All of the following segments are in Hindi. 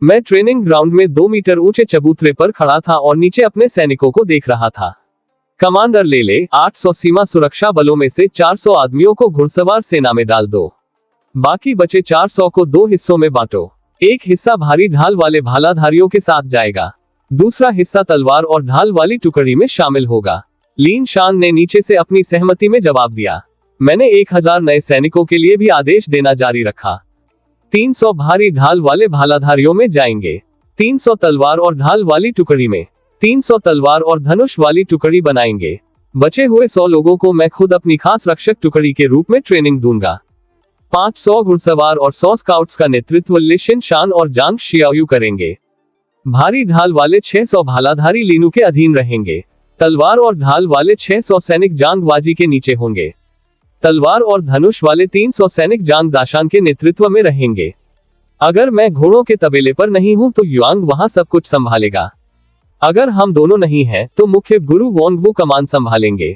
मैं ट्रेनिंग ग्राउंड में 2 मीटर ऊंचे चबूतरे पर खड़ा था और नीचे अपने सैनिकों को देख रहा था। कमांडर ले 800 सीमा सुरक्षा बलों में से 400 आदमियों को घुड़सवार सेना में डाल दो। बाकी बचे 400 को 2 हिस्सों में बांटो। एक हिस्सा भारी ढाल वाले भालाधारियों के साथ जाएगा, दूसरा हिस्सा तलवार और ढाल वाली टुकड़ी में शामिल होगा। लीन शान ने नीचे से अपनी सहमति में जवाब दिया। मैंने 1000 नए सैनिकों के लिए भी आदेश देना जारी रखा। 300 भारी ढाल वाले भालाधारियों में जाएंगे, 300 तलवार और ढाल वाली टुकड़ी में, 300 तलवार और धनुष वाली टुकड़ी बनाएंगे। बचे हुए 100 लोगों को मैं खुद अपनी खास रक्षक टुकड़ी के रूप में ट्रेनिंग दूंगा। 500 घुड़सवार और 100 स्काउट्स का नेतृत्व लिशिन शान और जांग शियाओयू करेंगे। भारी ढाल वाले 600 भालाधारी लीनू के अधीन रहेंगे। तलवार और ढाल वाले 600 सैनिक जांग वाजी के नीचे होंगे। तलवार और धनुष वाले 300 सैनिक जांग दाशान के नेतृत्व में रहेंगे। अगर मैं घोड़ों के तबेले पर नहीं हूं तो युआंग वहां सब कुछ संभालेगा। अगर हम दोनों नहीं हैं तो मुख्य गुरु वोंगवू कमान संभालेंगे।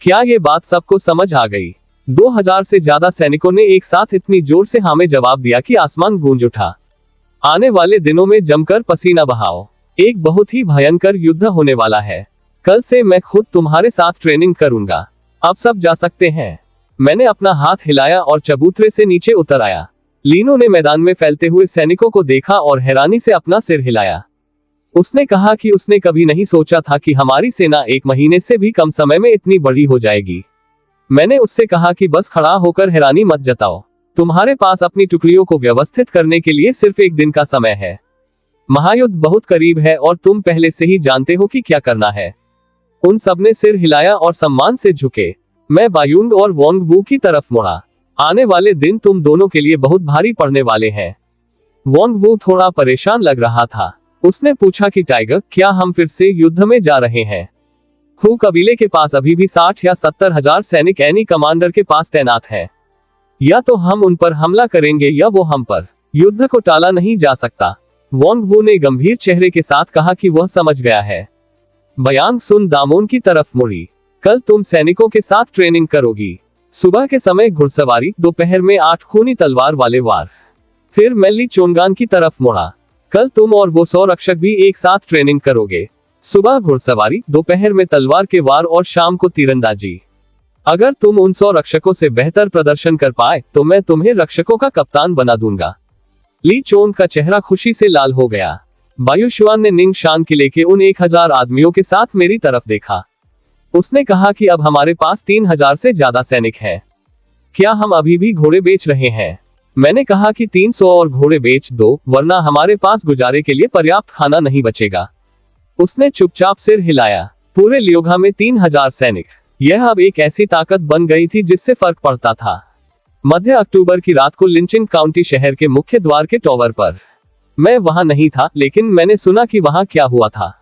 क्या ये बात सबको समझ आ गई? 2000 से ज्यादा सैनिकों ने एक साथ इतनी जोर से हाँ में जवाब दिया कि आसमान गूंज उठा। आने वाले दिनों में जमकर पसीना बहाओ। एक बहुत ही भयंकर युद्ध होने वाला है। कल से मैं खुद तुम्हारे साथ ट्रेनिंग करूंगा। अब सब जा सकते हैं। मैंने अपना हाथ हिलाया और चबूतरे से नीचे उतर आया। लीनो ने मैदान में फैलते हुए सैनिकों को देखा और हैरानी से अपना सिर हिलाया। उसने कहा कि उसने कभी नहीं सोचा था कि हमारी सेना 1 महीने से भी कम समय में इतनी बड़ी हो जाएगी। मैंने उससे कहा कि बस खड़ा होकर हैरानी मत जताओ। तुम्हारे पास अपनी टुकड़ियों को व्यवस्थित करने के लिए सिर्फ 1 दिन का समय है। महायुद्ध बहुत करीब है और तुम पहले से ही जानते हो कि क्या करना है। उन सबने सिर हिलाया और सम्मान से झुके। मैं बायुंग और वोंगवू की तरफ मुड़ा। आने वाले दिन तुम दोनों के लिए बहुत भारी पड़ने वाले हैं। वोंगवू थोड़ा परेशान लग रहा था। उसने पूछा कि टाइगर, क्या हम फिर से युद्ध में जा रहे हैं? हु कबीले के पास अभी भी 60 या 70 हजार सैनिक एनी कमांडर के पास तैनात हैं। या तो हम उन पर हमला करेंगे या वो हम पर। युद्ध को टाला नहीं जा सकता। वोंगवू ने गंभीर चेहरे के साथ कहा कि वह समझ गया है। बयांग सुन दामोन की तरफ मुड़ी। कल तुम सैनिकों के साथ ट्रेनिंग करोगी। सुबह के समय घुड़सवारी, दोपहर में 8 खूनी तलवार वाले वार। फिर मैं ली चोंगान की तरफ मुड़ा। कल तुम और वो 100 रक्षक भी एक साथ ट्रेनिंग करोगे। सुबह घुड़सवारी, दोपहर में तलवार के वार और शाम को तीरंदाजी। अगर तुम उन 100 रक्षकों से बेहतर प्रदर्शन कर पाए तो मैं तुम्हें रक्षकों का कप्तान बना दूंगा। ली चोंग का चेहरा खुशी से लाल हो गया। बायुशुआन ने निंग शान किले के उन 1000 आदमियों के साथ मेरी तरफ देखा। उसने कहा कि अब हमारे पास 3000 से ज्यादा सैनिक हैं। क्या हम अभी भी घोड़े बेच रहे हैं? मैंने कहा कि 300 और घोड़े बेच दो, वरना हमारे पास गुजारे के लिए पर्याप्त खाना नहीं बचेगा। उसने चुपचाप सिर हिलाया। पूरे लियोघा में 3000 सैनिक। यह अब एक ऐसी ताकत बन गई थी जिससे फर्क पड़ता था। मध्य अक्टूबर की रात को लिंचिंग काउंटी शहर के मुख्य द्वार के टॉवर पर। मैं वहां नहीं था, लेकिन मैंने सुना कि वहां क्या हुआ था।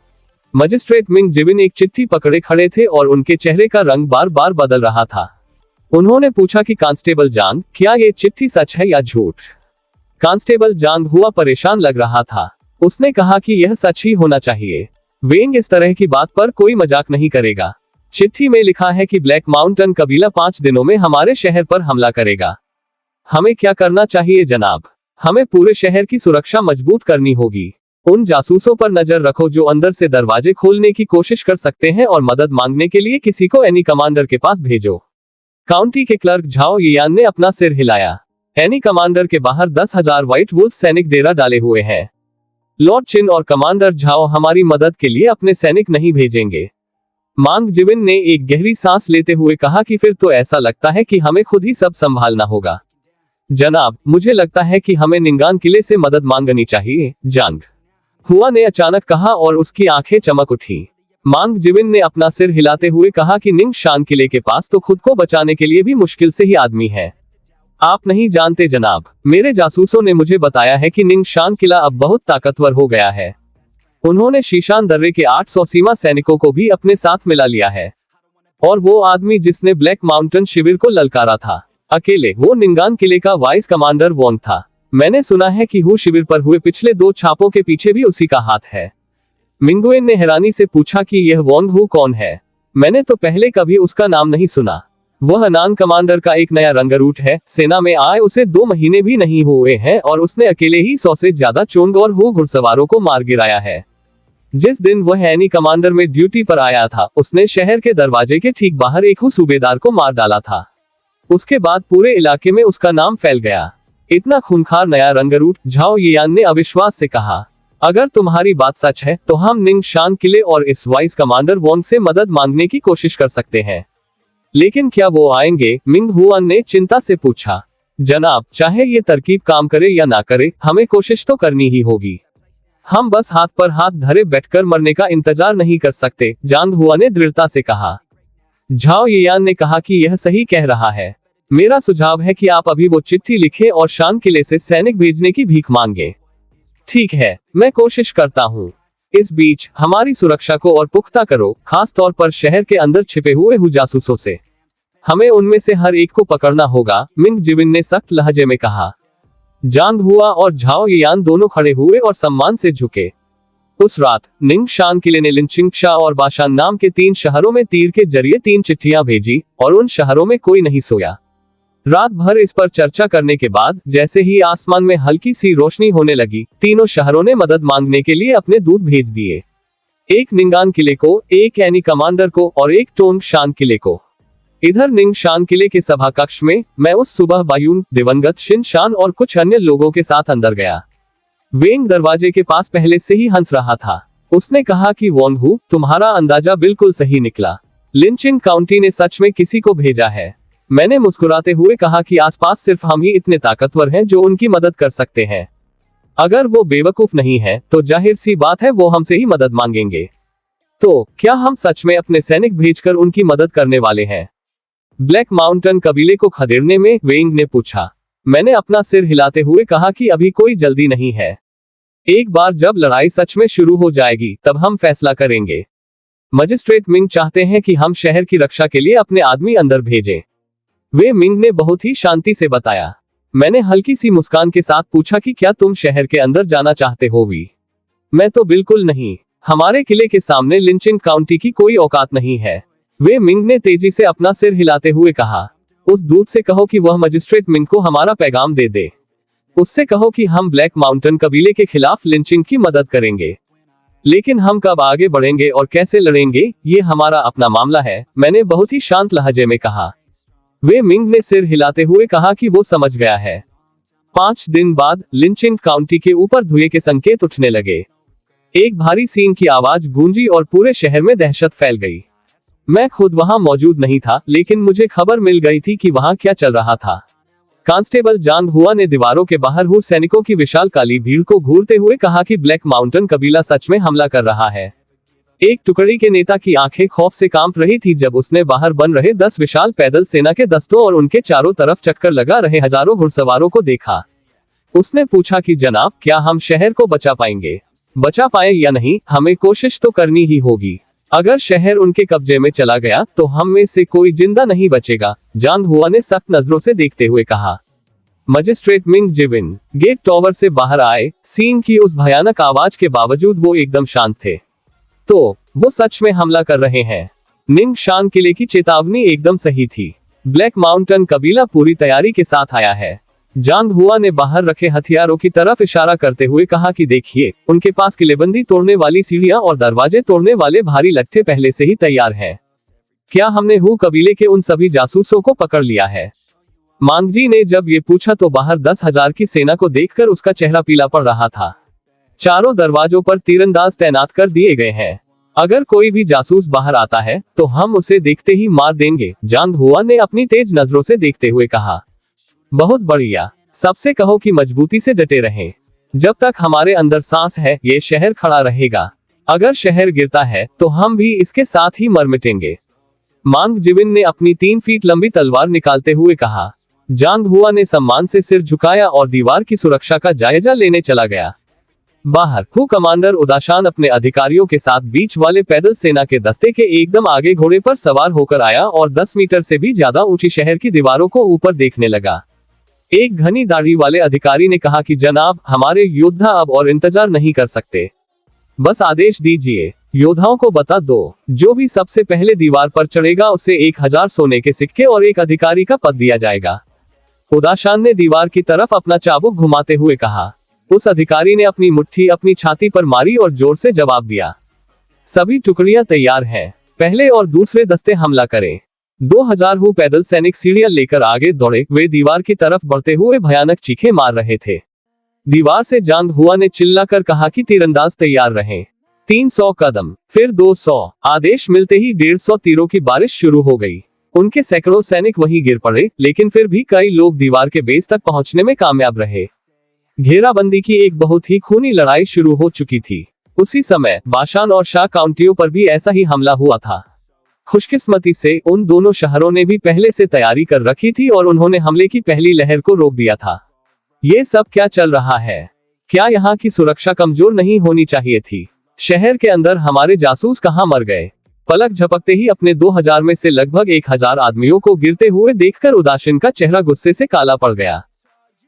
मजिस्ट्रेट मिंग जिविन एक चिट्ठी पकड़े खड़े थे और उनके चेहरे का रंग बार बार बदल रहा था। उन्होंने पूछा कि कांस्टेबल जांग, क्या ये चिट्ठी सच है या झूठ? कांस्टेबल जांग हुआ परेशान लग रहा था। उसने कहा कि यह सच ही होना चाहिए। वेंग इस तरह की बात पर कोई मजाक नहीं करेगा। चिट्ठी में लिखा है कि ब्लैक माउंटेन कबीला 5 दिनों में हमारे शहर पर हमला करेगा। हमें क्या करना चाहिए जनाब? हमें पूरे शहर की सुरक्षा मजबूत करनी होगी। उन जासूसों पर नजर रखो जो अंदर से दरवाजे खोलने की कोशिश कर सकते हैं और मदद मांगने के लिए किसी को एनी कमांडर के पास भेजो। काउंटी के क्लर्क झाओ यान ने अपना सिर हिलाया। एनी कमांडर के बाहर 10,000 व्हाइट वुल्फ सैनिक डेरा डाले हुए हैं। लॉर्ड चिन और कमांडर झाओ हमारी मदद के लिए अपने सैनिक नहीं भेजेंगे। मांग जिविन ने एक गहरी सांस लेते हुए कहा कि फिर तो ऐसा लगता है कि हमें खुद ही सब संभालना होगा। जनाब, मुझे लगता है कि हमें निंगान किले से मदद मांगनी चाहिए, जांग हुआ ने अचानक कहा और उसकी आंखें चमक उठी। मांग जिविन ने अपना सिर हिलाते हुए कहा कि निंग शान किले के पास तो खुद को बचाने के लिए भी मुश्किल से ही आदमी है। आप नहीं जानते जनाब, मेरे जासूसों ने मुझे बताया है कि निंग शान किला अब बहुत ताकतवर हो गया है। उन्होंने शीशान दर्रे के 800 सीमा सैनिकों को भी अपने साथ मिला लिया है। और वो आदमी जिसने ब्लैक माउंटेन शिविर को ललकारा था, अकेले, वो निंगान किले का वाइस कमांडर वोंग था। मैंने सुना है कि हु शिविर पर हुए पिछले 2 छापों के पीछे भी उसी का हाथ है। मिंगुएन ने हैरानी से पूछा कि यह वोंग हु कौन है? मैंने तो पहले कभी उसका नाम नहीं सुना। वह नान कमांडर का एक नया रंगरूट है। सेना में आए उसे 2 महीने भी नहीं हुए हैं और उसने अकेले ही 100 से ज्यादा चोंग और हू घुड़सवारों को मार गिराया है। जिस दिन वह एनी कमांडर में ड्यूटी पर आया था, उसने शहर के दरवाजे के ठीक बाहर एक हू सूबेदार को मार डाला था। उसके बाद पूरे इलाके में उसका नाम फैल गया। इतना खूंखार नया रंगरूट, झाओ येयान ने अविश्वास से कहा। अगर तुम्हारी बात सच है तो हम निंगशान किले और इस वाइस कमांडर वोंग से मदद मांगने की कोशिश कर सकते हैं। लेकिन क्या वो आएंगे? मिंग हुआन ने चिंता से पूछा। जनाब, चाहे ये तरकीब काम करे या ना करे, हमें कोशिश तो करनी ही होगी। हम बस हाथ पर हाथ धरे बैठकर मरने का इंतजार नहीं कर सकते, जांग हुआ ने दृढ़ता से कहा। झाओ येयान ने कहा कि यह सही कह रहा है। मेरा सुझाव है कि आप अभी वो चिट्ठी लिखें और शान किले से सैनिक भेजने की भीख मांगे। ठीक है, मैं कोशिश करता हूँ। इस बीच हमारी सुरक्षा को और पुख्ता करो, खास तौर पर शहर के अंदर छिपे हुए हू जासूसों से। हमें उनमें से हर एक को पकड़ना होगा, मिंग जिविन ने सख्त लहजे में कहा। जांग हुआ और झाओ येयान दोनों खड़े हुए और सम्मान से झुके। उस रात निंगशान किले ने लिनचिंगशा और बाशान नाम के 3 शहरों में तीर के जरिए 3 चिट्ठियां भेजी और उन शहरों में कोई नहीं सोया। रात भर इस पर चर्चा करने के बाद जैसे ही आसमान में हल्की सी रोशनी होने लगी, तीनों शहरों ने मदद मांगने के लिए अपने दूत भेज दिए। एक निंगान किले को, एक एनी कमांडर को और एक टोंग शान किले को। इधर निंगशान किले के सभा कक्ष में मैं उस सुबह बायून, दिवंगत शिन शान और कुछ अन्य लोगों के साथ अंदर गया। वेंग दरवाजे के पास पहले से ही हंस रहा था। उसने कहा कि वोंग हू, तुम्हारा अंदाजा बिल्कुल सही निकला। लिंचिंग काउंटी ने सच में किसी को भेजा है। मैंने मुस्कुराते हुए कहा कि आसपास सिर्फ हम ही इतने ताकतवर हैं जो उनकी मदद कर सकते हैं। अगर वो बेवकूफ नहीं है तो जाहिर सी बात है वो हमसे ही मदद मांगेंगे। तो क्या हम सच में अपने सैनिक भेजकर उनकी मदद करने वाले हैं? ब्लैक माउंटेन कबीले को खदेड़ने में? वेंग ने पूछा। मैंने अपना सिर हिलाते हुए कहा कि अभी कोई जल्दी नहीं है। एक बार जब लड़ाई सच में शुरू हो जाएगी तब हम फैसला करेंगे। मजिस्ट्रेट मिंग चाहते हैं कि हम शहर की रक्षा के लिए अपने आदमी अंदर भेजें। वे मिंग ने बहुत ही शांति से बताया। मैंने हल्की सी मुस्कान के साथ पूछा कि क्या तुम शहर के अंदर जाना चाहते हो? भी मैं तो बिल्कुल नहीं। हमारे किले के सामने लिंचिंग काउंटी की कोई औकात नहीं है। वे मिंग ने तेजी से अपना सिर हिलाते हुए कहा। उस दूत से कहो कि वह मजिस्ट्रेट मिंग को हमारा पैगाम दे दे। उससे कहो कि हम ब्लैक माउंटेन कबीले के खिलाफ लिंचिंग की मदद करेंगे। लेकिन हम कब आगे बढ़ेंगे और कैसे लड़ेंगे, ये हमारा अपना मामला है, मैंने बहुत ही शांत लहजे में कहा। वे मिंग ने सिर हिलाते हुए कहा कि वो समझ गया है। 5 दिन बाद लिंचिंग काउंटी के ऊपर धुएं के संकेत उठने लगे। एक भारी सीन की आवाज गूंजी और पूरे शहर में दहशत फैल गई। मैं खुद वहां मौजूद नहीं था, लेकिन मुझे खबर मिल गई थी कि वहां क्या चल रहा था। कांस्टेबल जांग हुआ ने दीवारों के बाहर हू सैनिकों की विशाल काली भीड़ को घूरते हुए कहा कि ब्लैक माउंटेन कबीला सच में हमला कर रहा है। एक टुकड़ी के नेता की आंखें खौफ से कांप रही थी जब उसने बाहर बन रहे 10 विशाल पैदल सेना के दस्तों और उनके चारों तरफ चक्कर लगा रहे हजारों घुड़सवारों को देखा। उसने पूछा कि जनाब, क्या हम शहर को बचा पाएंगे? बचा पाए या नहीं, हमें कोशिश तो करनी ही होगी। अगर शहर उनके कब्जे में चला गया तो हम में से कोई जिंदा नहीं बचेगा, जांग हुआ ने सख्त नजरों से देखते हुए कहा। Magistrate Ming Jivin gate tower से बाहर आए। सीन की उस भयानक आवाज के बावजूद वो एकदम शांत थे। तो वो सच में हमला कर रहे हैं। निंगशान किले की चेतावनी एकदम सही थी। ब्लैक माउंटेन कबीला पूरी तैयारी के साथ आया है। जांग हुआ ने बाहर रखे हथियारों की तरफ इशारा करते हुए कहा कि देखिए, उनके पास किलेबंदी तोड़ने वाली सीढ़ियां और दरवाजे तोड़ने वाले भारी लट्ठे पहले से ही तैयार हैं। क्या हमने हू कबीले के उन सभी जासूसों को पकड़ लिया है? मांगजी ने जब ये पूछा तो बाहर 10,000 की सेना को देखकर उसका चेहरा पीला पड़ रहा था। चारों दरवाजों पर तीरंदाज तैनात कर दिए गए हैं। अगर कोई भी जासूस बाहर आता है तो हम उसे देखते ही मार देंगे, जांग हुआ ने अपनी तेज नजरों से देखते हुए कहा। बहुत बढ़िया, सबसे कहो कि मजबूती से डटे रहें। जब तक हमारे अंदर सांस है ये शहर खड़ा रहेगा। अगर शहर गिरता है तो हम भी इसके साथ ही मर मिटेंगे। मांग जिविन ने अपनी 3 फीट लंबी तलवार निकालते हुए कहा। जांग हुआ ने सम्मान से सिर झुकाया और दीवार की सुरक्षा का जायजा लेने चला गया। बाहर हू कमांडर उदाशान अपने अधिकारियों के साथ बीच वाले पैदल सेना के दस्ते के एकदम आगे घोड़े पर सवार होकर आया और 10 मीटर से भी ज्यादा ऊंची शहर की दीवारों को ऊपर देखने लगा। एक घनी दाढ़ी वाले अधिकारी ने कहा कि जनाब, हमारे योद्धा अब और इंतजार नहीं कर सकते। बस आदेश दीजिए। योद्धाओं को बता दो, जो भी सबसे पहले दीवार पर चढ़ेगा उसे 1000 सोने के सिक्के और एक अधिकारी का पद दिया जाएगा। उदाशान ने दीवार की तरफ अपना चाबुक घुमाते हुए कहा। उस अधिकारी ने अपनी मुट्ठी अपनी छाती पर मारी और जोर से जवाब दिया, सभी टुकड़ियां तैयार हैं, पहले और दूसरे दस्ते हमला करें। 2000 हु पैदल सैनिक सीढ़ियां लेकर आगे दौड़े। वे दीवार की तरफ बढ़ते हुए भयानक चीखें मार रहे थे। दीवार से जांग हुआ ने चिल्लाकर कहा कि तीरंदाज तैयार रहें। 300 कदम, फिर 200। आदेश मिलते ही 150 तीरों की बारिश शुरू हो गई। उनके सैकड़ों सैनिक वहीं गिर पड़े, लेकिन फिर भी कई लोग दीवार के बेस तक पहुंचने में कामयाब रहे। घेराबंदी की एक बहुत ही खूनी लड़ाई शुरू हो चुकी थी। उसी समय बाशान और शाह काउंटियों पर भी ऐसा ही हमला हुआ था। खुशकिस्मती से उन दोनों शहरों ने भी पहले से तैयारी कर रखी थी और उन्होंने हमले की पहली लहर को रोक दिया था। ये सब क्या चल रहा है? क्या यहाँ की सुरक्षा कमजोर नहीं होनी चाहिए थी? शहर के अंदर हमारे जासूस कहाँ मर गए? पलक झपकते ही अपने 2000 में से लगभग 1000 आदमियों को गिरते हुए देखकर उदासीन का चेहरा गुस्से से काला पड़ गया।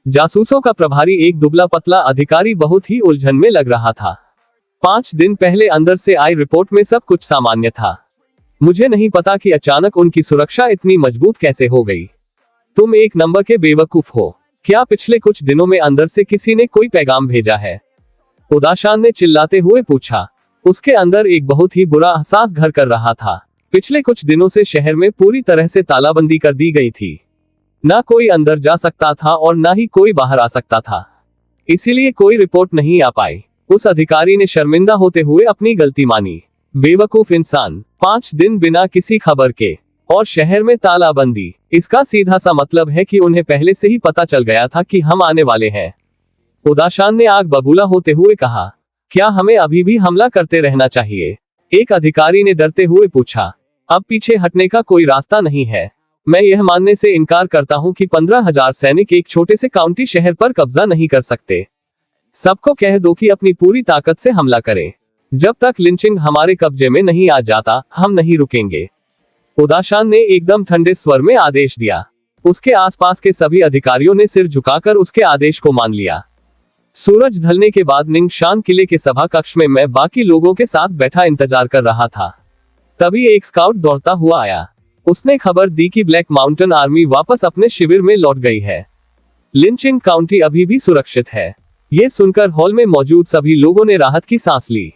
जासूसों का प्रभारी एक दुबला पतला अधिकारी बहुत ही उलझन में लग रहा था। 5 दिन पहले अंदर से आई रिपोर्ट में सब कुछ सामान्य था। मुझे नहीं पता कि अचानक उनकी सुरक्षा इतनी मजबूत कैसे हो गई। तुम एक नंबर के बेवकूफ हो। क्या पिछले कुछ दिनों में अंदर से किसी ने कोई पैगाम भेजा है? उदाशान ने चिल्लाते हुए पूछा। उसके अंदर एक बहुत ही बुरा एहसास घर कर रहा था। पिछले कुछ दिनों से शहर में पूरी तरह से तालाबंदी कर दी गई थी। ना कोई अंदर जा सकता था और ना ही कोई बाहर आ सकता था, इसीलिए कोई रिपोर्ट नहीं आ पाई। उस अधिकारी ने शर्मिंदा होते हुए अपनी गलती मानी। बेवकूफ इंसान, 5 दिन बिना किसी खबर के और शहर में तालाबंदी। इसका सीधा सा मतलब है कि उन्हें पहले से ही पता चल गया था कि हम आने वाले हैं। उदाशान ने आग बबूला होते हुए कहा, क्या हमें अभी भी हमला करते रहना चाहिए? एक अधिकारी ने डरते हुए पूछा। अब पीछे हटने का कोई रास्ता नहीं है। मैं यह मानने से इनकार करता हूं कि 15,000 सैनिक एक छोटे से काउंटी शहर पर कब्जा नहीं कर सकते। सबको कह दो कि अपनी पूरी ताकत से हमला करें। जब तक लिंचिंग हमारे कब्जे में नहीं आ जाता, हम नहीं रुकेंगे। उदाशान ने एकदम ठंडे स्वर में आदेश दिया। उसके आसपास के सभी अधिकारियों ने सिर झुकाकर उसके आदेश को मान लिया। सूरज ढलने के बाद निंगशान किले के सभा कक्ष में मैं बाकी लोगों के साथ बैठा इंतजार कर रहा था। तभी एक स्काउट दौड़ता हुआ आया। उसने खबर दी कि ब्लैक माउंटेन आर्मी वापस अपने शिविर में लौट गई है। लिंचिंग काउंटी अभी भी सुरक्षित है। ये सुनकर हॉल में मौजूद सभी लोगों ने राहत की सांस ली।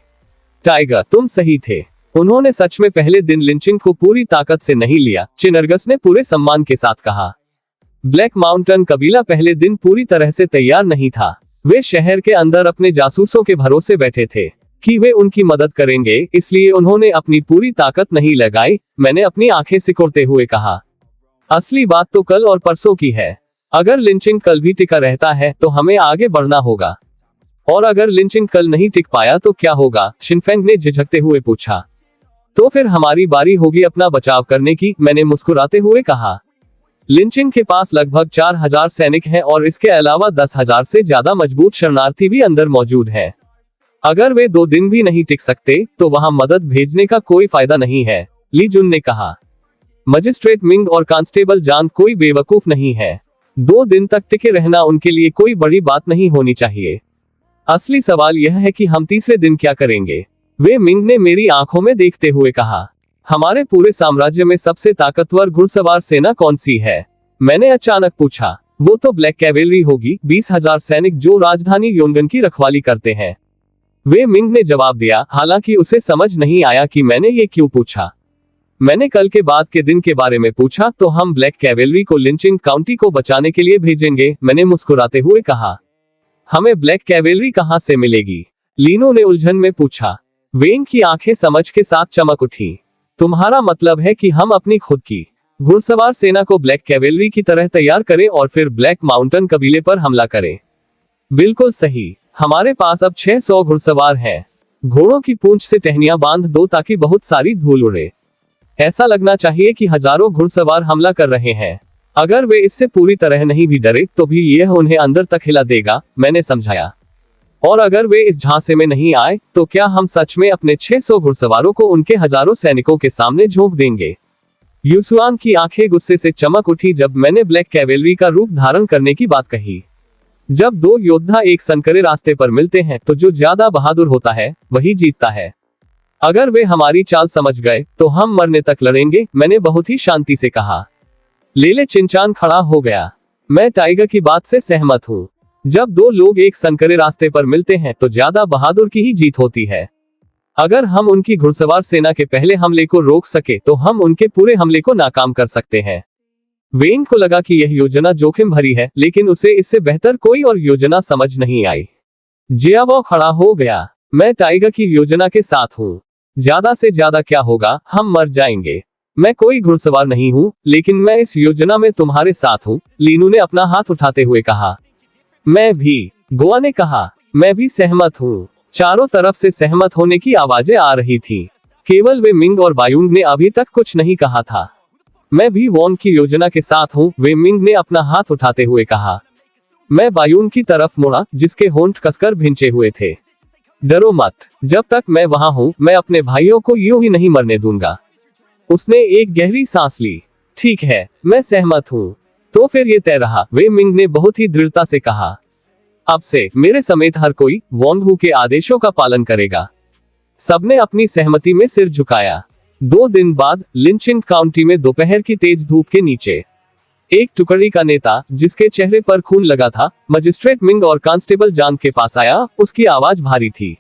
टाइगर, तुम सही थे। उन्होंने सच में पहले दिन लिंचिंग को पूरी ताकत से नहीं लिया, चिनर्गस ने पूरे सम्मान के साथ कहा। ब्लैक माउंटेन कबीला पहले दिन पूरी तरह से तैयार नहीं था। वे शहर के अंदर अपने जासूसों के भरोसे बैठे थे कि वे उनकी मदद करेंगे, इसलिए उन्होंने अपनी पूरी ताकत नहीं लगाई। मैंने अपनी आंखें सिकोड़ते हुए कहा, असली बात तो कल और परसों की है। अगर लिंचिंग कल भी टिका रहता है तो हमें आगे बढ़ना होगा, और अगर लिंचिंग कल नहीं टिक पाया तो क्या होगा? शिनफेंग ने झिझकते हुए पूछा। तो फिर हमारी बारी होगी अपना बचाव करने की, मैंने मुस्कुराते हुए कहा। लिंचिंग के पास लगभग 4000 सैनिक हैं और इसके अलावा 10,000 से ज्यादा मजबूत शरणार्थी भी अंदर मौजूद हैं। अगर वे 2 दिन भी नहीं टिक सकते तो वहां मदद भेजने का कोई फायदा नहीं है, ली जुन ने कहा। मजिस्ट्रेट मिंग और कांस्टेबल जान कोई बेवकूफ नहीं है। 2 दिन तक टिके रहना उनके लिए कोई बड़ी बात नहीं होनी चाहिए। असली सवाल यह है कि हम तीसरे दिन क्या करेंगे? वे मिंग ने मेरी आंखों में देखते हुए कहा। हमारे पूरे साम्राज्य में सबसे ताकतवर घुड़सवार सेना कौन सी है? मैंने अचानक पूछा। वो तो ब्लैक कैवेलरी होगी, 20,000 सैनिक जो राजधानी योनगन की रखवाली करते हैं, वे मिंग ने जवाब दिया। हालांकि उसे समझ नहीं आया कि मैंने ये क्यों पूछा। मैंने कल के बाद के दिन के बारे में पूछा तो हम ब्लैक कैवेलरी को लिंचिंग काउंटी को बचाने के लिए भेजेंगे, मैंने मुस्कुराते हुए कहा। हमें ब्लैक कैवेलरी कहां से मिलेगी? लीनो ने उलझन में पूछा। वेन की आंखें समझ के साथ चमक उठी। तुम्हारा मतलब है कि हम अपनी खुद की घुड़सवार सेना को ब्लैक कैवेलरी की तरह तैयार करें और फिर ब्लैक माउंटेन कबीले पर हमला करें? बिल्कुल सही। हमारे पास अब 600 घुड़सवार हैं। घोड़ों की पूंछ से टहनियां बांध दो ताकि बहुत सारी धूल उड़े। ऐसा लगना चाहिए कि हजारों घुड़सवार हमला कर रहे हैं। अगर वे इससे पूरी तरह नहीं भी डरे तो भी यह उन्हें अंदर तक हिला देगा, मैंने समझाया। और अगर वे इस झांसे में नहीं आए तो क्या हम सच में अपने 600 घुड़सवारों को उनके हजारों सैनिकों के सामने झोंक देंगे? यूसुआन की आंखें गुस्से से चमक उठी जब मैंने ब्लैक कैवेलरी का रूप धारण करने की बात कही। जब 2 योद्धा एक संकरे रास्ते पर मिलते हैं तो जो ज्यादा बहादुर होता है वही जीतता है। अगर वे हमारी चाल समझ गए तो हम मरने तक लड़ेंगे, मैंने बहुत ही शांति से कहा। लेले चिंचान खड़ा हो गया। मैं टाइगर की बात से सहमत हूँ। जब दो लोग एक संकरे रास्ते पर मिलते हैं तो ज्यादा बहादुर की ही जीत होती है। अगर हम उनकी घुड़सवार सेना के पहले हमले को रोक सके तो हम उनके पूरे हमले को नाकाम कर सकते हैं। वेन को लगा कि यह योजना जोखिम भरी है, लेकिन उसे इससे बेहतर कोई और योजना समझ नहीं आई। जियावो खड़ा हो गया। मैं टाइगर की योजना के साथ हूँ। ज्यादा से ज्यादा क्या होगा, हम मर जाएंगे। मैं कोई घुड़सवार नहीं हूँ, लेकिन मैं इस योजना में तुम्हारे साथ हूँ, लीनू ने अपना हाथ उठाते हुए कहा। मैं भी, गोवा ने कहा। मैं भी सहमत हूँ। चारों तरफ से सहमत होने की आवाजें आ रही थी। केवल वे मिंग और बायुंग ने अभी तक कुछ नहीं कहा था। मैं भी वॉन की योजना के साथ हूँ, वे मिंग ने अपना हाथ उठाते हुए कहा। मैं बायुंग की तरफ मुड़ा, जिसके होंठ कसकर भिंचे हुए थे। डरो मत, जब तक मैं वहां हूँ मैं अपने भाइयों को यूं ही नहीं मरने दूंगा। उसने एक गहरी सांस ली। ठीक है, मैं सहमत हूँ। तो फिर ये तय रहा, वे मिंग ने बहुत ही दृढ़ता से कहा। अब से मेरे समेत हर कोई वॉन हू के आदेशों का पालन करेगा। सबने अपनी सहमति में सिर झुकाया। 2 दिन बाद लिंचिंग काउंटी में दोपहर की तेज धूप के नीचे एक टुकड़ी का नेता, जिसके चेहरे पर खून लगा था, मजिस्ट्रेट मिंग और कांस्टेबल जांग के पास आया। उसकी आवाज भारी थी।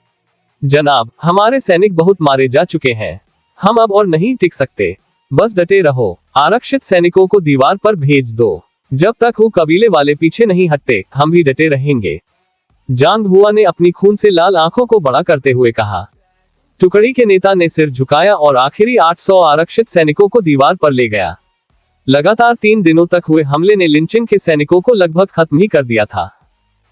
जनाब, हमारे सैनिक बहुत मारे जा चुके हैं। हम अब और नहीं टिक सकते। बस डटे रहो। आरक्षित सैनिकों को दीवार पर भेज दो। जब तक वो कबीले वाले पीछे नहीं हटते, हम भी डटे रहेंगे। जांग हुआ ने अपनी खून से लाल आंखों को बड़ा करते हुए कहा। टुकड़ी के नेता ने सिर झुकाया और आखिरी 800 आरक्षित सैनिकों को दीवार पर ले गया। लगातार 3 दिनों तक हुए हमले ने लिंचिंग के सैनिकों को लगभग खत्म ही कर दिया था।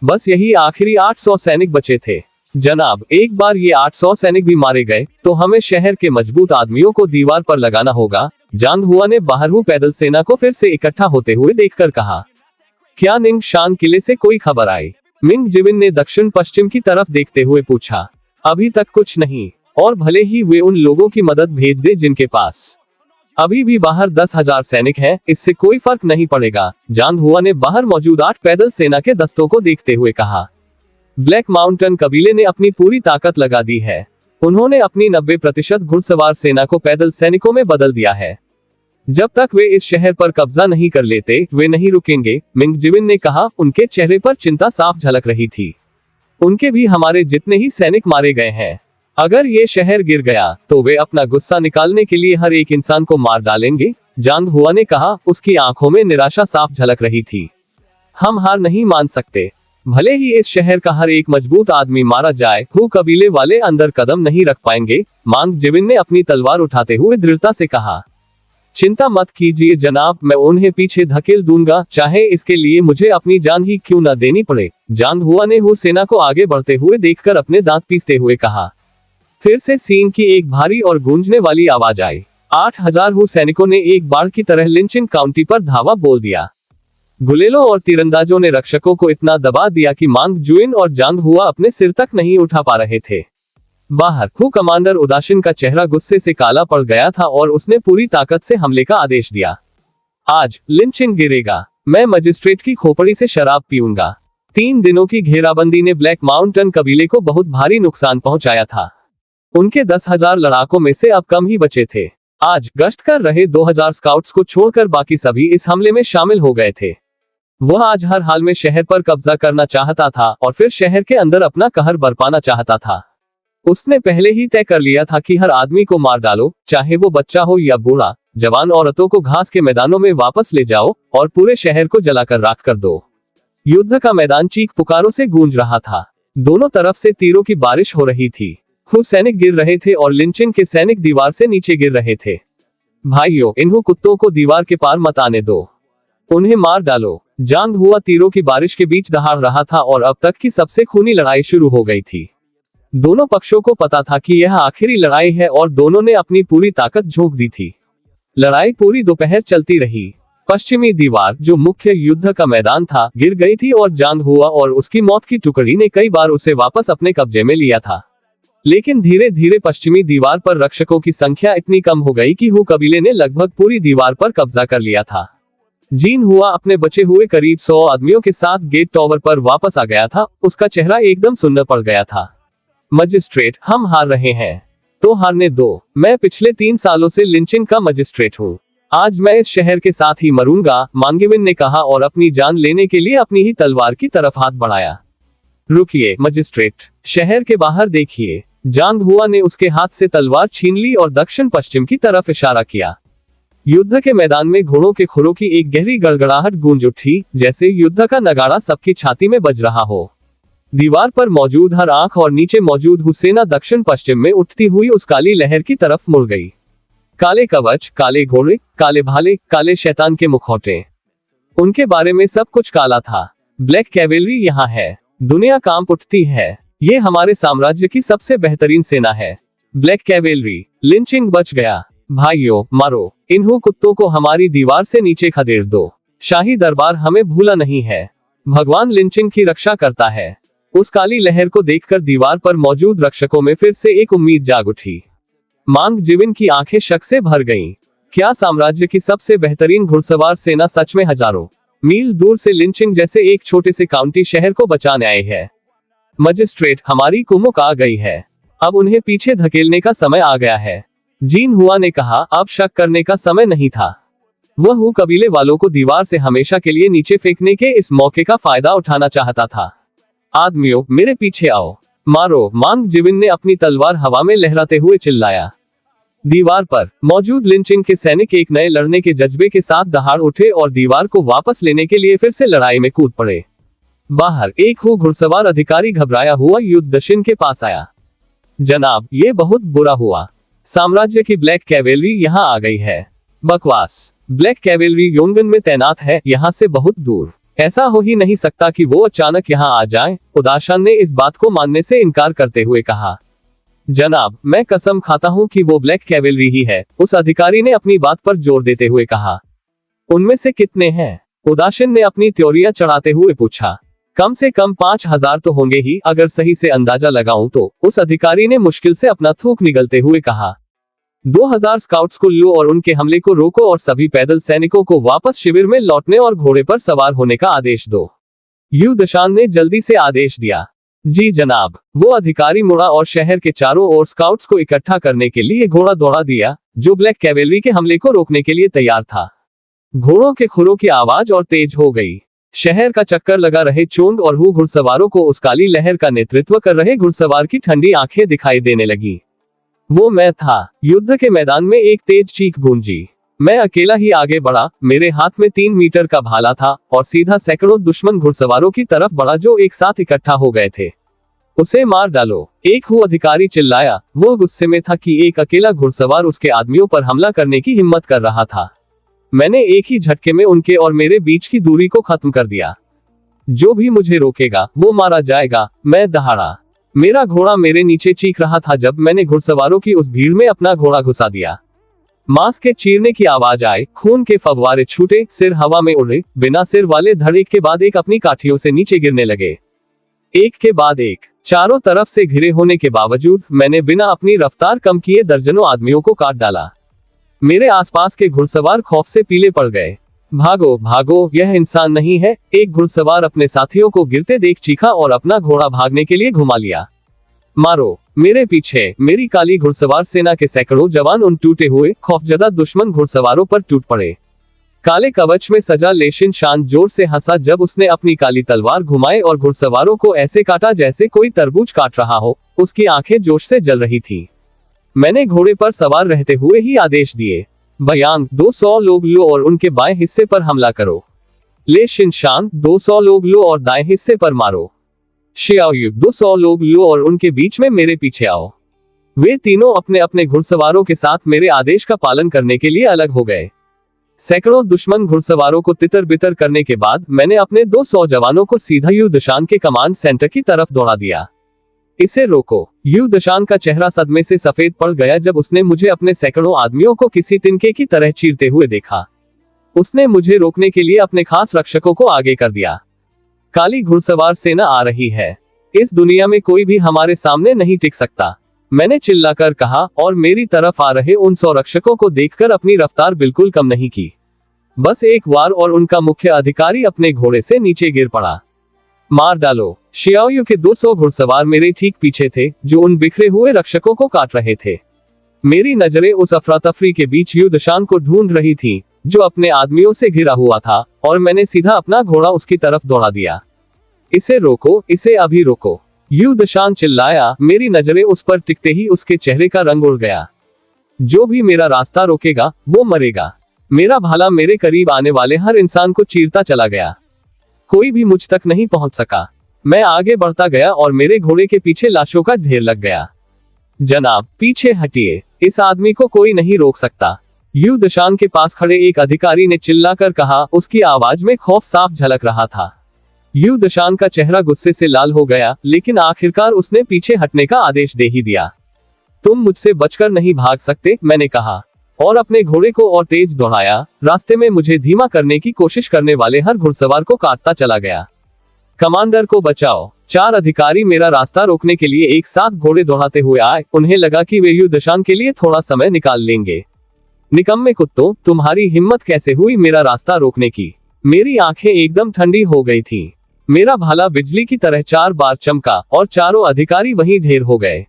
बस यही आखिरी 800 सैनिक बचे थे। जनाब, एक बार ये 800 सैनिक भी मारे गए तो हमें शहर के मजबूत आदमियों को दीवार पर लगाना होगा। जांग हुआ ने बाहर पैदल सेना को फिर से इकट्ठा होते हुए देखकर कहा। क्या निंग शान किले से कोई खबर आई? मिंग जिविन ने दक्षिण पश्चिम की तरफ देखते हुए पूछा। अभी तक कुछ नहीं, और भले ही वे उन लोगों की मदद भेज दे जिनके पास अभी भी बाहर 10,000 सैनिक हैं, इससे कोई फर्क नहीं पड़ेगा। जांग हुआ ने बाहर मौजूद 8 पैदल सेना के दस्तों को देखते हुए कहा। ब्लैक माउंटेन कबीले ने अपनी पूरी ताकत लगा दी है। उन्होंने अपनी 90% घुड़सवार सेना को पैदल सैनिकों में बदल दिया है। जब तक वे इस शहर पर कब्जा नहीं कर लेते, वे नहीं रुकेंगे, मिंग जिविन ने कहा। उनके चेहरे पर चिंता साफ झलक रही थी। उनके भी हमारे जितने ही सैनिक मारे गए हैं। अगर ये शहर गिर गया तो वे अपना गुस्सा निकालने के लिए हर एक इंसान को मार डालेंगे, जांग हुआ ने कहा। उसकी आंखों में निराशा साफ झलक रही थी। हम हार नहीं मान सकते। भले ही इस शहर का हर एक मजबूत आदमी मारा जाए, हू कबीले वाले अंदर कदम नहीं रख पाएंगे। मांग जिविन ने अपनी तलवार उठाते हुए दृढ़ता से कहा। चिंता मत कीजिए जनाब, मैं उन्हें पीछे धकेल दूंगा, चाहे इसके लिए मुझे अपनी जान ही क्यों न देनी पड़े। जांग हुआ ने हू सेना को आगे बढ़ते हुए देखकर अपने दांत पीसते हुए कहा। फिर से सीन की एक भारी और गूंजने वाली आवाज आई। 8,000 हू सैनिकों ने एक बाढ़ की तरह लिंचिंग काउंटी पर धावा बोल दिया। गुलेलों और तीरंदाजों ने रक्षकों को इतना दबा दिया कि मांग जुइन और जांग हुआ अपने सिर तक नहीं उठा पा रहे थे। बाहर हू कमांडर उदासीन का चेहरा गुस्से से काला पड़ गया था और उसने पूरी ताकत से हमले का आदेश दिया। आज लिंचिंग गिरेगा। मैं मजिस्ट्रेट की खोपड़ी से शराब पीऊंगा। 3 दिनों की घेराबंदी ने ब्लैक माउंटेन कबीले को बहुत भारी नुकसान पहुंचाया था। उनके 10,000 लड़ाकों में से अब कम ही बचे थे। आज गश्त कर रहे 2,000 स्काउट्स को छोड़कर बाकी सभी इस हमले में शामिल हो गए थे। वह आज हर हाल में शहर पर कब्जा करना चाहता था और फिर शहर के अंदर अपना कहर बरपाना चाहता था। उसने पहले ही तय कर लिया था कि हर आदमी को मार डालो, चाहे वो बच्चा हो या बूढ़ा। जवान औरतों को घास के मैदानों में वापस ले जाओ और पूरे शहर को जलाकर राख कर दो। युद्ध का मैदान चीख पुकारों से गूंज रहा था। दोनों तरफ से तीरों की बारिश हो रही थी। हू सैनिक गिर रहे थे और लिंचिंग के सैनिक दीवार से नीचे गिर रहे थे। भाइयों, इन्हों कुत्तों को दीवार के पार मत आने दो। उन्हें मार डालो। जांग हुआ तीरों की बारिश के बीच दहाड़ रहा था और अब तक की सबसे खूनी लड़ाई शुरू हो गई थी। दोनों पक्षों को पता था कि यह आखिरी लड़ाई है और दोनों ने अपनी पूरी ताकत झोंक दी थी। लड़ाई पूरी दोपहर चलती रही। पश्चिमी दीवार, जो मुख्य युद्ध का मैदान था, गिर गई थी और जांग हुआ और उसकी मौत की टुकड़ी ने कई बार उसे वापस अपने कब्जे में लिया था। लेकिन धीरे धीरे पश्चिमी दीवार पर रक्षकों की संख्या इतनी कम हो गई कि हू कबीले ने लगभग पूरी दीवार पर कब्जा कर लिया था। जीन हुआ अपने बचे हुए करीब 100 आदमियों के साथ गेट टॉवर पर वापस आ गया था। उसका चेहरा एकदम सुन्न पड़ गया था। मजिस्ट्रेट, हम हार रहे हैं। तो हारने दो। मैं पिछले 3 सालों से लिंचिंग का मजिस्ट्रेट हूँ। आज मैं इस शहर के साथ ही मरूंगा, मांगेविन ने कहा और अपनी जान लेने के लिए अपनी ही तलवार की तरफ हाथ बढ़ाया। रुकिए मजिस्ट्रेट, शहर के बाहर देखिए। जांग हुआ ने उसके हाथ से तलवार छीन ली और दक्षिण पश्चिम की तरफ इशारा किया। युद्ध के मैदान में घोड़ों के खुरों की एक गहरी गड़गड़ाहट गूंज उठी, जैसे युद्ध का नगाड़ा सबकी छाती में बज रहा हो। दीवार पर मौजूद हर आंख और नीचे मौजूद हुसैना दक्षिण पश्चिम में उठती हुई उस काली लहर की तरफ मुड़ गई। काले कवच, काले घोड़े, काले भाले, काले शैतान के मुखौटे, उनके बारे में सब कुछ काला था। ब्लैक कैवेलरी यहाँ है। दुनिया कांप उठती है। ये हमारे साम्राज्य की सबसे बेहतरीन सेना है। Black cavalry. लिंचिंग बच गया। भाइयों, मारो इन्हों कुत्तों को, हमारी दीवार से नीचे खदेड़ दो। शाही दरबार हमें भूला नहीं है। भगवान लिंचिंग की रक्षा करता है। उस काली लहर को देखकर दीवार पर मौजूद रक्षकों में फिर से एक उम्मीद जाग उठी। मांग जिविन की आंखें शक से भर गईं। क्या साम्राज्य की सबसे बेहतरीन घुड़सवार सेना सच में हजारों मील दूर से लिंचिंग जैसे एक छोटे से काउंटी शहर को बचाने आई है? मजिस्ट्रेट, हमारी कुमुक आ गई है। अब उन्हें पीछे धकेलने का समय आ गया है। जीन हुआ ने कहा, अब शक करने का समय नहीं था। वह हु कबीले वालों को दीवार से हमेशा के लिए नीचे फेंकने के इस मौके का फायदा उठाना चाहता था। आदमियों, मेरे पीछे आओ, मारो, मांग जिविन ने अपनी तलवार हवा में लहराते हुए चिल्लाया। दीवार पर मौजूद लिंचिंग के सैनिक एक नए लड़ने के जज्बे के साथ दहाड़ उठे और दीवार को वापस लेने के लिए फिर से लड़ाई में कूद पड़े। बाहर एक हु घुड़सवार अधिकारी घबराया हुआ युद्धदशिन के पास आया। जनाब, ये बहुत बुरा हुआ। साम्राज्य की ब्लैक कैवेलरी यहाँ आ गई है। बकवास। ब्लैक कैवेलरी योंगन में तैनात है, यहाँ से बहुत दूर। ऐसा हो ही नहीं सकता कि वो अचानक यहाँ आ जाए। उदाशान ने इस बात को मानने से इनकार करते हुए कहा। जनाब, मैं कसम खाता हूँ कि वो ब्लैक कैवेलरी ही है, उस अधिकारी ने अपनी बात पर जोर देते हुए कहा। उनमें से कितने हैं? उदासीन ने अपनी त्योरियां चढ़ाते हुए पूछा। कम से कम 5000 तो होंगे ही, अगर सही से अंदाजा लगाऊं तो, उस अधिकारी ने मुश्किल से अपना थूक निगलते हुए कहा। 2000 स्काउट्स को लो और उनके हमले को रोको और सभी पैदल सैनिकों को वापस शिविर में लौटने और घोड़े पर सवार होने का आदेश दो। यू दशान ने जल्दी से आदेश दिया। जी जनाब। वो अधिकारी मुड़ा और शहर के चारों ओर स्काउट्स को इकट्ठा करने के लिए घोड़ा दौड़ा दिया, जो ब्लैक कैवेलरी के हमले को रोकने के लिए तैयार था। घोड़ों के खुरों की आवाज और तेज हो गई। शहर का चक्कर लगा रहे चोंग और हु घुड़सवारों को उस काली लहर का नेतृत्व कर रहे घुड़सवार की ठंडी आंखें दिखाई देने लगी। वो मैं था। युद्ध के मैदान में एक तेज चीख गूंजी। मैं अकेला ही आगे बढ़ा। मेरे हाथ में 3 मीटर का भाला था और सीधा सैकड़ों दुश्मन घुड़सवारों की तरफ बढ़ा जो एक साथ इकट्ठा हो गए थे। उसे मार डालो, एक हु अधिकारी चिल्लाया। वो गुस्से में था कि एक अकेला घुड़सवार उसके आदमियों पर हमला करने की हिम्मत कर रहा था। मैंने एक ही झटके में उनके और मेरे बीच की दूरी को खत्म कर दिया। जो भी मुझे रोकेगा वो मारा जाएगा। मैं दहाड़ा। मेरा घोड़ा मेरे नीचे चीख रहा था जब मैंने घुड़सवारों की उस भीड़ में अपना घोड़ा घुसा दिया। मांस के चीरने की आवाज आए, खून के फव्वारे छूटे, सिर हवा में उड़े, बिना सिर वाले धड़ एक के बाद एक अपनी काठियों से नीचे गिरने लगे, एक के बाद एक। चारों तरफ से घिरे होने के बावजूद मैंने बिना अपनी रफ्तार कम किए दर्जनों आदमियों को काट डाला। मेरे आसपास के घुड़सवार खौफ से पीले पड़ गए। भागो भागो, यह इंसान नहीं है, एक घुड़सवार अपने साथियों को गिरते देख चीखा और अपना घोड़ा भागने के लिए घुमा लिया। मारो, मेरे पीछे। मेरी काली घुड़सवार सेना के सैकड़ों जवान उन टूटे हुए खौफजदा दुश्मन घुड़सवारों पर टूट पड़े। काले कवच में सजा लेशिन शान जोर से हंसा जब उसने अपनी काली तलवार घुमाई और घुड़सवारों को ऐसे काटा जैसे कोई तरबूज काट रहा हो। उसकी आंखें जोश से जल रही थी। मैंने घोड़े पर सवार रहते हुए ही आदेश दिए। बयांग, 200 लोग लो और उनके बाएं हिस्से पर हमला करो। ले शिनशान, 200 लोग लो और दाएं हिस्से पर मारो। शियाओयु, 200 लोग लो और उनके बीच में मेरे पीछे आओ। वे तीनों अपने अपने घुड़सवारों के साथ मेरे आदेश का पालन करने के लिए अलग हो गए। सैकड़ों दुश्मन घुड़सवारों को तितर बितर करने के बाद मैंने अपने 200 जवानों को सीधा यू दशान के कमांड सेंटर की तरफ दौड़ा दिया। इसे रोको। यू दशान का चेहरा सदमे से सफेद पड़ गया जब उसने मुझे अपने सैकड़ों आदमियों को किसी तिनके की तरह चीरते हुए देखा। उसने मुझे रोकने के लिए अपने खास रक्षकों को आगे कर दिया। काली घुड़सवार सेना आ रही है। इस दुनिया में कोई भी हमारे सामने नहीं टिक सकता, मैंने चिल्लाकर कहा और मेरी तरफ आ रहे उन 100 रक्षकों को देखकर अपनी रफ्तार बिल्कुल कम नहीं की। बस एक बार और उनका मुख्य अधिकारी अपने घोड़े से नीचे गिर पड़ा। मार डालो। शियाओयू के 200 घुड़सवार मेरे ठीक पीछे थे, जो उन बिखरे हुए रक्षकों को काट रहे थे। मेरी नजरें उस अफरा तफरी के बीच युद्धशान को ढूंढ रही थी, जो अपने आदमियों से घिरा हुआ था, और मैंने सीधा अपना घोड़ा उसकी तरफ दौड़ा दिया। इसे रोको, इसे अभी रोको, युद्धशान चिल्लाया। मेरी नजरें उस पर टिकते ही उसके चेहरे का रंग उड़ गया। जो भी मेरा रास्ता रोकेगा वो मरेगा। मेरा भाला मेरे करीब आने वाले हर इंसान को चीरता चला गया। कोई भी मुझ तक नहीं पहुंच सका। मैं आगे बढ़ता गया और मेरे घोड़े के पीछे लाशों का ढेर लग गया। जनाब, पीछे हटिए, इस आदमी को कोई नहीं रोक सकता, युद्धशान के पास खड़े एक अधिकारी ने चिल्लाकर कहा। उसकी आवाज में खौफ साफ झलक रहा था। युद्धशान का चेहरा गुस्से से लाल हो गया, लेकिन आखिरकार उसने पीछे हटने का आदेश दे ही दिया। तुम मुझसे बचकर नहीं भाग सकते, मैंने कहा, और अपने घोड़े को और तेज दौड़ाया। रास्ते में मुझे धीमा करने की कोशिश करने वाले हर घुड़सवार को काटता चला गया। कमांडर को बचाओ। 4 अधिकारी मेरा रास्ता रोकने के लिए एक साथ घोड़े दौड़ाते हुए आए। उन्हें लगा कि वे युद्धशान के लिए थोड़ा समय निकाल लेंगे। निकम्मे कुत्तों, तुम्हारी हिम्मत कैसे हुई मेरा रास्ता रोकने की? मेरी आंखें एकदम ठंडी हो गई थीं। मेरा भाला बिजली की तरह 4 बार चमका और चारों अधिकारी वहीं ढेर हो गए।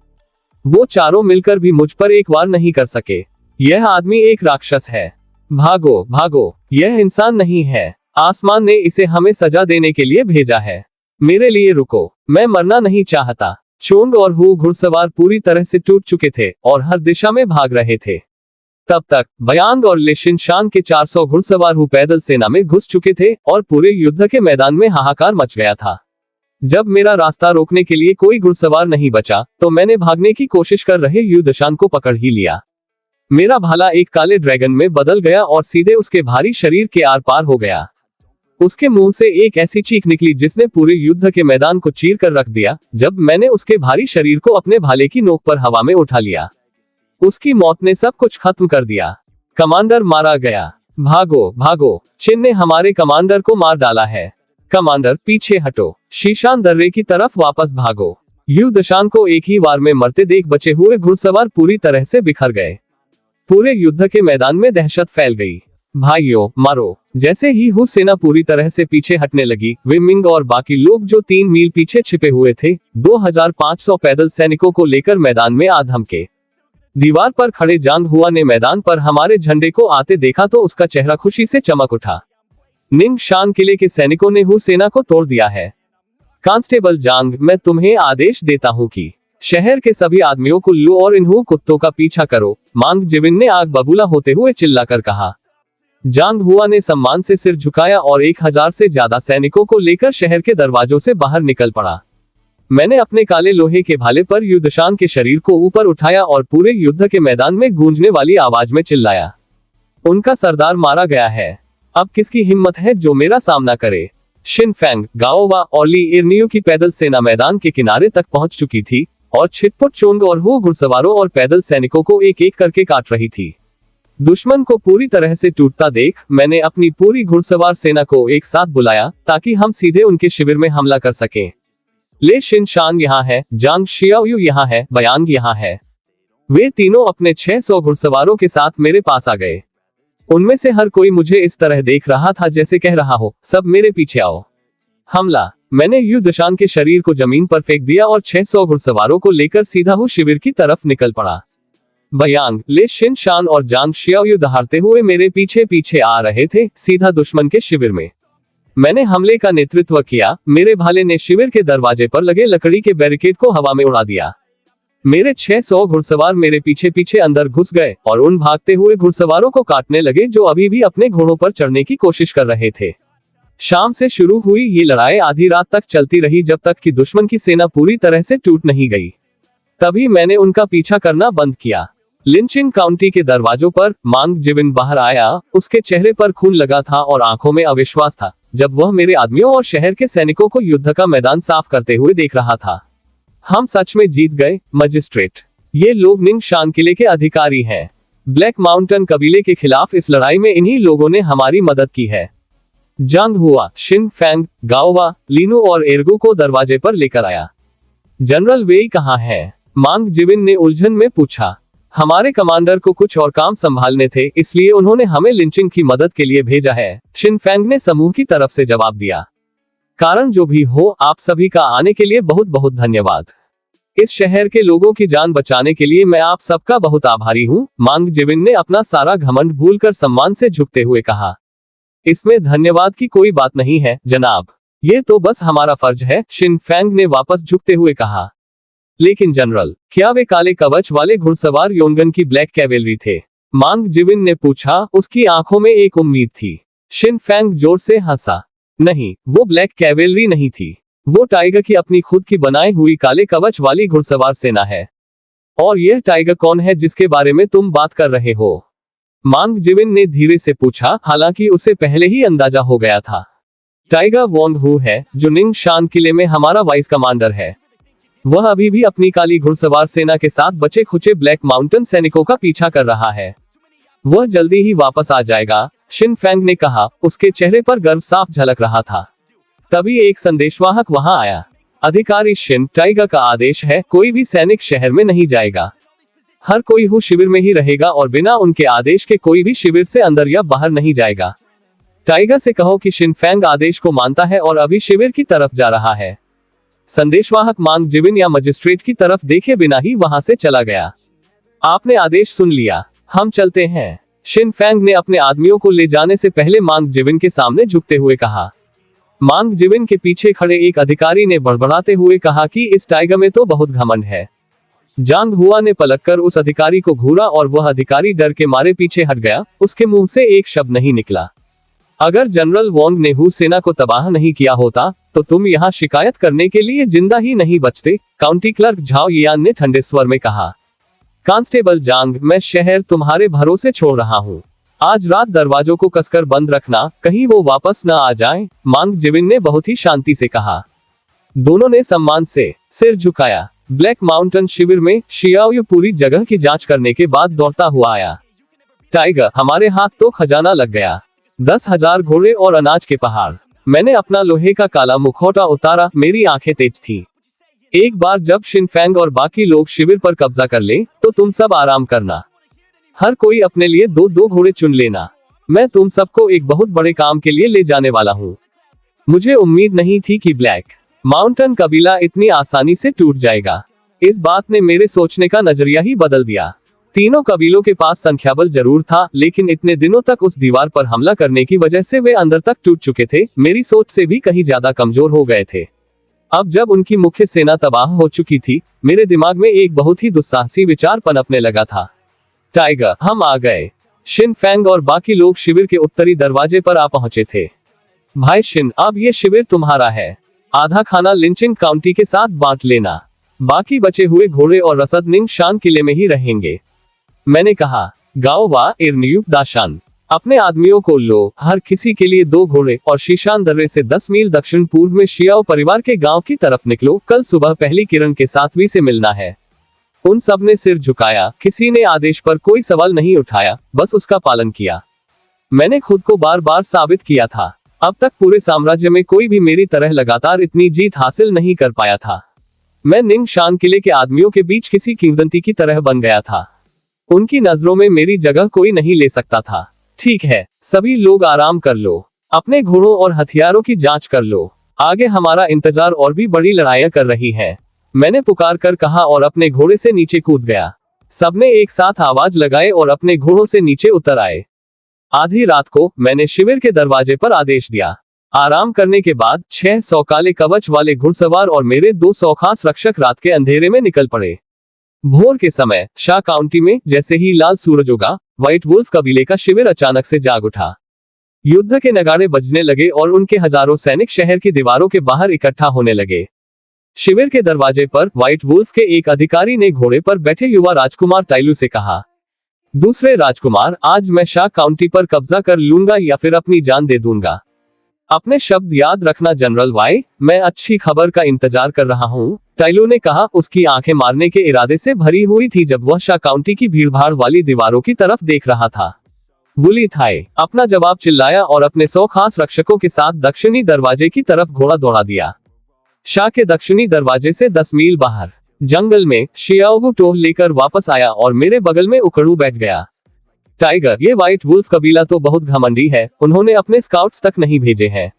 वो चारों मिलकर भी मुझ पर एक वार नहीं कर सके। यह आदमी एक राक्षस है। भागो भागो, यह इंसान नहीं है। आसमान ने इसे हमें सजा देने के लिए भेजा है। मेरे लिए रुको, मैं मरना नहीं चाहता। चोंग और हु घुड़सवार पूरी तरह से टूट चुके थे और हर दिशा में भाग रहे थे। तब तक बयांग और लेशिन शान के 400 घुड़सवार हु पैदल सेना में घुस चुके थे और पूरे युद्ध के मैदान में हाहाकार मच गया था। जब मेरा रास्ता रोकने के लिए कोई घुड़सवार नहीं बचा, तो मैंने भागने की कोशिश कर रहे युद्धशान को पकड़ ही लिया। मेरा भाला एक काले ड्रैगन में बदल गया और सीधे उसके भारी शरीर के आर पार हो गया। उसके मुंह से एक ऐसी चीख निकली जिसने पूरे युद्ध के मैदान को चीर कर रख दिया। जब मैंने उसके भारी शरीर को अपने भाले की नोक पर हवा में उठा लिया, उसकी मौत ने सब कुछ खत्म कर दिया। कमांडर मारा गया। भागो भागो, चिन ने हमारे कमांडर को मार डाला है। कमांडर, पीछे हटो, शीशान दर्रे की तरफ वापस भागो। युद्धशान को एक ही वार में मरते देख बचे हुए घुड़सवार पूरी तरह से बिखर गए। पूरे युद्ध के मैदान में दहशत फैल गई। भाइयों, मारो। जैसे ही हु सेना पूरी तरह से पीछे हटने लगी, वे मिंग और बाकी लोग जो 3 मील पीछे छिपे हुए थे, 2500 पैदल सैनिकों को लेकर मैदान में आ धमके। दीवार पर खड़े जांग हुआ ने मैदान पर हमारे झंडे को आते देखा तो उसका चेहरा खुशी से चमक उठा। निंग शान किले के सैनिकों ने हु सेना को तोड़ दिया है। कांस्टेबल जांग, मैं तुम्हें आदेश देता हूं कि शहर के सभी आदमियों को लू और इन्हू कुत्तों का पीछा करो, मांग जिविन ने आग बबूला होते हुए चिल्लाकर कहा। जांग हुआ ने सम्मान से सिर झुकाया और 1000 से ज्यादा सैनिकों को लेकर शहर के दरवाजों से बाहर निकल पड़ा। मैंने अपने काले लोहे के भाले पर युद्धशान के शरीर को ऊपर उठाया और पूरे युद्ध के मैदान में गूंजने वाली आवाज में चिल्लाया, उनका सरदार मारा गया है। अब किसकी हिम्मत है जो मेरा सामना करे? शिन फैंग, गाओवा और ली इर्नियो की पैदल सेना मैदान के किनारे तक पहुंच चुकी थी और छिटपुट चोंग और हु घुड़सवारों और पैदल सैनिकों को एक एक करके काट रही थी। दुश्मन को पूरी तरह से टूटता देख मैंने अपनी पूरी घुड़सवार सेना को एक साथ बुलाया ताकि हम सीधे उनके शिविर में हमला कर सकें। ले शिन शान यहाँ है, जांग शियाओयू यहाँ है, बयांग यहाँ है। वे तीनों अपने 600 घुड़सवारों के साथ मेरे पास आ गए। उनमें से हर कोई मुझे इस तरह देख रहा था जैसे कह रहा हो, सब मेरे पीछे आओ। हमला। मैंने युद्धशान के शरीर को जमीन पर फेंक दिया और 600 घुड़सवारों को लेकर सीधा हु शिविर की तरफ निकल पड़ा। बयांग, ले शिन शान और जांग शियाओयू दहाड़ते हुए मेरे पीछे पीछे आ रहे थे, सीधा दुश्मन के शिविर में। मैंने हमले का नेतृत्व किया। मेरे भाले ने शिविर के दरवाजे पर लगे लकड़ी के बैरिकेड को हवा में उड़ा दिया। मेरे 600 घुड़सवार मेरे पीछे पीछे अंदर घुस गए और उन भागते हुए घुड़सवारों को काटने लगे जो अभी भी अपने घोड़ों पर चढ़ने की कोशिश कर रहे थे। शाम से शुरू हुई ये लड़ाई आधी रात तक चलती रही जब तक कि दुश्मन की सेना पूरी तरह से टूट नहीं गई। तभी मैंने उनका पीछा करना बंद किया। लिंचिंग काउंटी के दरवाजों पर मांग जिविन बाहर आया। उसके चेहरे पर खून लगा था और आंखों में अविश्वास था जब वह मेरे आदमियों और शहर के सैनिकों को युद्ध का मैदान साफ करते हुए देख रहा था। हम सच में जीत गए, मजिस्ट्रेट। ये लोग निंग शान किले के अधिकारी हैं। ब्लैक माउंटेन कबीले के खिलाफ इस लड़ाई में इन्हीं लोगों ने हमारी मदद की है। जांग हुआ, शिन फैंग, गाओवा, लीनू और एर्गू को दरवाजे पर लेकर आया। जनरल वेई कहाँ है? मांग जिविन ने उलझन में पूछा। हमारे कमांडर को कुछ और काम संभालने थे, इसलिए उन्होंने हमें लिंचिंग की मदद के लिए भेजा है, शिन फैंग ने समूह की तरफ से जवाब दिया। कारण जो भी हो, आप सभी का आने के लिए बहुत बहुत धन्यवाद। इस शहर के लोगों की जान बचाने के लिए मैं आप सबका बहुत आभारी हूँ, मांग जिविन ने अपना सारा घमंड भूलकर सम्मान से झुकते हुए कहा। इसमें धन्यवाद की कोई बात नहीं है जनाब, ये तो बस हमारा फर्ज है, शिन फैंग ने वापस झुकते हुए कहा। लेकिन जनरल, क्या वे काले कवच वाले घुड़सवार योनगन की ब्लैक कैवेलरी थे? मांग जिविन ने पूछा, उसकी आंखों में एक उम्मीद थी। शिन फैंग जोर से हंसा। नहीं, वो ब्लैक कैवेलरी नहीं थी, वो टाइगर की अपनी खुद की बनाई हुई काले कवच वाली घुड़सवार सेना है। और यह टाइगर कौन है जिसके बारे में तुम बात कर रहे हो? मांग जिविन ने धीरे से पूछा, हालांकि उसे पहले ही अंदाजा हो गया था। टाइगर वोंग हू है, जो निंग शान किले में हमारा वाइस कमांडर है। वह अभी भी अपनी काली घुड़सवार सेना के साथ बचे खुचे ब्लैक माउंटेन सैनिकों का पीछा कर रहा है। वह जल्दी ही वापस आ जाएगा, शिन फैंग ने कहा। उसके चेहरे पर गर्व साफ झलक रहा था। तभी एक संदेशवाहक वहां आया। अधिकारी शिन, टाइगर का आदेश है, कोई भी सैनिक शहर में नहीं जाएगा। हर कोई हु शिविर में ही रहेगा और बिना उनके आदेश के कोई भी शिविर से अंदर या बाहर नहीं जाएगा। टाइगर से कहो कि शिन फैंग आदेश को मानता है और अभी शिविर की तरफ जा रहा है। संदेशवाहक मांग जिविन या मजिस्ट्रेट की तरफ देखे बिना ही वहां से चला गया। आपने आदेश सुन लिया, हम चलते हैं, शिन फैंग ने अपने आदमियों को ले जाने से पहले मांग जिविन के सामने झुकते हुए कहा। मांग जिविन के पीछे खड़े एक अधिकारी ने बड़बड़ाते हुए कहा कि इस टाइगर में तो बहुत घमंड है। जांग हुआ ने पलटकर उस अधिकारी को घूरा और वह अधिकारी डर के मारे पीछे हट गया। उसके मुंह से एक शब्द नहीं निकला। अगर जनरल वोंग ने हू सेना को तबाह नहीं किया होता तो तुम यहाँ शिकायत करने के लिए जिंदा ही नहीं बचते, काउंटी क्लर्क झाओ यान ने ठंडे स्वर में कहा। कांस्टेबल जांग, मैं शहर तुम्हारे भरोसे छोड़ रहा हूँ। आज रात दरवाजों को कसकर बंद रखना, कहीं वो वापस न आ जाएं, मांग जिविन ने बहुत ही शांति से कहा। दोनों ने सम्मान से सिर झुकाया। ब्लैक माउंटेन शिविर में शियाओ पूरी जगह की जांच करने के बाद दौड़ता हुआ आया। टाइगर, हमारे हाथ तो खजाना लग गया। 10,000 घोड़े और अनाज के पहाड़। मैंने अपना लोहे का काला मुखौटा उतारा, मेरी आंखें तेज थी। एक बार जब शिन फैंग और बाकी लोग शिविर पर कब्जा कर ले तो तुम सब आराम करना। हर कोई अपने लिए 2-2 घोड़े चुन लेना। मैं तुम सबको एक बहुत बड़े काम के लिए ले जाने वाला हूँ। मुझे उम्मीद नहीं थी कि ब्लैक माउंटेन कबीला इतनी आसानी से टूट जाएगा। इस बात ने मेरे सोचने का नजरिया ही बदल दिया। तीनों कबीलों के पास संख्याबल जरूर था, लेकिन इतने दिनों तक उस दीवार पर हमला करने की वजह से वे अंदर तक टूट चुके थे, मेरी सोच से भी कहीं ज्यादा कमजोर हो गए थे। अब जब उनकी मुख्य सेना तबाह हो चुकी थी, मेरे दिमाग में एक बहुत ही दुस्साहसी विचार पनपने लगा था। टाइगर, हम आ गए। शिन फैंग और बाकी लोग शिविर के उत्तरी दरवाजे पर आ पहुंचे थे। भाई शिन, अब ये शिविर तुम्हारा है। आधा खाना लिंचिंग काउंटी के साथ बांट लेना। बाकी बचे हुए घोड़े और रसद निंग शान किले में ही रहेंगे। मैंने कहा। गाओ वा इरन्यू दाशान, अपने आदमियों को लो, हर किसी के लिए 2 घोड़े, और शीशान दर्रे से 10 मील दक्षिण पूर्व में शियाओ परिवार के गांव की तरफ निकलो। कल सुबह पहली किरण के साथ वी से मिलना है। उन सब ने सिर झुकाया, किसी ने आदेश पर कोई सवाल नहीं उठाया, बस उसका पालन किया। मैंने खुद को बार बार साबित किया था। अब तक पूरे साम्राज्य में कोई भी मेरी तरह लगातार इतनी जीत हासिल नहीं कर पाया था। मैं निंग शान किले के आदमियों के बीच किसी किंवदंती की तरह बन गया था। उनकी नजरों में मेरी जगह कोई नहीं ले सकता था। ठीक है, सभी लोग आराम कर लो, अपने घोड़ों और हथियारों की जांच कर लो। आगे हमारा इंतजार और भी बड़ी लड़ाइयां कर रही है, मैंने पुकार कर कहा और अपने घोड़े से नीचे कूद गया। सबने एक साथ आवाज लगाए और अपने घोड़ों से नीचे उतर आए। आधी रात को मैंने शिविर के दरवाजे पर आदेश दिया। आराम करने के बाद 600 काले कवच वाले घुड़सवार और मेरे 200 खास रक्षक रात के अंधेरे में निकल पड़े। भोर के समय शाह काउंटी में जैसे ही लाल सूरज उगा, व्हाइट वुल्फ कबीले का शिविर अचानक से जाग उठा। युद्ध के नगाड़े बजने लगे और उनके हजारों सैनिक शहर की दीवारों के बाहर इकट्ठा होने लगे। शिविर के दरवाजे पर व्हाइट वुल्फ के एक अधिकारी ने घोड़े पर बैठे युवा राजकुमार टाइलू से कहा, दूसरे राजकुमार, आज मैं शाह काउंटी पर कब्जा कर लूंगा या फिर अपनी जान दे दूंगा। अपने शब्द याद रखना जनरल वाई, मैं अच्छी खबर का इंतजार कर रहा हूँ, टाइलू ने कहा। उसकी आंखें मारने के इरादे से भरी हुई थी जब वह शाह काउंटी की भीड़भाड़ वाली दीवारों की तरफ देख रहा था। वुली थाई, अपना जवाब चिल्लाया और अपने 100 खास रक्षकों के साथ दक्षिणी दरवाजे की तरफ घोड़ा दौड़ा दिया। शाह के दक्षिणी दरवाजे से 10 मील बाहर जंगल में शियाओ टोह लेकर वापस आया और मेरे बगल में उखड़ू बैठ गया। टाइगर, ये व्हाइट वुल्फ कबीला तो बहुत घमंडी है, उन्होंने अपने स्काउट्स तक नहीं भेजे हैं।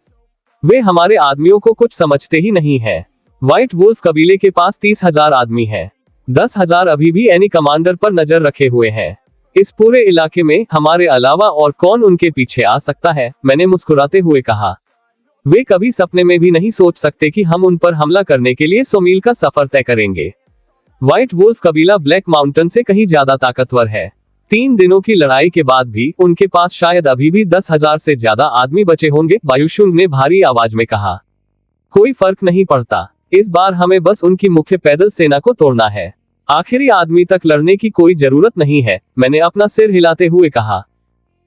वे हमारे आदमियों को कुछ समझते ही नहीं है। व्हाइट वुल्फ कबीले के पास 30,000 आदमी हैं। 10,000 अभी भी एनी कमांडर पर नजर रखे हुए हैं। इस पूरे इलाके में हमारे अलावा और कौन उनके पीछे आ सकता है, मैंने मुस्कुराते हुए कहा। वे कभी सपने में भी नहीं सोच सकते कि हम उन पर हमला करने के लिए 100 मील का सफर तय करेंगे। व्हाइट वुल्फ कबीला ब्लैक माउंटेन से कहीं ज्यादा ताकतवर है। 3 दिनों की लड़ाई के बाद भी उनके पास शायद अभी भी 10,000 से ज्यादा आदमी बचे होंगे, बायुशुंग ने भारी आवाज में कहा। कोई फर्क नहीं पड़ता, इस बार हमें बस उनकी मुख्य पैदल सेना को तोड़ना है। आखिरी आदमी तक लड़ने की कोई जरूरत नहीं है, मैंने अपना सिर हिलाते हुए कहा।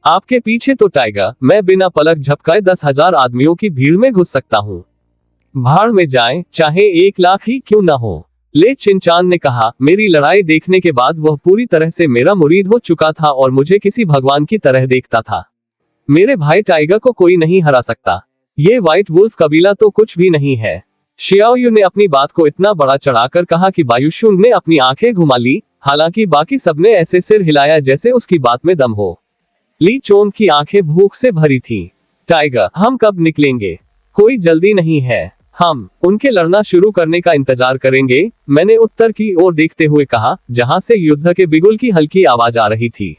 आपके पीछे तो टाइगर, मैं बिना पलक झपकाए 10,000 आदमियों की भीड़ में घुस सकता हूँ। भाड़ में जाएं, चाहे 1 लाख ही क्यों न हो, ले चिनचान ने कहा। मेरी लड़ाई देखने के बाद वह पूरी तरह से मेरा मुरीद हो चुका था और मुझे किसी भगवान की तरह देखता था। मेरे भाई टाइगर को कोई नहीं हरा सकता। ये व्हाइट वुल्फ कबीला तो कुछ भी नहीं है। शियाओयू ने अपनी बात को इतना बड़ा चढ़ाकर कहा कि बायुशुंग ने अपनी आंखें घुमा ली, हालांकि बाकी सबने ऐसे सिर हिलाया जैसे उसकी बात में दम हो। ली चोंग की आंखें भूख से भरी थीं। टाइगर, हम कब निकलेंगे? कोई जल्दी नहीं है, हम उनके लड़ना शुरू करने का इंतजार करेंगे, मैंने उत्तर की ओर देखते हुए कहा, जहां से युद्ध के बिगुल की हल्की आवाज आ रही थी।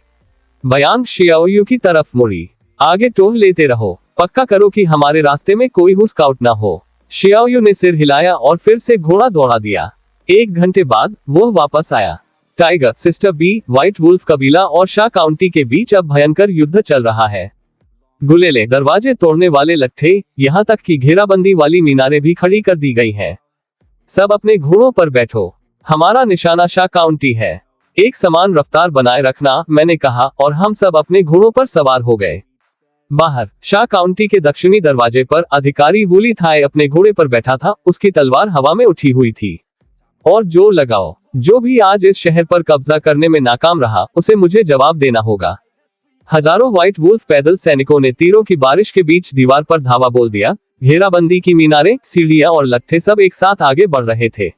बयांग शियाओयू की तरफ मुड़ी। आगे टोह लेते रहो, पक्का करो कि हमारे रास्ते में कोई हुस्काउट ना हो। शियाओयू ने सिर हिलाया और फिर से घोड़ा दौड़ा दिया। 1 घंटे बाद वो वापस आया। Tiger, sister B, white wolf कबीला और शाह काउंटी के बीच अब भयंकर युद्ध चल रहा है। गुलेले, दरवाजे तोड़ने वाले लट्ठे, यहाँ तक कि घेराबंदी वाली मीनारें भी खड़ी कर दी गई हैं। सब अपने घोड़ों पर बैठो, हमारा निशाना शाह काउंटी है। एक समान रफ्तार बनाए रखना, मैंने कहा, और हम सब अपने घोड़ों पर सवार हो गए। बाहर शाह काउंटी के दक्षिणी दरवाजे पर अधिकारी वूली थाई अपने घोड़े पर बैठा था, उसकी तलवार हवा में उठी हुई थी। और जोर लगाओ, जो भी आज इस शहर पर कब्जा करने में नाकाम रहा, उसे मुझे जवाब देना होगा। हजारों व्हाइट वुल्फ पैदल सैनिकों ने तीरों की बारिश के बीच दीवार पर धावा बोल दिया। घेराबंदी की मीनारें, सीढ़ियां और लट्ठे सब एक साथ आगे बढ़ रहे थे।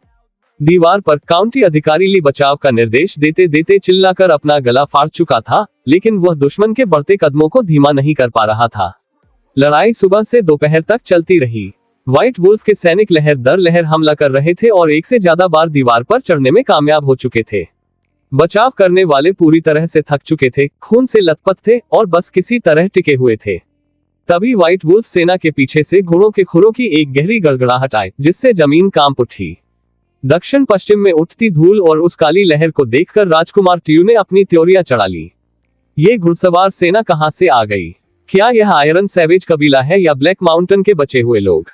दीवार पर काउंटी अधिकारी ली बचाव का निर्देश देते देते चिल्लाकर अपना गला फाड़ चुका था, लेकिन वह दुश्मन के बढ़ते कदमों को धीमा नहीं कर पा रहा था। लड़ाई सुबह से दोपहर तक चलती रही। व्हाइट वुल्फ के सैनिक लहर दर लहर हमला कर रहे थे और 1 से ज्यादा बार दीवार पर चढ़ने में कामयाब हो चुके थे। बचाव करने वाले पूरी तरह से थक चुके थे, खून से लथपथ थे और बस किसी तरह टिके हुए थे। तभी व्हाइट वुल्फ सेना के पीछे से घोड़ों के खुरों की एक गहरी गड़गड़ाहट आई, जिससे जमीन कांप उठी। दक्षिण पश्चिम में उठती धूल और उस काली लहर को देखकर राजकुमार ट्यू ने अपनी त्योरियां चढ़ा ली। ये घुड़सवार सेना कहां से आ गई? क्या यह आयरन सैवेज कबीला है या ब्लैक माउंटेन के बचे हुए लोग?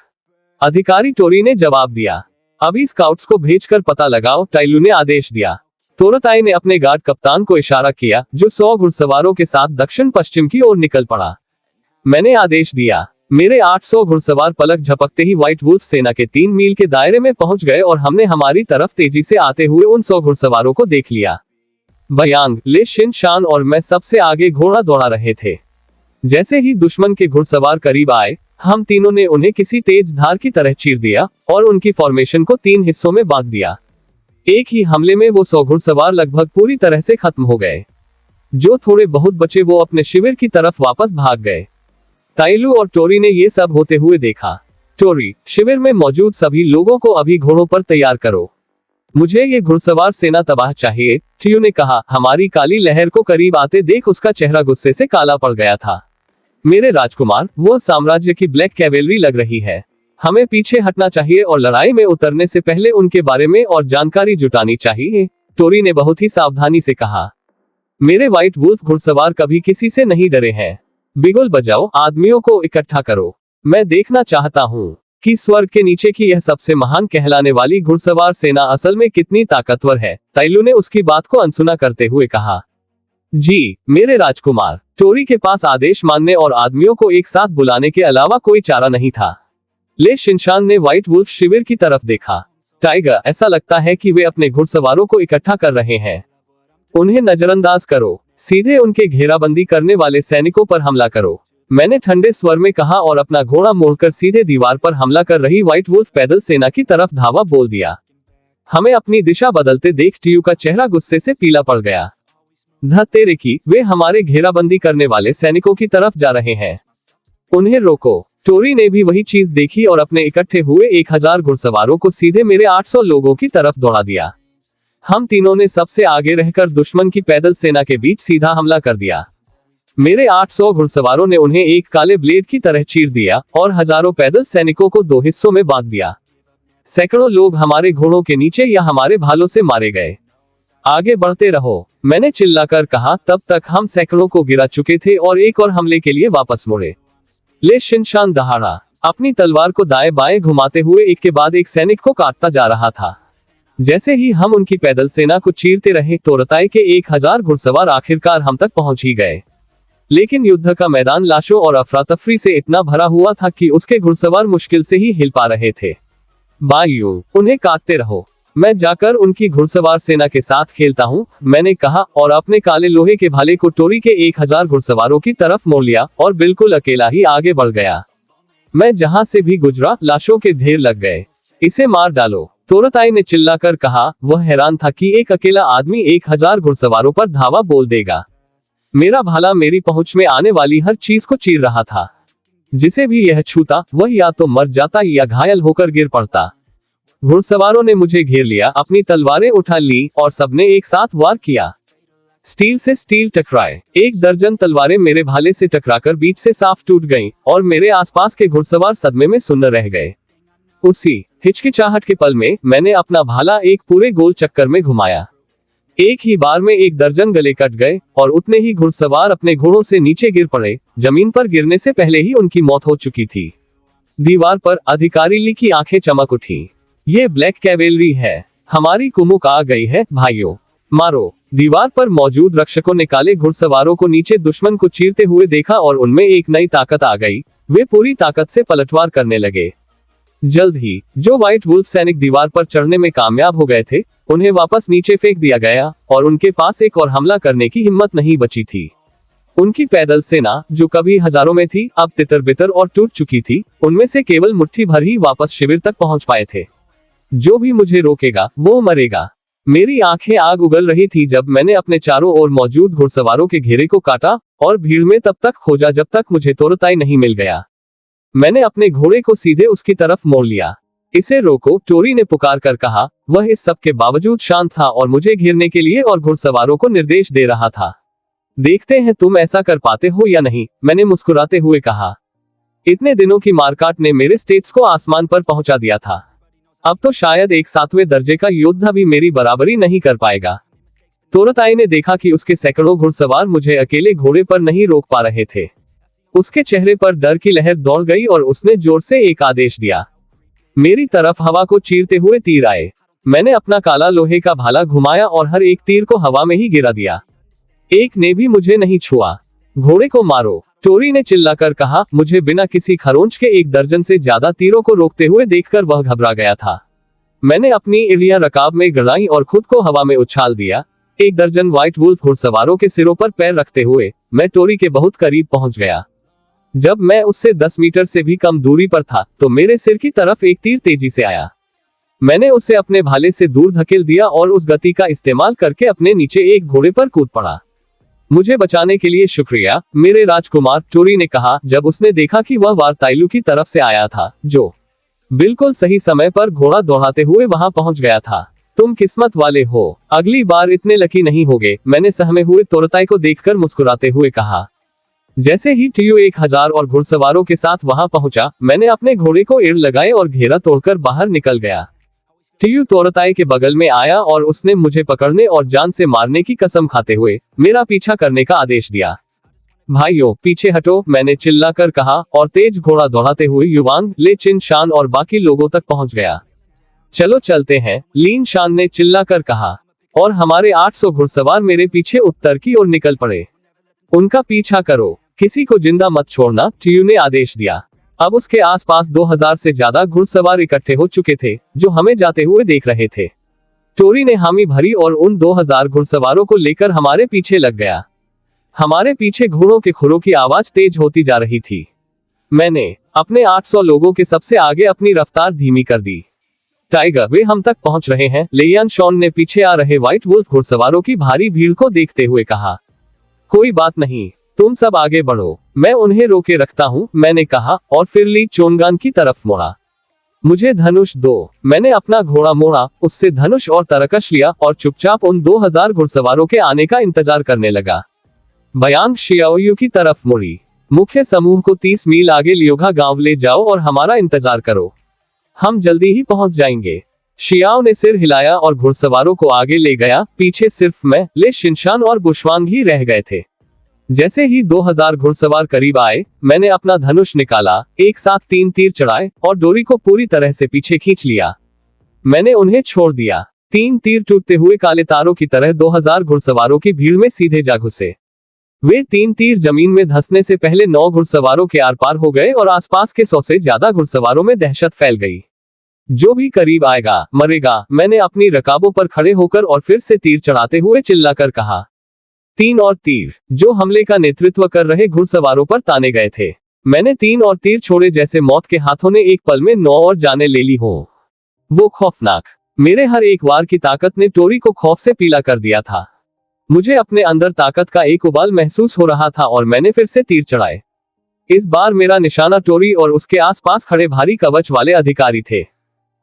अधिकारी टोरी ने जवाब दिया। अभी स्काउट्स को भेजकर पता लगाओ, टाइलू ने आदेश दिया। तोरताई ने अपने गार्ड कप्तान को इशारा किया, जो 100 घुड़सवारों के साथ दक्षिण पश्चिम की ओर निकल पड़ा। मैंने आदेश दिया। मेरे 800 घुड़सवार पलक झपकते ही व्हाइट वुल्फ सेना के 3 मील के दायरे में पहुंच गए और हमने हमारी तरफ तेजी से आते हुए उन 100 घुड़सवारों को देख लिया। बयांग, ले शिन शान और मैं सबसे आगे घोड़ा दौड़ा रहे थे। जैसे ही दुश्मन के घुड़सवार करीब आए, हम तीनों ने उन्हें किसी तेज धार की तरह चीर दिया और उनकी फॉर्मेशन को 3 हिस्सों में बांट दिया। एक ही हमले में वो 100 घुड़सवार लगभग पूरी तरह से खत्म हो गए। जो थोड़े बहुत बचे वो अपने शिविर की तरफ वापस भाग गए। टाइलू और टोरी ने ये सब होते हुए देखा। टोरी, शिविर में मौजूद सभी लोगों को अभी घोड़ों पर तैयार करो। मुझे ये घुड़सवार सेना तबाह चाहिए, ट्यू ने कहा। हमारी काली लहर को करीब आते देख उसका चेहरा गुस्से से काला पड़ गया था। मेरे राजकुमार, वो साम्राज्य की ब्लैक कैवेलरी लग रही है। हमें पीछे हटना चाहिए और लड़ाई में उतरने से पहले उनके बारे में और जानकारी जुटानी चाहिए, टोरी ने बहुत ही सावधानी से कहा। मेरे व्हाइट वुल्फ घुड़सवार कभी किसी से नहीं डरे हैं। बिगुल बजाओ, आदमियों को इकट्ठा करो। मैं देखना चाहता हूँ कि स्वर्ग के नीचे की यह सबसे महान कहलाने वाली घुड़सवार सेना असल में कितनी ताकतवर है। टाइलू ने उसकी बात को अनसुना करते हुए कहा। जी मेरे राजकुमार, टोरी के पास आदेश मानने और आदमियों को एक साथ बुलाने के अलावा कोई चारा नहीं था। ले शिनशान ने व्हाइट वुल्फ शिविर की तरफ देखा। टाइगर, ऐसा लगता है कि वे अपने घुड़सवारों को इकट्ठा कर रहे हैं। उन्हें नजरअंदाज करो, सीधे उनके घेराबंदी करने वाले सैनिकों पर हमला करो, मैंने ठंडे स्वर में कहा और अपना घोड़ा मोड़कर सीधे दीवार पर हमला कर रही व्हाइट वुल्फ पैदल सेना की तरफ धावा बोल दिया। हमें अपनी दिशा बदलते देख ट्यू का चेहरा गुस्से से पीला पड़ गया। ध तेरे की, वे हमारे घेराबंदी करने वाले सैनिकों की तरफ जा रहे हैं। उन्हें रोको। टोरी ने भी वही चीज देखी और अपने इकट्ठे हुए 1000 घुड़सवारों को सीधे मेरे 800 लोगों की तरफ दौड़ा दिया। हम तीनों ने सबसे आगे रहकर दुश्मन की पैदल सेना के बीच सीधा हमला कर दिया। मेरे 800 घुड़सवारों ने उन्हें एक काले ब्लेड की तरह चीर दिया और हजारों पैदल सैनिकों को 2 हिस्सों में बांट दिया। सैकड़ों लोग हमारे घोड़ों के नीचे या हमारे भालों से मारे गए। आगे बढ़ते रहो, मैंने चिल्लाकर कहा। तब तक हम सैकड़ों को गिरा चुके थे और एक और हमले के लिए वापस मुड़े। ले शिनशान दहाड़ा, अपनी तलवार को दाएं बाएं घुमाते हुए एक के बाद एक सैनिक को काटता जा रहा था। जैसे ही हम उनकी पैदल सेना को चीरते रहे, तोरताई के 1000 घुड़सवार आखिरकार हम तक पहुंच ही गए। लेकिन युद्ध का मैदान लाशों और अफरा तफरी से इतना भरा हुआ था कि उसके घुड़सवार मुश्किल से ही हिल पा रहे थे। भाइयों, उन्हें काटते रहो, मैं जाकर उनकी घुड़सवार सेना के साथ खेलता हूँ, मैंने कहा और अपने काले लोहे के भाले को टोरी के 1000 घुड़सवारों की तरफ मोड़ लिया और बिल्कुल अकेला ही आगे बढ़ गया। मैं जहां से भी गुजरा, लाशों के ढेर लग गए। इसे मार डालो, तोरताई ने चिल्लाकर कहा। वह हैरान था कि एक अकेला आदमी 1000 घुड़सवारों पर धावा बोल देगा। मेरा भाला मेरी पहुंच में आने वाली हर चीज को चीर रहा था। जिसे भी यह छूता वह या तो मर जाता या घायल होकर गिर पड़ता। घुड़सवारों ने मुझे घेर लिया, अपनी तलवारें उठा ली और सबने एक साथ वार किया। स्टील से स्टील टकराए, 1 दर्जन तलवारें मेरे भाले से टकराकर बीच से साफ टूट गईं और मेरे आसपास के घुड़सवार सदमे में सुन्न रह गए। उसी हिचकिचाहट के पल में मैंने अपना भाला एक पूरे गोल चक्कर में घुमाया। एक ही बार में 1 दर्जन गले कट गए और उतने ही घुड़सवार अपने घोड़ों से नीचे गिर पड़े। जमीन पर गिरने से पहले ही उनकी मौत हो चुकी थी। दीवार पर अधिकारी ली की आंखें चमक उठी। ये ब्लैक कैवेलरी है, हमारी कुमुक आ गई है, भाइयों मारो। दीवार पर मौजूद रक्षकों ने काले घुड़सवारों को नीचे दुश्मन को चीरते हुए देखा और उनमें एक नई ताकत आ गई। वे पूरी ताकत से पलटवार करने लगे। जल्द ही जो व्हाइट वुल्फ सैनिक दीवार पर चढ़ने में कामयाब हो गए थे, उन्हें वापस नीचे फेंक दिया गया और उनके पास एक और हमला करने की हिम्मत नहीं बची थी। उनकी पैदल सेना, जो कभी हजारों में थी, अब तितर-बितर और टूट चुकी थी। उनमें से केवल मुट्ठी भर ही वापस शिविर तक पहुंच पाए थे। जो भी मुझे रोकेगा वो मरेगा। मेरी आंखें आग उगल रही थी जब मैंने अपने चारों ओर मौजूद घुड़सवारों के घेरे को काटा और भीड़ में तब तक खोजा जब तक मुझे तोरताई नहीं मिल गया। मैंने अपने घोड़े को सीधे उसकी तरफ मोड़ लिया। इसे रोको, टोरी ने पुकार कर कहा। वह इस सब के बावजूद शांत था और मुझे घेरने के लिए और घुड़सवारों को निर्देश दे रहा था। देखते हैं तुम ऐसा कर पाते हो या नहीं, मैंने मुस्कुराते हुए कहा। इतने दिनों की मारकाट ने मेरे स्टेट्स को आसमान पर पहुंचा दिया था। अब तो शायद एक 7वें दर्जे का योद्धा भी मेरी बराबरी नहीं कर पाएगा। तोरताई ने देखा कि उसके सैकड़ों घुड़सवार मुझे अकेले घोड़े पर नहीं रोक पा रहे थे। उसके चेहरे पर डर की लहर दौड़ गई और उसने जोर से एक आदेश दिया। मेरी तरफ हवा को चीरते हुए तीर आए। मैंने अपना काला लोहे का भाला घुमाया और हर एक तीर को हवा में ही गिरा दिया। एक ने भी मुझे नहीं छुआ। घोड़े को मारो, टोरी ने चिल्लाकर कहा। मुझे बिना किसी खरोंच के 1 दर्जन से ज्यादा तीरों को रोकते हुए देखकर वह घबरा गया था। मैंने अपनी इलियां रकाब में गड़ाई और खुद को हवा में उछाल दिया। 1 दर्जन व्हाइट वुल्फ घुड़सवारों के सिरों पर पैर रखते हुए मैं टोरी के बहुत करीब पहुंच गया। जब मैं उससे 10 मीटर से भी कम दूरी पर था तो मेरे सिर की तरफ एक तीर तेजी से आया। मैंने उसे अपने भाले से दूर धकेल दिया और उस गति का इस्तेमाल करके अपने नीचे एक घोड़े पर कूद पड़ा। मुझे बचाने के लिए शुक्रिया, मेरे राजकुमार, टोरी ने कहा जब उसने देखा कि वह वार ताइलू की तरफ से आया था, जो बिल्कुल सही समय पर घोड़ा दौड़ाते हुए वहां पहुंच गया था। तुम किस्मत वाले हो, अगली बार इतने लकी नहीं होगे, मैंने सहमे हुए तोरताई को देखकर मुस्कुराते हुए कहा। जैसे ही टीयू 1000 और घुड़सवारों के साथ वहां पहुंचा, मैंने अपने घोड़े को एड़ लगाए और घेरा तोड़कर बाहर निकल गया। टीयू तोरताई के बगल में आया और उसने मुझे पकड़ने और जान से मारने की कसम खाते हुए मेरा पीछा करने का आदेश दिया। भाइयों, पीछे हटो, मैंने चिल्लाकर कहा और तेज घोड़ा दौड़ाते हुए युवांग, ले चिन शान और बाकी लोगों तक पहुंच गया। चलो चलते हैं, लीन शान ने चिल्लाकर कहा और हमारे 800 घुड़सवार मेरे पीछे उत्तर की ओर निकल पड़े। उनका पीछा करो, किसी को जिंदा मत छोड़ना, टीयू ने आदेश दिया। अब उसके आसपास 2000 से ज्यादा घुड़सवार इकट्ठे हो चुके थे जो हमें जाते हुए देख रहे थे। टोरी ने हामी भरी और उन 2000 घुड़सवारों को लेकर हमारे पीछे लग गया। हमारे पीछे घोड़ों के खुरों की आवाज तेज होती जा रही थी। मैंने अपने 800 लोगों के सबसे आगे अपनी रफ्तार धीमी कर दी। टाइगर, वे हम तक पहुंच रहे हैं, लेयान शॉन ने पीछे आ रहे व्हाइट वुल्फ घुड़सवारों की भारी भीड़ को देखते हुए कहा। कोई बात नहीं, तुम सब आगे बढ़ो, मैं उन्हें रोके रखता हूँ, मैंने कहा, और फिर ली चोनगान की तरफ मुड़ा। मुझे धनुष दो। मैंने अपना घोड़ा मोड़ा, उससे धनुष और तरकश लिया और चुपचाप उन 2000 घुड़सवारों के आने का इंतजार करने लगा। बयांग शियाओयू की तरफ मुड़ी। मुख्य समूह को 30 मील आगे लियोघा गांव ले जाओ और हमारा इंतजार करो, हम जल्दी ही पहुंच जाएंगे। शियाओ ने सिर हिलाया और घुड़सवारों को आगे ले गया। पीछे सिर्फ मैं, ले शिनशान और बुशवांग ही रह गए थे। जैसे ही 2000 घुड़सवार करीब आए, मैंने अपना धनुष निकाला, एक साथ 3 तीर चढ़ाए और डोरी को पूरी तरह से पीछे खींच लिया। मैंने उन्हें छोड़ दिया। 3 तीर टूटते हुए काले तारों की तरह 2000 घुड़सवारों की भीड़ में सीधे जा घुसे। वे 3 तीर जमीन में धंसने से पहले 9 घुड़सवारों के आर पार हो गए और आसपास के 100 से ज्यादा घुड़सवारों में दहशत फैल गई। जो भी करीब आएगा मरेगा, मैंने अपनी रकाबों पर खड़े होकर और फिर से तीर चढ़ाते हुए चिल्लाकर कहा। 3 और तीर जो हमले का नेतृत्व कर रहे घुड़सवारों पर ताने गए थे। मैंने 3 और तीर छोड़े जैसे मौत के हाथों ने एक पल में 9 और जाने ले ली हो। वो खौफनाक, मेरे हर एक वार की ताकत ने टोरी को खौफ से पीला कर दिया था। मुझे अपने अंदर ताकत का एक उबाल महसूस हो रहा था और मैंने फिर से तीर चढ़ाए। इस बार मेरा निशाना टोरी और उसके आसपास खड़े भारी कवच वाले अधिकारी थे।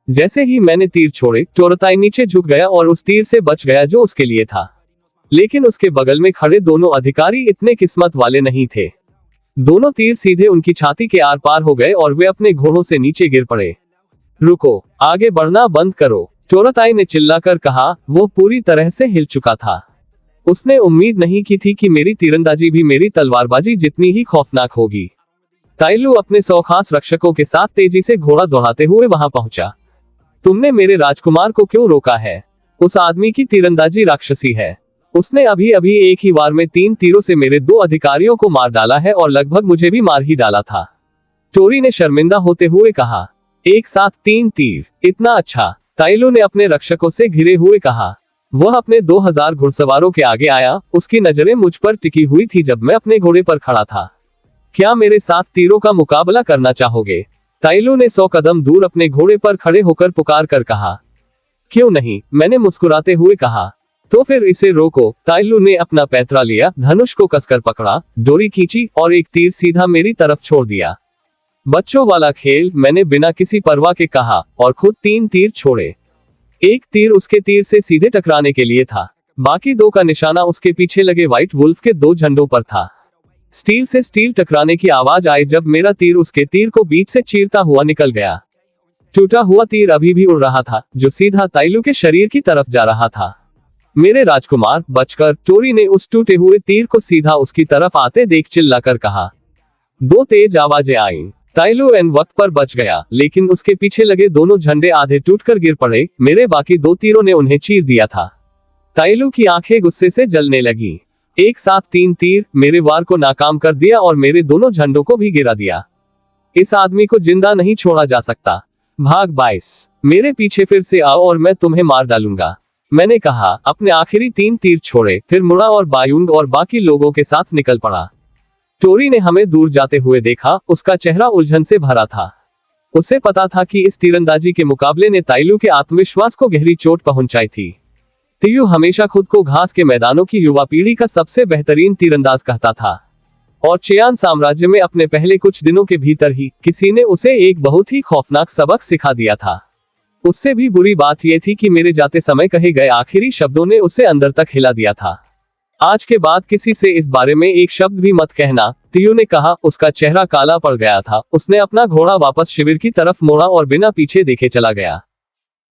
जैसे ही मैंने तीर छोड़े, टोरताई नीचे झुक गया और उस तीर से बच गया जो उसके लिए था। लेकिन उसके बगल में खड़े दोनों अधिकारी इतने किस्मत वाले नहीं थे। दोनों तीर सीधे उनकी छाती के आर पार हो गए और वे अपने घोड़ों से नीचे गिर पड़े। रुको, आगे बढ़ना बंद करो, टोरताई ने चिल्लाकर कहा। वो पूरी तरह से हिल चुका था। उसने उम्मीद नहीं की थी कि मेरी तीरंदाजी भी मेरी तलवारबाजी जितनी ही खौफनाक होगी। ताइलू अपने 100 खास रक्षकों के साथ तेजी से घोड़ा दौड़ाते हुए वहां पहुंचा। तुमने मेरे राजकुमार को क्यों रोका है? उस आदमी की तीरंदाजी राक्षसी है। उसने अभी अभी एक ही वार में 3 तीरों से मेरे 2 अधिकारियों को मार डाला है और लगभग मुझे भी मार ही डाला था। टोरी ने शर्मिंदा होते हुए कहा। एक साथ 3 तीर, इतना अच्छा, ताइलू ने अपने रक्षकों से घिरे हुए कहा। वह अपने 2000 घुड़सवारों के आगे आया, उसकी नजरें मुझ पर टिकी हुई थी जब मैं अपने घोड़े पर खड़ा था। क्या मेरे साथ तीरों का मुकाबला करना चाहोगे? ताइलू ने 100 कदम दूर अपने घोड़े पर खड़े होकर पुकार कर कहा। क्यों नहीं, मैंने मुस्कुराते हुए कहा। तो फिर इसे रोको। ताइलू ने अपना पैतरा लिया, धनुष को कसकर पकड़ा, डोरी खींची और एक तीर सीधा मेरी तरफ छोड़ दिया। बच्चों वाला खेल, मैंने बिना किसी परवाह के कहा और खुद 3 तीर छोड़े। एक तीर उसके तीर से सीधे टकराने के लिए था, बाकी 2 का निशाना उसके पीछे लगे व्हाइट वुल्फ के 2 झंडों पर था। स्टील से स्टील टकराने की आवाज आई जब मेरा तीर उसके तीर को बीच से चीरता हुआ निकल गया। टूटा हुआ तीर अभी भी उड़ रहा था, जो सीधा ताइलू के शरीर की तरफ जा रहा था। मेरे राजकुमार, बचकर, टोरी ने उस टूटे हुए तीर को सीधा उसकी तरफ आते देख चिल्लाकर कहा। 2 तेज आवाजें आईं। ताइलू एन वक्त पर बच गया, लेकिन उसके पीछे लगे दोनों झंडे आधे टूटकर गिर पड़े। मेरे बाकी 2 तीरों ने उन्हें चीर दिया था। ताइलू की आंखें गुस्से से जलने लगी। एक साथ 3 तीर मेरे वार को नाकाम कर दिया और मेरे दोनों झंडों को भी गिरा दिया। इस आदमी को जिंदा नहीं छोड़ा जा सकता। भाग 22, मेरे पीछे फिर से आओ और मैं तुम्हें मार डालूंगा, मैंने कहा। अपने आखिरी 3 तीर छोड़े, फिर मुड़ा और बायुंग और बाकी लोगों के साथ निकल पड़ा। टोरी ने हमें दूर जाते हुए देखा, उसका चेहरा उलझन से भरा था। उसे पता था कि इस तीरंदाजी के मुकाबले ने ताइलू के आत्मविश्वास को गहरी चोट पहुंचाई थी। तियू हमेशा खुद को घास के मैदानों की युवा पीढ़ी का सबसे बेहतरीन तीरंदाज कहता था, और चियान साम्राज्य में अपने पहले कुछ दिनों के भीतर ही किसी ने उसे एक बहुत ही खौफनाक सबक सिखा दिया था। उससे भी बुरी बात यह थी कि मेरे जाते समय कहे गए आखिरी शब्दों ने उसे अंदर तक हिला दिया था। आज के बाद किसी से इस बारे में एक शब्द भी मत कहना, तियू ने कहा। उसका चेहरा काला पड़ गया था। उसने अपना घोड़ा वापस शिविर की तरफ मोड़ा और बिना पीछे देखे चला गया।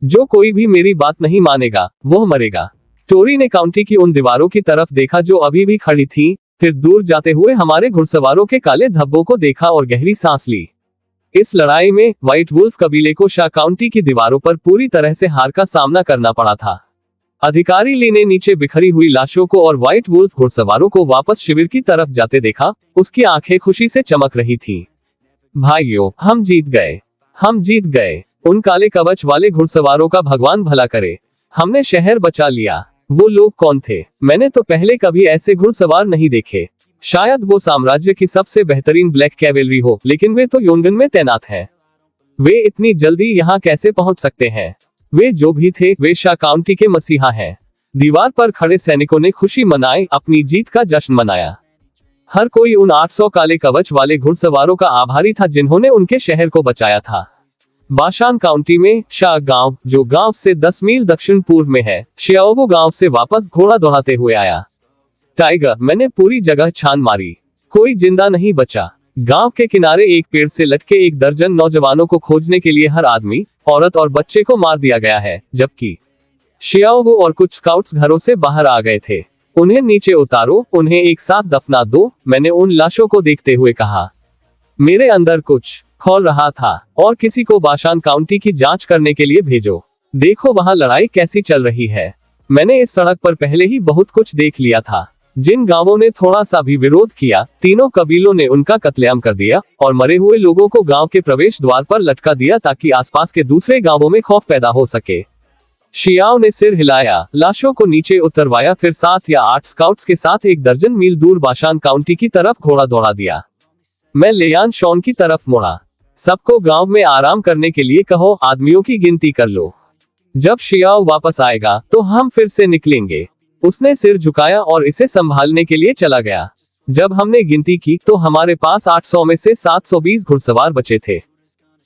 जो कोई भी मेरी बात नहीं मानेगा, वह मरेगा। टोरी ने काउंटी की उन दीवारों की तरफ देखा जो अभी भी खड़ी थीं, फिर दूर जाते हुए हमारे घुड़सवारों के काले धब्बों को देखा और गहरी सांस ली। इस लड़ाई में व्हाइट वुल्फ कबीले को शाह काउंटी की दीवारों पर पूरी तरह से हार का सामना करना पड़ा था। अधिकारी ली ने नीचे बिखरी हुई लाशों को और व्हाइट वुल्फ घुड़सवारों को वापस शिविर की तरफ जाते देखा। उसकी आंखें खुशी से चमक रही थीं। भाइयों, हम जीत गए, हम जीत गए। उन काले कवच वाले घुड़सवारों का भगवान भला करे। हमने शहर बचा लिया। वो लोग कौन थे? मैंने तो पहले कभी ऐसे घुड़सवार नहीं देखे। शायद वो साम्राज्य की सबसे बेहतरीन ब्लैक कैवेलरी हो, लेकिन वे तो योनगन में तैनात हैं। वे इतनी जल्दी यहाँ कैसे पहुंच सकते हैं? वे जो भी थे, वे शाह काउंटी के मसीहा हैं। दीवार पर खड़े सैनिकों ने खुशी मनाई, अपनी जीत का जश्न मनाया। हर कोई उन 800 काले कवच वाले घुड़सवारों का आभारी था जिन्होंने उनके शहर को बचाया था। बाशान काउंटी में शाह गांव, जो गांव से 10 मील दक्षिण पूर्व में है, शियाओगो गांव से वापस घोड़ा दौड़ाते हुए आया। टाइगर, मैंने पूरी जगह छान मारी, कोई जिंदा नहीं बचा। गांव के किनारे एक पेड़ से लटके 1 दर्जन नौजवानों को खोजने के लिए हर आदमी, औरत और बच्चे को मार दिया गया है, जबकि शियाओगो और कुछ स्काउट्स घरों से बाहर आ गए थे। उन्हें नीचे उतारो, उन्हें एक साथ दफना दो, मैंने उन लाशों को देखते हुए कहा। मेरे अंदर कुछ खौल रहा था। और किसी को बाशान काउंटी की जांच करने के लिए भेजो। देखो वहां लड़ाई कैसी चल रही है। मैंने इस सड़क पर पहले ही बहुत कुछ देख लिया था। जिन गांवों ने थोड़ा सा भी विरोध किया, तीनों कबीलों ने उनका कत्लेआम कर दिया और मरे हुए लोगों को गांव के प्रवेश द्वार पर लटका दिया ताकि आसपास के दूसरे गांवों में खौफ पैदा हो सके। शियाओ ने सिर हिलाया, लाशों को नीचे उतरवाया, फिर 7 या 8 स्काउट्स के साथ 1 दर्जन मील दूर बाशान काउंटी की तरफ घोड़ा दौड़ा दिया। मैं लेयान शॉन की तरफ मुड़ा। सबको गांव में आराम करने के लिए कहो, आदमियों की गिनती कर लो। जब शियाओ वापस आएगा तो हम फिर से निकलेंगे। उसने सिर झुकाया और इसे संभालने के लिए चला गया। जब हमने गिनती की तो हमारे पास 800 में से 720 घुड़सवार बचे थे।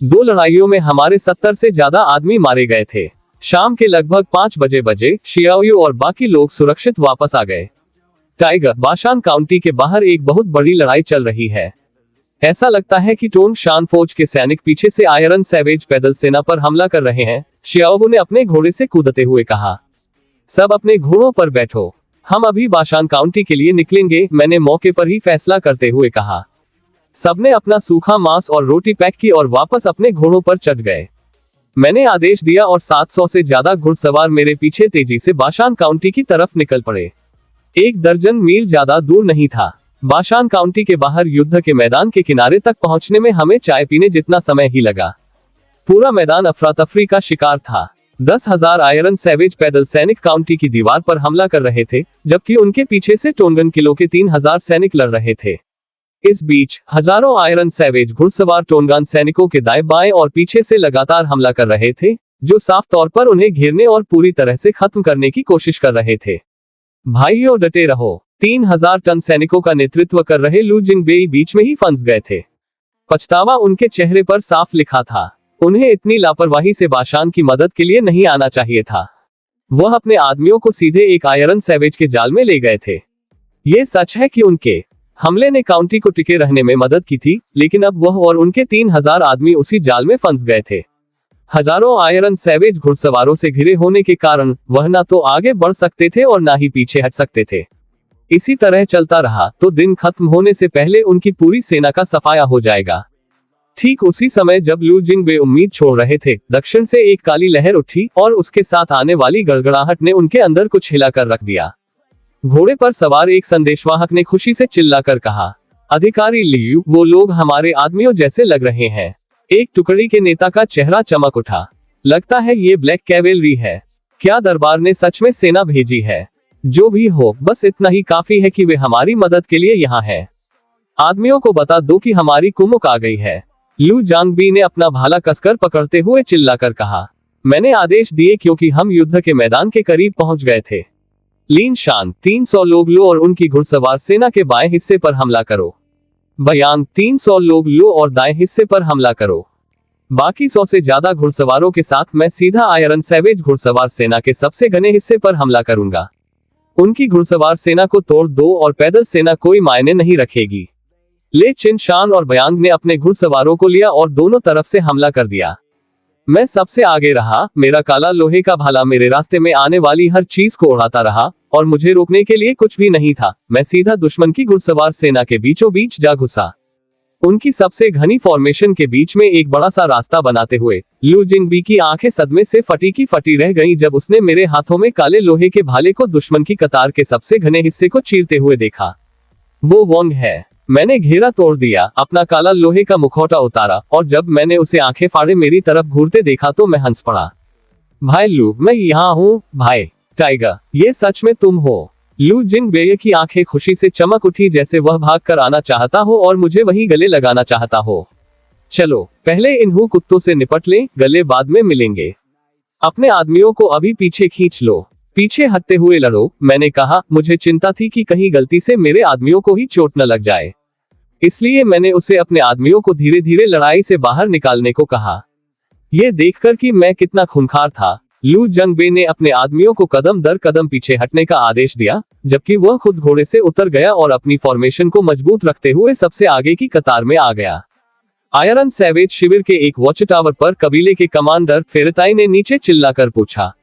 2 लड़ाइयों में हमारे 70 से ज्यादा आदमी मारे गए थे। शाम के लगभग 5 बजे शियाओ और बाकी लोग सुरक्षित वापस आ गए। टाइगर, बाशान काउंटी के बाहर एक बहुत बड़ी लड़ाई चल रही है। ऐसा लगता है कि टोंग शान फौज के सैनिक पीछे से आयरन सैवेज पैदल सेना पर हमला कर रहे हैं, शियाओ ने अपने घोड़े से कूदते हुए कहा। सब अपने घोड़ों पर बैठो, हम अभी बाशान काउंटी के लिए निकलेंगे, मैंने मौके पर ही फैसला करते हुए कहा। सबने अपना सूखा मांस और रोटी पैक की और वापस अपने घोड़ों पर चढ़ गए। मैंने आदेश दिया और 700 से ज्यादा घुड़सवार मेरे पीछे तेजी से बाशान काउंटी की तरफ निकल पड़े। 1 दर्जन मील ज्यादा दूर नहीं था। बाशान काउंटी के बाहर युद्ध के मैदान के किनारे तक पहुंचने में हमें चाय पीने जितना समय ही लगा। पूरा मैदान अफरा तफरी का शिकार था। 10,000 आयरन सैवेज पैदल सैनिक काउंटी की दीवार पर हमला कर रहे थे, जबकि उनके पीछे से टोनगन किलो के 3000 सैनिक लड़ रहे थे। इस बीच हजारों आयरन सैवेज घुड़सवार टोनगान सैनिकों के दाएं बाएं और पीछे से लगातार हमला कर रहे थे, जो साफ तौर पर उन्हें घेरने और पूरी तरह से खत्म करने की कोशिश कर रहे थे। भाइयों, डटे रहो। 3000 टन सैनिकों का नेतृत्व कर रहे लू जिंगबेई बीच में ही फंस गए थे। पछतावा उनके चेहरे पर साफ लिखा था। उन्हें इतनी लापरवाही से बाशान की मदद के लिए नहीं आना चाहिए था। वह अपने आदमियों को सीधे एक आयरन सैवेज के जाल में ले गए थे। ये सच है कि उनके हमले ने काउंटी को टिके रहने में मदद की थी, लेकिन अब वह और उनके 3000 आदमी उसी जाल में फंस गए थे। हजारों आयरन सैवेज घुड़सवारों से घिरे होने के कारण वह ना तो आगे बढ़ सकते थे और ना ही पीछे हट सकते थे। इसी तरह चलता रहा तो दिन खत्म होने से पहले उनकी पूरी सेना का सफाया हो जाएगा। ठीक उसी समय जब लू जिंगबे उम्मीद छोड़ रहे थे, दक्षिण से एक काली लहर उठी और उसके साथ आने वाली गड़गड़ाहट ने उनके अंदर कुछ हिलाकर रख दिया। घोड़े पर सवार एक संदेशवाहक ने खुशी से चिल्लाकर कहा, अधिकारी लियू, वो लोग हमारे आदमियों जैसे लग रहे हैं। एक टुकड़ी के नेता का चेहरा चमक उठा। लगता है ये ब्लैक कैवेलरी है। क्या दरबार ने सच में सेना भेजी है? जो भी हो, बस इतना ही काफी है कि वे हमारी मदद के लिए यहाँ हैं। आदमियों को बता दो कि हमारी कुमुक आ गई है। लू जांगबी ने अपना भाला कसकर पकड़ते हुए चिल्लाकर कहा। मैंने आदेश दिए क्योंकि हम युद्ध के मैदान के करीब पहुंच गए थे। लीन शान, 300 लोग लो और उनकी घुड़सवार सेना के बाएं हिस्से पर हमला करो। बयांग, 300 लोग लो और दाएं हिस्से पर हमला करो। बाकी 100 से ज्यादा घुड़सवारों के साथ मैं सीधा आयरन सैवेज घुड़सवार सेना के सबसे घने हिस्से पर हमला करूंगा। उनकी घुड़सवार सेना को तोड़ दो और पैदल सेना कोई मायने नहीं रखेगी। ले चिन शान और बयांग ने अपने घुड़सवारों को लिया और दोनों तरफ से हमला कर दिया। मैं सबसे आगे रहा। मेरा काला लोहे का भाला मेरे रास्ते में आने वाली हर चीज को उड़ाता रहा और मुझे रोकने के लिए कुछ भी नहीं था। मैं सीधा दुश्मन की घुड़सवार सेना के बीचों बीच जा घुसा। उनकी सबसे घनी फॉर्मेशन के बीच में एक बड़ा सा रास्ता बनाते हुए लू जिंगबी की आंखें सदमे से फटी की फटी रह गईं जब उसने मेरे हाथों में काले लोहे के भाले को दुश्मन की कतार के सबसे घने हिस्से को चीरते हुए देखा। वो वोंग है। मैंने घेरा तोड़ दिया, अपना काला लोहे का मुखौटा उतारा और जब मैंने उसे आंखें फाड़े मेरी तरफ घूरते देखा तो मैं हंस पड़ा। भाई लू, मैं यहाँ हूँ। भाई टाइगर, ये सच में तुम हो? लू जिंगबे की आंखें खुशी से चमक उठी, जैसे वह भाग कर आना चाहता हो और मुझे वहीं गले लगाना चाहता हो। चलो पहले इन कुत्तों से निपट लें, गले बाद में मिलेंगे। अपने आदमियों को अभी पीछे खींच लो। पीछे हटते हुए लड़ो, मैंने कहा। मुझे चिंता थी कि कहीं गलती से मेरे आदमियों को ही चोट न लग जाए, इसलिए मैंने उसे अपने आदमियों को धीरे धीरे लड़ाई से बाहर निकालने को कहा। यह देखकर कि मैं कितना खूंखार था, लू जंगबे ने अपने आदमियों को कदम दर कदम पीछे हटने का आदेश दिया, जबकि वह खुद घोड़े से उतर गया और अपनी फॉर्मेशन को मजबूत रखते हुए सबसे आगे की कतार में आ गया। आयरन सैवेज शिविर के एक वॉच टावर पर कबीले के कमांडर फेरताई ने नीचे चिल्लाकर पूछा,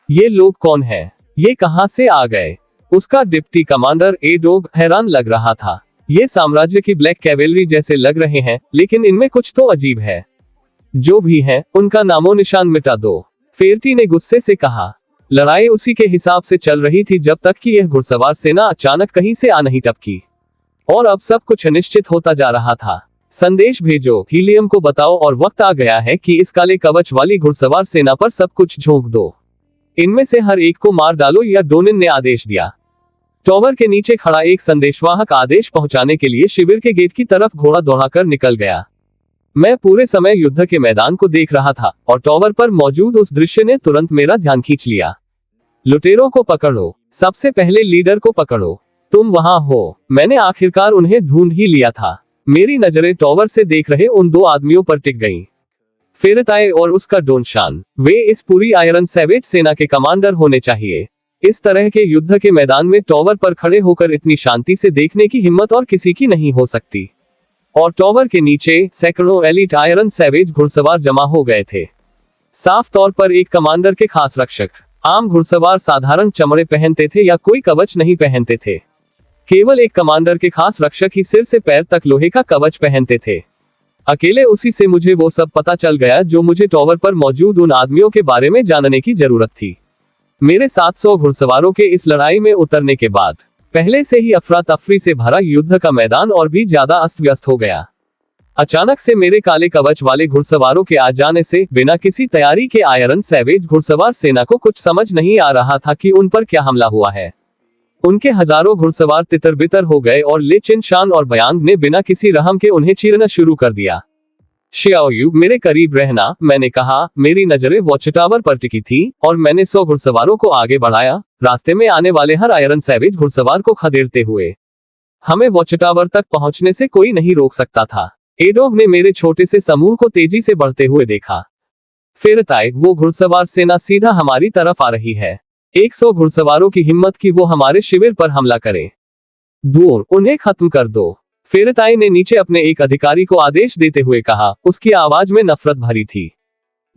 ये लोग कौन हैं? ये कहां से आ गए? उसका डिप्टी कमांडर एडोग हैरान लग रहा था। ये साम्राज्य की ब्लैक कैवेलरी जैसे लग रहे हैं, लेकिन इनमें कुछ तो अजीब है। जो भी है, उनका नामो निशान मिटा दो, फेरती ने गुस्से से कहा। लड़ाई उसी के हिसाब से चल रही थी जब तक कि यह घुड़सवार सेना अचानक कहीं से आ नहीं टपकी, और अब सब कुछ अनिश्चित होता जा रहा था। संदेश भेजो, हीलियम को बताओ, और वक्त आ गया है कि इस काले कवच वाली घुड़सवार सेना पर सब कुछ झोंक दो। इनमें से हर एक को मार डालो, या डोनिन ने आदेश दिया। टॉवर के नीचे खड़ा एक संदेशवाहक आदेश पहुंचाने के लिए शिविर के गेट की तरफ घोड़ा दौड़ाकर निकल गया। मैं पूरे समय युद्ध के मैदान को देख रहा था, और टॉवर पर मौजूद उस दृश्य ने तुरंत मेरा ध्यान खींच लिया। लुटेरों को पकड़ो, सबसे पहले लीडर को पकड़ो। तुम वहां हो। मैंने आखिरकार उन्हें ढूंढ ही लिया था। मेरी नजरें टॉवर से देख रहे उन दो आदमियों पर टिक गईं। फेरताई और उसका डोनशान, वे इस पूरी आयरन सैवेज सेना के कमांडर होने चाहिए। इस तरह के युद्ध के मैदान में टॉवर पर खड़े होकर इतनी शांति से देखने की हिम्मत और किसी की नहीं हो सकती। और टॉवर के नीचे सैकड़ों एलिट आयरन सैवेज घुड़सवार जमा हो गए थे। साफ तौर पर एक कमांडर के खास रक्षक। आम घुड़सवार साधारण चमड़े पहनते थे या कोई कवच नहीं पहनते थे। केवल एक कमांडर के खास रक्षक ही सिर से पैर तक लोहे का कवच पहनते थे। अकेले उसी से मुझे वो सब पता चल गया जो मुझे टॉवर पर मौजूद उन आदमियों के बारे में जानने की जरूरत थी। मेरे 700 घुड़सवारों के इस लड़ाई में उतरने के बाद पहले से ही अफरा तफरी से भरा युद्ध का मैदान और भी ज्यादा अस्त व्यस्त हो गया। अचानक से मेरे काले कवच वाले घुड़सवारों के आ जाने से बिना किसी तैयारी के आयरन सैवेज घुड़सवार सेना को कुछ समझ नहीं आ रहा था कि उन पर क्या हमला हुआ है। उनके हजारों घुड़सवार तितर बितर हो गए और ले चिनशान और बयांग ने बिना किसी रहम के उन्हें चीरना शुरू कर दिया। शियाओयू, मेरे करीब रहना, मैंने कहा। मेरी नजरें वॉच टावर पर टिकी थी, और मैंने 100 घुड़सवारों को आगे बढ़ाया, रास्ते में आने वाले हर आयरन सैवेज घुड़सवार को खदेड़ते हुए। हमें वॉच टावर तक पहुंचने से कोई नहीं रोक सकता था। एडोग ने मेरे छोटे से समूह को तेजी से बढ़ते हुए देखा। फेरताई, वो घुड़सवार सेना सीधा हमारी तरफ आ रही है। 100 घुड़सवारों की हिम्मत की वो हमारे शिविर पर हमला करे। दूर, उन्हें खत्म कर दो, फेरताई ने नीचे अपने एक अधिकारी को आदेश देते हुए कहा। उसकी आवाज में नफरत भरी थी।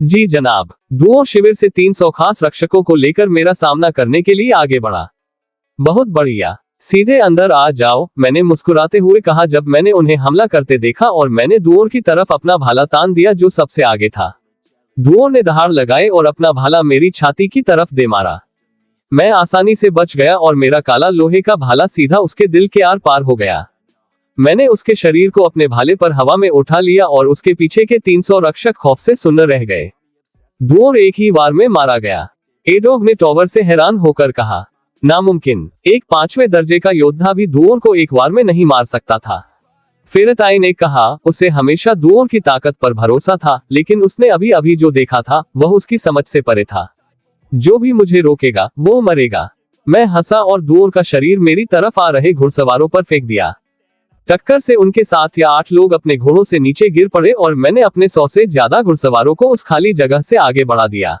जी जनाब। दुओ शिविर से 300 खास रक्षकों को लेकर मेरा सामना करने के लिए आगे बढ़ा। बहुत बढ़िया, सीधे अंदर आ जाओ, मैंने मुस्कुराते हुए कहा जब मैंने उन्हें हमला करते देखा, और मैंने दुओर की तरफ अपना भाला तान दिया जो सबसे आगे था। दुओर ने दहाड़ लगाए और अपना भाला मेरी छाती की तरफ दे मारा। मैं आसानी से बच गया और मेरा काला लोहे का भाला सीधा उसके दिल के आर पार हो गया। मैंने उसके शरीर को अपने भाले पर हवा में उठा लिया और उसके पीछे के 300 रक्षक खौफ से सुन्न रह गए। दुओर एक ही वार में मारा गया। एडोग ने टॉवर से हैरान होकर कहा, नामुमकिन, एक 5वें दर्जे का योद्धा भी दुओर को एक वार में नहीं मार सकता था। फेरताई ने कहा, उसे हमेशा दुओर की ताकत पर भरोसा था, लेकिन उसने अभी अभी जो देखा था वह उसकी समझ से परे था। जो भी मुझे रोकेगा वो मरेगा। मैं हंसा और दुओर का शरीर मेरी तरफ आ रहे घुड़सवारों पर फेंक दिया। टक्कर से उनके 7 या 8 लोग अपने घोड़ों से नीचे गिर पड़े और मैंने अपने 100 से ज्यादा घुड़सवारों को उस खाली जगह से आगे बढ़ा दिया।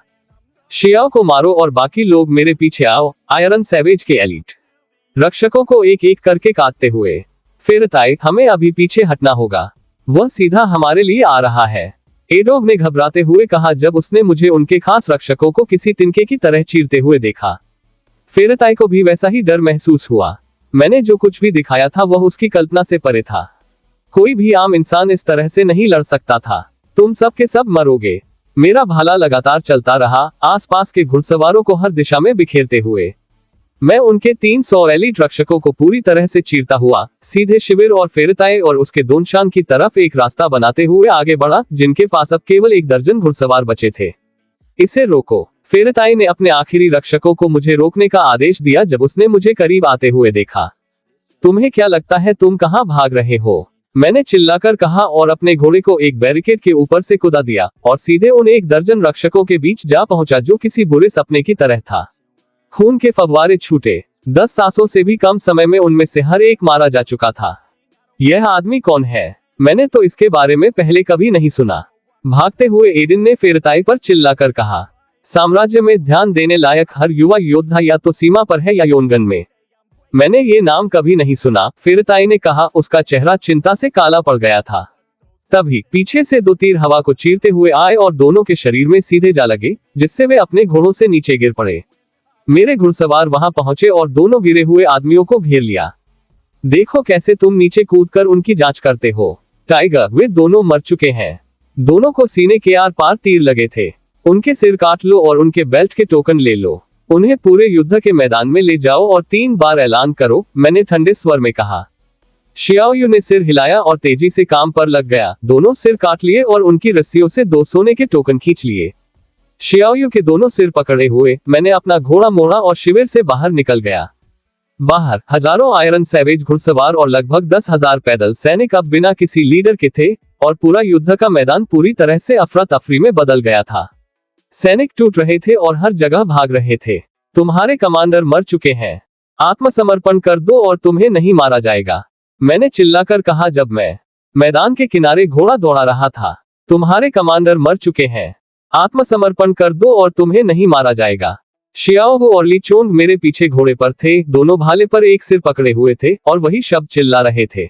शियाओ को मारो और बाकी लोग मेरे पीछे आओ, आयरन सैवेज के एलिट रक्षकों को एक एक करके काटते हुए। फेरताई, हमें अभी पीछे हटना होगा, वह सीधा हमारे लिए आ रहा है, एडोग ने घबराते हुए कहा जब उसने मुझे उनके खास रक्षकों को किसी तिनके की तरह चीरते हुए देखा। फेरताई को भी वैसा ही डर महसूस हुआ। मैंने जो कुछ भी दिखाया था वह उसकी कल्पना से परे था। कोई भी आम इंसान इस तरह से नहीं लड़ सकता था। तुम सब के सब मरोगे। मेरा भाला लगातार चलता रहा, आसपास के घुड़सवारों को हर दिशा में बिखेरते हुए। मैं उनके 300 एलिट रक्षकों को पूरी तरह से चीरता हुआ सीधे शिविर और फेरताई और उसके दोनशान की तरफ एक रास्ता बनाते हुए आगे बढ़ा, जिनके पास अब केवल 1 दर्जन घुड़सवार बचे थे। इसे रोको, फेरताई ने अपने आखिरी रक्षकों को मुझे रोकने का आदेश दिया जब उसने मुझे करीब आते हुए देखा। तुम्हें क्या लगता है तुम कहां भाग रहे हो? मैंने चिल्लाकर कहा और अपने घोड़े को एक बैरिकेड के ऊपर से कूदा दिया और सीधे उन 1 दर्जन रक्षकों के बीच जा पहुंचा जो किसी बुरे सपने की तरह था। खून के फव्वारे छूटे। 10 सांसों से भी कम समय में उनमें से हर एक मारा जा चुका था। यह आदमी कौन है? मैंने तो इसके बारे में पहले कभी नहीं सुना। भागते हुए एडिन ने फेरताई पर चिल्लाकर कहा। साम्राज्य में ध्यान देने लायक हर युवा योद्धा या तो सीमा पर है या योनगन में। मैंने ये नाम कभी नहीं सुना, फेरताई ने कहा। उसका चेहरा चिंता से काला पड़ गया था। तभी पीछे से 2 तीर हवा को चीरते हुए आए और दोनों के शरीर में सीधे जा लगे, जिससे वे अपने घोड़ों से नीचे गिर पड़े। मेरे घुड़सवार वहां पहुंचे और दोनों गिरे हुए आदमियों को घेर लिया। देखो कैसे तुम नीचे कूदकर उनकी जांच करते हो। टाइगर, वे दोनों मर चुके हैं। दोनों को सीने के आर पार तीर लगे थे। उनके सिर काट लो और उनके बेल्ट के टोकन ले लो। उन्हें पूरे युद्ध के मैदान में ले जाओ और 3 बार ऐलान करो, मैंने ठंडे स्वर में कहा। शियाओयू ने सिर हिलाया और तेजी से काम पर लग गया। दोनों सिर काट लिए और उनकी रस्सियों से 2 सोने के टोकन खींच लिए। शियाओयू के दोनों सिर पकड़े हुए मैंने अपना घोड़ा मोड़ा और शिविर से बाहर निकल गया। बाहर हजारों आयरन सैवेज घुड़सवार और लगभग 10,000 पैदल सैनिक अब बिना किसी लीडर के थे और पूरा युद्ध का मैदान पूरी तरह से अफरा तफरी में बदल गया था। सैनिक टूट रहे थे और हर जगह भाग रहे थे। तुम्हारे कमांडर मर चुके हैं। आत्मसमर्पण कर दो और तुम्हें नहीं मारा जाएगा, मैंने चिल्लाकर कहा जब मैं मैदान के किनारे घोड़ा दौड़ा रहा था। तुम्हारे कमांडर मर चुके हैं। आत्मसमर्पण कर दो और तुम्हें नहीं मारा जाएगा। शियाओ और ली चोंग मेरे पीछे घोड़े पर थे। दोनों भाले पर एक सिर पकड़े हुए थे और वही शब्द चिल्ला रहे थे।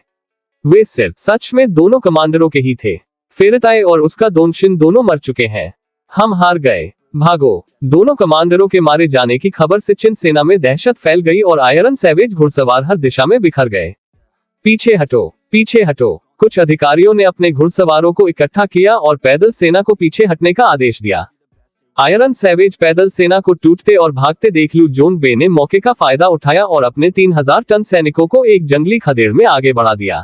वे सिर सच में दोनों कमांडरों के ही थे। फेरताई और उसका दोंगशिन दोनों मर चुके हैं। हम हार गए। भागो। दोनों कमांडरों के मारे जाने की खबर से चिन सेना में दहशत फैल गई और आयरन सैवेज घुड़सवार हर दिशा में बिखर गए। पीछे हटो, पीछे हटो। कुछ अधिकारियों ने अपने घुड़सवारों को इकट्ठा किया और पैदल सेना को पीछे हटने का आदेश दिया। आयरन सैवेज पैदल सेना को टूटते और भागते देख लू जोंग बे ने मौके का फायदा उठाया और अपने 3000 टन सैनिकों को एक जंगली खदेड़ में आगे बढ़ा दिया।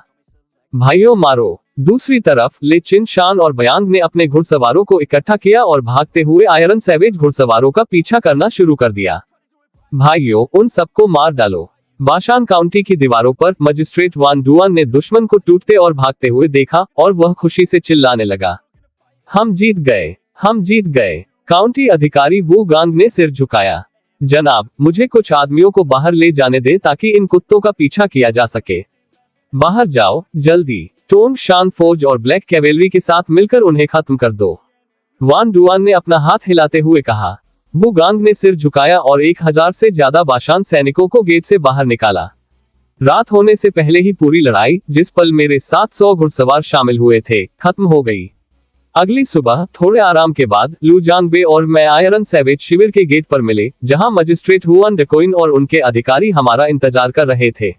भाइयों मारो। दूसरी तरफ ले चिन शान और बयांग ने अपने घुड़सवारों को इकट्ठा किया और भागते हुए आयरन सैवेज घुड़सवारों का पीछा करना शुरू कर दिया। भाइयों, उन सबको मार डालो। बाशान काउंटी की दीवारों पर मजिस्ट्रेट वान डुआन ने दुश्मन को टूटते और भागते हुए देखा और वह खुशी से चिल्लाने लगा, हम जीत गए, हम जीत गए। काउंटी अधिकारी वू गांग ने सिर झुकाया। जनाब, मुझे कुछ आदमियों को बाहर ले जाने दे ताकि इन कुत्तों का पीछा किया जा सके। बाहर जाओ, जल्दी। टोंग शान फौज और ब्लैक कैवेलरी के साथ मिलकर उन्हें खत्म कर दो, वान डुआन ने अपना हाथ हिलाते हुए कहा। वू गांग ने सिर झुकाया और 1000 से ज्यादा बाशान सैनिकों को गेट से बाहर निकाला। रात होने से पहले ही पूरी लड़ाई, जिस पल मेरे 700 घुड़सवार शामिल हुए थे, खत्म हो गई। अगली सुबह थोड़े आराम के बाद लू जांगबे और मैं आयरन सैवेज शिविर के गेट पर मिले, जहां मजिस्ट्रेट हुआन डेकोइन और उनके अधिकारी हमारा इंतजार कर रहे थे।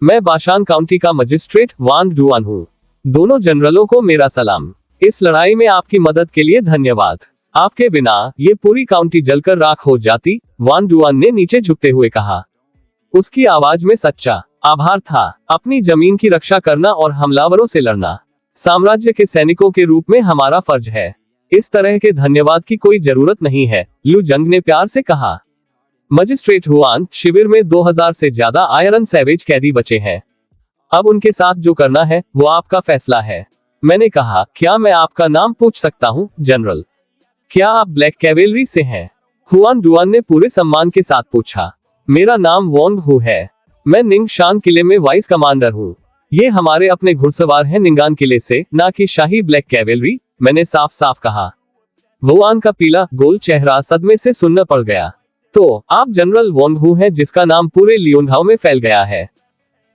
मैं बाशान काउंटी का मजिस्ट्रेट वान डुआन हूँ। दोनों जनरलों को मेरा सलाम। इस लड़ाई में आपकी मदद के लिए धन्यवाद। आपके बिना ये पूरी काउंटी जलकर राख हो जाती, वान डुआन ने नीचे झुकते हुए कहा। उसकी आवाज में सच्चा आभार था। अपनी जमीन की रक्षा करना और हमलावरों से लड़ना साम्राज्य के सैनिकों के रूप में हमारा फर्ज है। इस तरह के धन्यवाद की कोई जरूरत नहीं है, लू जंग ने प्यार से कहा। मजिस्ट्रेट हुआन, शिविर में 2000 से ज्यादा आयरन सैवेज कैदी बचे हैं। अब उनके साथ जो करना है वो आपका फैसला है। मैंने कहा, क्या मैं आपका नाम पूछ सकता हूँ जनरल? क्या आप ब्लैक कैवेलरी से हैं? हुआन डुआन ने पूरे सम्मान के साथ पूछा। मेरा नाम वोंग हु है। मैं निंग शान किले में वाइस कमांडर हूँ। ये हमारे अपने घुड़सवार हैं निंगान किले से, ना कि शाही ब्लैक कैवेलरी, मैंने साफ साफ कहा। वुआन का पीला गोल चेहरा सदमे से सुन्न पड़ गया। तो आप जनरल वोंग हु हैं जिसका नाम पूरे लियोनघाओ में फैल गया है।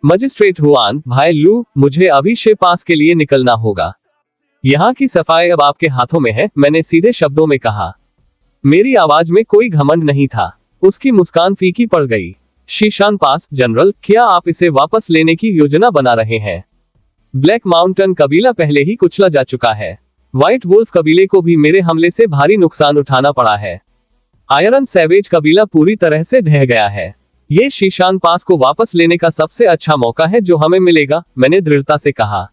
मजिस्ट्रेट हुआन, भाई लू, मुझे अभी शे पास के लिए निकलना होगा। यहाँ की सफाई अब आपके हाथों में है, मैंने सीधे शब्दों में कहा। मेरी आवाज में कोई घमंड नहीं था। उसकी मुस्कान फीकी पड़ गई। शीशान पास जनरल, क्या आप इसे वापस लेने की योजना बना रहे हैं? ब्लैक माउंटेन कबीला पहले ही कुचला जा चुका है। व्हाइट वुल्फ कबीले को भी मेरे हमले से भारी नुकसान उठाना पड़ा है। आयरन सैवेज कबीला पूरी तरह से ढह गया है। ये शीशान पास को वापस लेने का सबसे अच्छा मौका है जो हमें मिलेगा, मैंने दृढ़ता से कहा।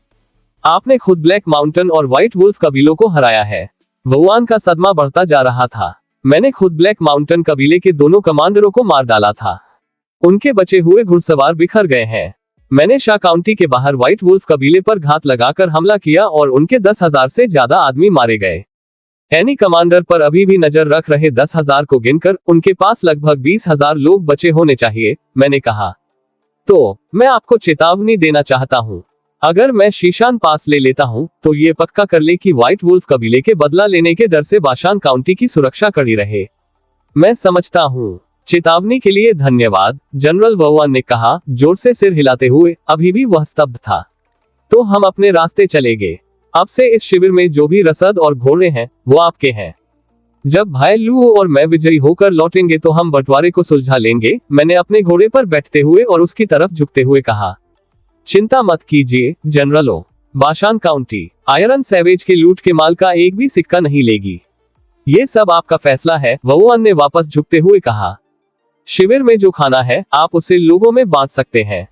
आपने खुद ब्लैक माउंटेन और व्हाइट वुल्फ कबीलों को हराया है। वुआन का सदमा बढ़ता जा रहा था। मैंने खुद ब्लैक माउंटेन कबीले के दोनों कमांडरों को मार डाला था। उनके बचे हुए घुड़सवार बिखर गए हैं। मैंने शाह काउंटी के बाहर व्हाइट वुल्फ कबीले पर घात लगाकर हमला किया और उनके 10,000 से ज्यादा आदमी मारे गए। एनी कमांडर पर अभी भी नजर रख रहे 10,000 को गिनकर उनके पास लगभग 20,000 लोग बचे होने चाहिए, मैंने कहा। तो मैं आपको चेतावनी देना चाहता हूं, अगर मैं शीशान पास ले लेता हूं, तो ये पक्का कर ले कि व्हाइट वुल्फ कबीले के बदला लेने के डर से बाशान काउंटी की सुरक्षा कड़ी रहे। मैं समझता हूं। चेतावनी के लिए धन्यवाद, जनरल वोवान ने कहा, जोर से सिर हिलाते हुए। अभी भी वह स्तब्ध था। तो हम अपने रास्ते चले गए। अब से इस शिविर में जो भी रसद और घोड़े हैं, वो आपके हैं। जब भाई लू और मैं विजयी होकर लौटेंगे तो हम बंटवारे को सुलझा लेंगे, मैंने अपने घोड़े पर बैठते हुए और उसकी तरफ झुकते हुए कहा। चिंता मत कीजिए जनरलों, बाशान काउंटी आयरन सैवेज के लूट के माल का एक भी सिक्का नहीं लेगी। ये सब आपका फैसला है, वोवान ने वापस झुकते हुए कहा। शिविर में जो खाना है, आप उसे लोगों में बांट सकते हैं।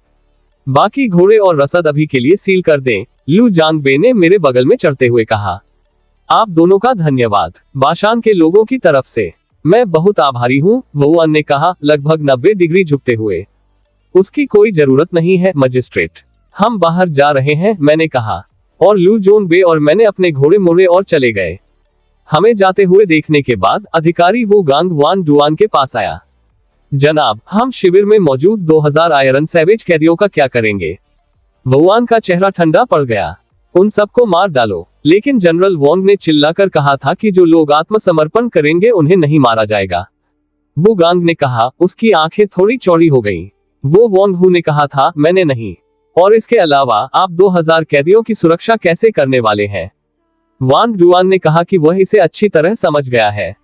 बाकी घोड़े और रसद अभी के लिए सील कर दें, लू जांगबे ने मेरे बगल में चढ़ते हुए कहा। आप दोनों का धन्यवाद, बाशान के लोगों की तरफ से। मैं बहुत आभारी हूँ, वोवान ने कहा, लगभग 90 डिग्री झुकते हुए। उसकी कोई जरूरत नहीं है मजिस्ट्रेट, हम बाहर जा रहे हैं, मैंने कहा। और लू जोंगबे और मैंने अपने घोड़े मोड़े और चले गए। हमें जाते हुए देखने के बाद अधिकारी वो गांग वान डुआन के पास आया। जनाब, हम शिविर में मौजूद 2000 आयरन सैवेज कैदियों का क्या करेंगे? वोवान का चेहरा ठंडा पड़ गया। उन सबको मार डालो। लेकिन जनरल वोंग ने चिल्लाकर कहा था कि जो लोग आत्मसमर्पण करेंगे उन्हें नहीं मारा जाएगा। वो गांग ने कहा, उसकी आंखें थोड़ी चौड़ी हो गईं। वो वोंग हु ने कहा था, मैंने नहीं। और इसके अलावा आप 2000 कैदियों की सुरक्षा कैसे करने वाले हैं? वान डुआन ने कहा कि वह इसे अच्छी तरह समझ गया है।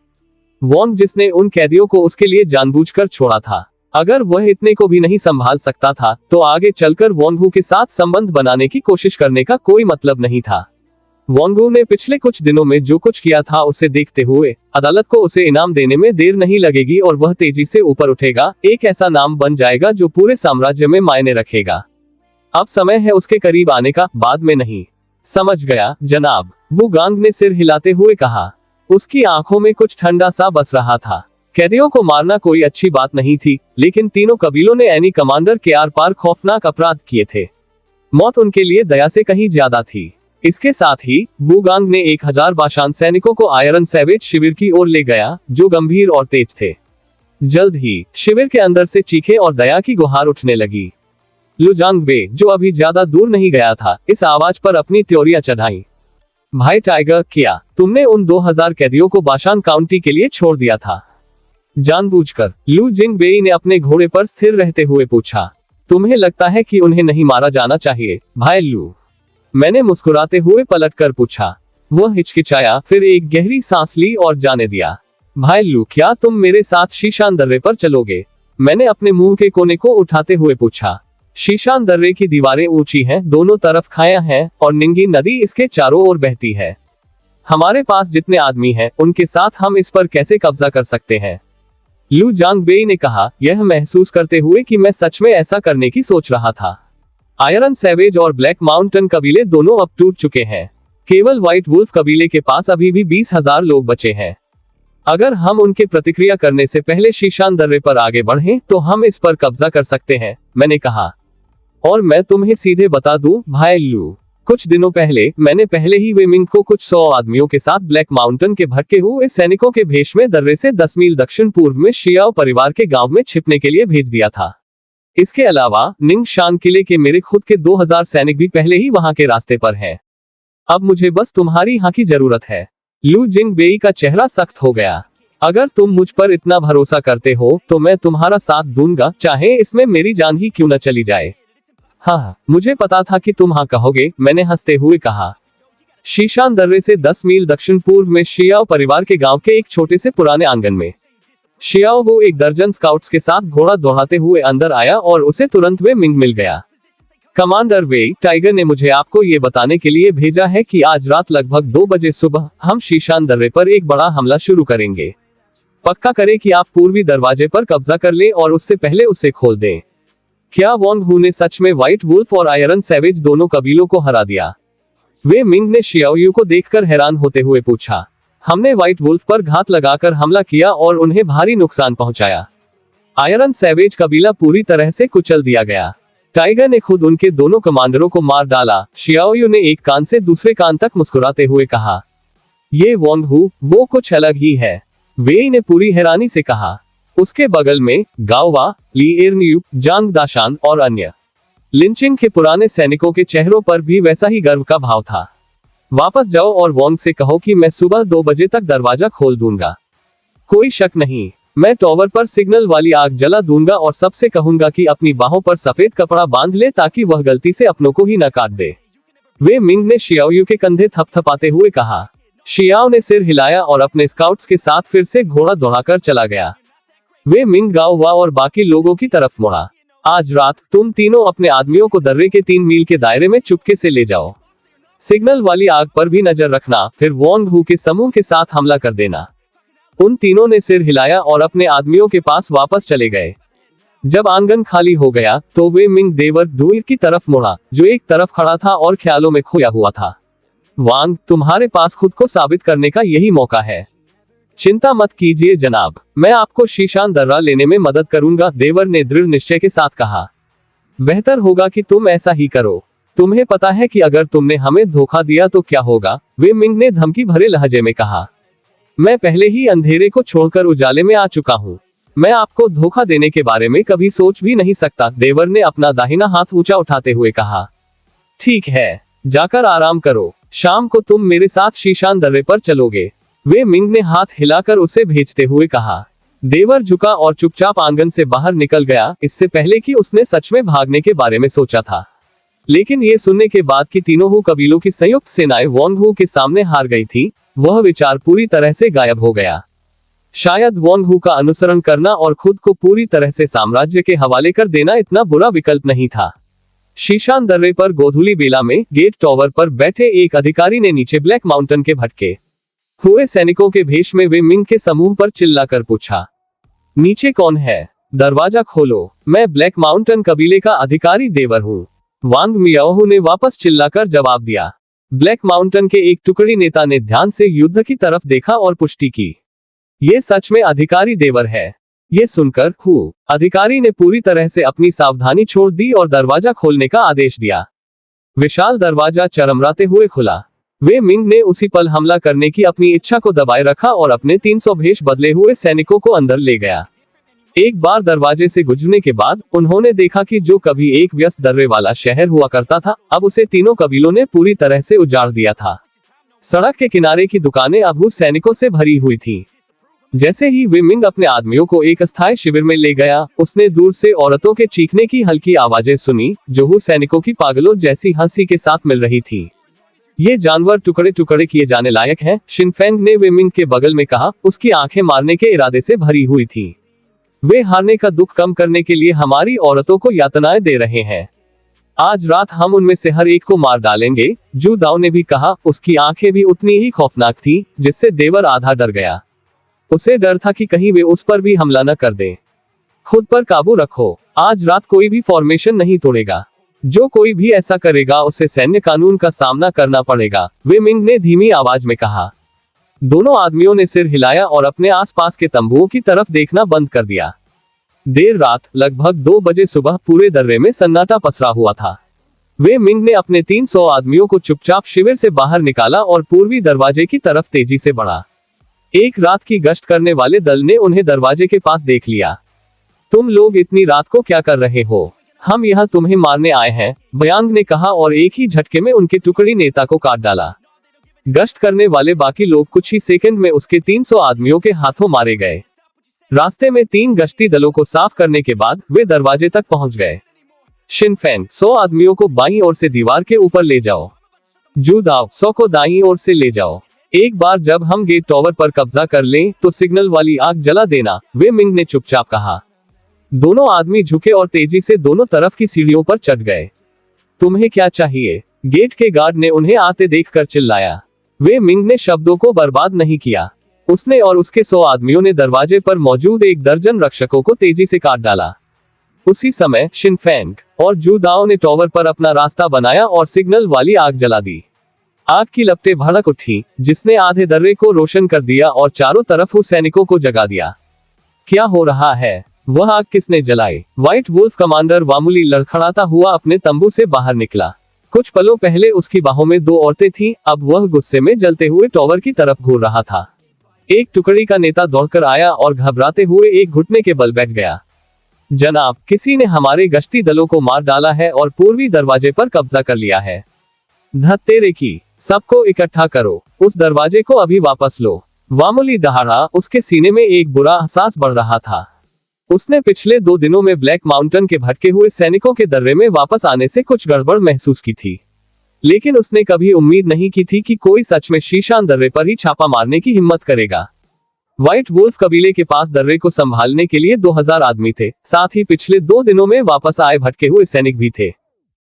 वोंग जिसने उन कैदियों को उसके लिए जानबूझकर छोड़ा था, अगर वह इतने को भी नहीं संभाल सकता था, तो आगे चलकर वोंगहू के साथ संबंध बनाने की कोशिश करने का कोई मतलब नहीं था। वोंगहू ने पिछले कुछ दिनों में जो कुछ किया था उसे देखते हुए अदालत को उसे इनाम देने में देर नहीं लगेगी और वह तेजी से ऊपर उठेगा, एक ऐसा नाम बन जाएगा जो पूरे साम्राज्य में मायने रखेगा। अब समय है उसके करीब आने का, बाद में नहीं। समझ गया जनाब, वो गांग ने सिर हिलाते हुए कहा। उसकी आंखों में कुछ ठंडा सा बस रहा था। कैदियों को मारना कोई अच्छी बात नहीं थी, लेकिन तीनों कबीलों ने एनी कमांडर के आर पार खौफनाक अपराध किए थे। मौत उनके लिए दया से कहीं ज्यादा थी। इसके साथ ही वू गांग ने 1000 बाशान सैनिकों को आयरन सैवेज शिविर की ओर ले गया, जो गंभीर और तेज थे। जल्द ही शिविर के अंदर से चीखें और दया की गुहार उठने लगी। लू जांगबे, जो अभी ज्यादा दूर नहीं गया था, इस आवाज पर अपनी त्योरियां चढ़ाई। भाई टाइगर, क्या तुमने उन 2000 कैदियों को बाशान काउंटी के लिए छोड़ दिया था? जानबूझकर? लू जिंगबेई ने अपने घोड़े पर स्थिर रहते हुए पूछा। तुम्हें लगता है कि उन्हें नहीं मारा जाना चाहिए, भाई लू? मैंने मुस्कुराते हुए पलटकर पूछा। वह हिचकिचाया, फिर एक गहरी सांस ली और जाने दिया। भाई लू, क्या तुम मेरे साथ शीशान दर्रे पर चलोगे? मैंने अपने मुंह के कोने को उठाते हुए पूछा। शीशान दर्रे की दीवारें ऊंची हैं, दोनों तरफ खाया हैं, और निंगी नदी इसके चारों ओर बहती है। हमारे पास जितने आदमी हैं, उनके साथ हम इस पर कैसे कब्जा कर सकते हैं? लू जांगबेई ने कहा, यह महसूस करते हुए कि मैं सच में ऐसा करने की सोच रहा था। आयरन सैवेज और ब्लैक माउंटेन कबीले दोनों अब टूट चुके हैं। केवल व्हाइट वुल्फ कबीले के पास अभी भी 20,000 लोग बचे हैं। अगर हम उनके प्रतिक्रिया करने से पहले शीशान दर्रे पर आगे बढ़ें, तो हम इस पर कब्जा कर सकते हैं, मैंने कहा। और मैं तुम्हें सीधे बता दूं, भाई लू, कुछ दिनों पहले मैंने पहले ही वेमिंग को कुछ 100 आदमियों के साथ ब्लैक माउंटेन के भटके हुए सैनिकों के भेष में दर्रे से 10 मील दक्षिण पूर्व में शियाओ परिवार के गांव में छिपने के लिए भेज दिया था। इसके अलावा निंग शान किले के मेरे खुद के 2000 सैनिक भी पहले ही वहां के रास्ते पर हैं। अब मुझे बस तुम्हारी हाँ की जरूरत है। लू जिंगबेई का चेहरा सख्त हो गया। अगर तुम मुझ पर इतना भरोसा करते हो, तो मैं तुम्हारा साथ दूंगा, चाहे इसमें मेरी जान ही क्यों न चली जाए। हाँ, मुझे पता था कि तुम हाँ कहोगे, मैंने हंसते हुए कहा। शीशान दर्रे से 10 मील दक्षिण पूर्व में शियाओ परिवार के गांव के एक छोटे से पुराने आंगन में शियाओ वो एक दर्जन स्काउट्स के साथ घोड़ा दौड़ाते हुए अंदर आया और उसे तुरंत वे मिंग मिल गया। कमांडर वेई, टाइगर ने मुझे आपको ये बताने के लिए भेजा है कि आज रात लगभग 2 बजे सुबह हम शीशान दर्रे पर एक बड़ा हमला शुरू करेंगे। पक्का करें कि आप पूर्वी दरवाजे पर कब्जा कर लें और उससे पहले उसे खोल दें। क्या वोंगहू ने सच में व्हाइट वुल्फ और आयरन सैवेज दोनों कबीलों को हरा दिया? वे मिंग ने शियाओयू को देखकर हैरान होते हुए पूछा। हमने व्हाइट वुल्फ पर घात लगाकर हमला किया और उन्हें भारी नुकसान पहुंचाया। आयरन सैवेज कबीला पूरी तरह से कुचल दिया गया। टाइगर ने खुद उनके दोनों कमांडरों को मार डाला, शियाओयू ने एक कान से दूसरे कान तक मुस्कुराते हुए कहा। ये वोंग हु, वो कुछ अलग ही है, वेई ने पूरी हैरानी से कहा। उसके बगल में गाओवा, ली एर्न्यू, जांग दाशान और अन्य लिंचिंग के पुराने सैनिकों के चेहरों पर भी वैसा ही गर्व का भाव था। वापस जाओ और वोंग से कहो कि मैं सुबह 2 बजे तक दरवाजा खोल दूंगा। कोई शक नहीं, मैं टॉवर पर सिग्नल वाली आग जला दूंगा और सबसे कहूंगा कि अपनी बाहों पर सफेद कपड़ा बांध ले ताकि वह गलती से अपनों को ही न काट दे। वे मिंग ने शियाओयू के कंधे थपथपाते हुए कहा। शियाओ ने सिर हिलाया और अपने स्काउट्स के साथ फिर से घोड़ा दौड़ाकर चला गया। वे मिंग, गाओवा और बाकी लोगों की तरफ मुड़ा। आज रात तुम तीनों अपने आदमियों को दर्रे के 3 मील के दायरे में चुपके से ले जाओ। सिग्नल वाली आग पर भी नजर रखना, फिर वोंग हु के समूह के साथ हमला कर देना। उन तीनों ने सिर हिलाया और अपने आदमियों के पास वापस चले गए। जब आंगन खाली हो गया तो वे मिंग देवर दुई की तरफ मुड़ा, जो एक तरफ खड़ा था और ख्यालों में खोया हुआ था। वांग, तुम्हारे पास खुद को साबित करने का यही मौका है। चिंता मत कीजिए जनाब, मैं आपको शीशान दर्रा लेने में मदद करूंगा, देवर ने दृढ़ निश्चय के साथ कहा। बेहतर होगा कि तुम ऐसा ही करो। तुम्हें पता है कि अगर तुमने हमें धोखा दिया तो क्या होगा, वे मिंग ने धमकी भरे लहजे में कहा। मैं पहले ही अंधेरे को छोड़कर उजाले में आ चुका हूँ। मैं आपको धोखा देने के बारे में कभी सोच भी नहीं सकता, देवर ने अपना दाहिना हाथ ऊंचा उठाते हुए कहा। ठीक है, जाकर आराम करो, शाम को तुम मेरे साथ शीशान दर्रे पर चलोगे, वे मिंग ने हाथ हिलाकर उसे भेजते हुए कहा। देवर झुका और चुपचाप आंगन से बाहर निकल गया, इससे पहले कि उसने सच में भागने के बारे में सोचा था। लेकिन ये सुनने के बाद कि तीनों हु कबीलों की संयुक्त सेनाएं वोंग हु के सामने हार गई थी, वह विचार पूरी तरह से गायब हो गया। शायद वोंग हु का अनुसरण करना और खुद को पूरी तरह से साम्राज्य के हवाले कर देना इतना बुरा विकल्प नहीं था। शीशान दर्रे पर गोधूली बेला में गेट टॉवर पर बैठे एक अधिकारी ने नीचे ब्लैक माउंटेन के भटके हुए सैनिकों के भेष में वे मिंग के समूह पर चिल्लाकर पूछा, नीचे कौन है? दरवाजा खोलो, मैं ब्लैक माउंटेन कबीले का अधिकारी देवर हूँ, वांग मियाओहू ने वापस चिल्लाकर जवाब दिया। ब्लैक माउंटेन के एक टुकड़ी नेता ने ध्यान से युद्ध की तरफ देखा और पुष्टि की। ये सच में अधिकारी देवर है। ये सुनकर अधिकारी ने पूरी तरह से अपनी सावधानी छोड़ दी और दरवाजा खोलने का आदेश दिया। विशाल दरवाजा चरमराते हुए खुला। वे मिंग ने उसी पल हमला करने की अपनी इच्छा को दबाए रखा और अपने 300 भेष बदले हुए सैनिकों को अंदर ले गया। एक बार दरवाजे से गुजरने के बाद उन्होंने देखा कि जो कभी एक व्यस्त दर्रे वाला शहर हुआ करता था, अब उसे तीनों कबीलों ने पूरी तरह से उजाड़ दिया था। सड़क के किनारे की दुकानें अब उस सैनिकों से भरी हुई थी। जैसे ही वे मिंग अपने आदमियों को एक अस्थायी शिविर में ले गया, उसने दूर से औरतों के चीखने की हल्की आवाजें सुनी, जो हु सैनिकों की पागलों जैसी हंसी के साथ मिल रही थी। ये जानवर टुकड़े टुकड़े किए जाने लायक हैं, शिनफेंग ने वे मिंग के बगल में कहा, उसकी आंखें मारने के इरादे से भरी हुई थी। वे हारने का दुख कम करने के लिए हमारी औरतों को यातनाएं दे रहे हैं। आज रात हम उनमें से हर एक को मार डालेंगे, जू दाओ ने भी कहा। उसकी आंखें भी उतनी ही खौफनाक थी, जिससे देवर आधा डर गया। उसे डर था कि कहीं वे उस पर भी हमला न कर दें। खुद पर काबू रखो, आज रात कोई भी फॉर्मेशन नहीं तोड़ेगा। जो कोई भी ऐसा करेगा उसे सैन्य कानून का सामना करना पड़ेगा, वे मिंग ने धीमी आवाज में कहा। दोनों आदमियों ने सिर हिलाया और अपने आसपास के तंबुओं की तरफ देखना बंद कर दिया। देर रात लगभग 2 बजे सुबह पूरे दर्रे में सन्नाटा पसरा हुआ था। वे मिंग ने अपने 300 आदमियों को चुपचाप शिविर से बाहर निकाला और पूर्वी दरवाजे की तरफ तेजी से बढ़ा। एक रात की गश्त करने वाले दल ने उन्हें दरवाजे के पास देख लिया। तुम लोग इतनी रात को क्या कर रहे हो? हम यहाँ तुम्हें मारने आए हैं, बयांग ने कहा और एक ही झटके में उनके टुकड़ी नेता को काट डाला। गश्त करने वाले बाकी लोग कुछ ही सेकंड में उसके 300 आदमियों के हाथों मारे गए। रास्ते में 3 गश्ती दलों को साफ करने के बाद वे दरवाजे तक पहुंच गए। शिनफेंग, 100 आदमियों को बाईं ओर से दीवार के ऊपर ले जाओ। जू दाओ, 100 को दाईं ओर से ले जाओ। एक बार जब हम गेट टॉवर पर कब्जा कर लें तो सिग्नल वाली आग जला देना, वे मिंग ने चुपचाप कहा। दोनों आदमी झुके और तेजी से दोनों तरफ की सीढ़ियों पर चढ़ गए। तुम्हें क्या चाहिए? गेट के गार्ड ने उन्हें आते देखकर चिल्लाया। वे मिंग ने शब्दों को बर्बाद नहीं किया। उसने और उसके 100 आदमियों ने दरवाजे पर मौजूद 1 दर्जन रक्षकों को तेजी से काट डाला। उसी समय शिनफेंग और जू दाओ ने टॉवर पर अपना रास्ता बनाया और सिग्नल वाली आग जला दी। आग की लपटें भड़क उठी, जिसने आधे दर्रे को रोशन कर दिया और चारों तरफ उस सैनिकों को जगा दिया। क्या हो रहा है? वह आग किसने जलाई? व्हाइट वुल्फ कमांडर वामुली लड़खड़ाता हुआ अपने तंबू से बाहर निकला। कुछ पलों पहले उसकी बाहों में 2 औरतें थीं, अब वह गुस्से में जलते हुए टॉवर की तरफ घूर रहा था। एक टुकड़ी का नेता दौड़कर आया और घबराते हुए एक घुटने के बल बैठ गया। जनाब, किसी ने हमारे गश्ती दलों को मार डाला है और पूर्वी दरवाजे पर कब्जा कर लिया है। धत्तेरे की, सबको इकट्ठा करो, उस दरवाजे को अभी वापस लो। वामुली दहाड़ा, उसके सीने में एक बुरा एहसास बढ़ रहा था। उसने पिछले 2 दिनों में ब्लैक माउंटेन के भटके हुए सैनिकों के दर्रे में वापस आने से कुछ गड़बड़ महसूस की थी, लेकिन उसने कभी उम्मीद नहीं की थी कि कोई सच में शीशान दर्रे पर ही छापा मारने की हिम्मत करेगा। व्हाइट वुल्फ कबीले के पास दर्रे को संभालने के लिए 2000 आदमी थे, साथ ही पिछले 2 दिनों में वापस आए भटके हुए सैनिक भी थे।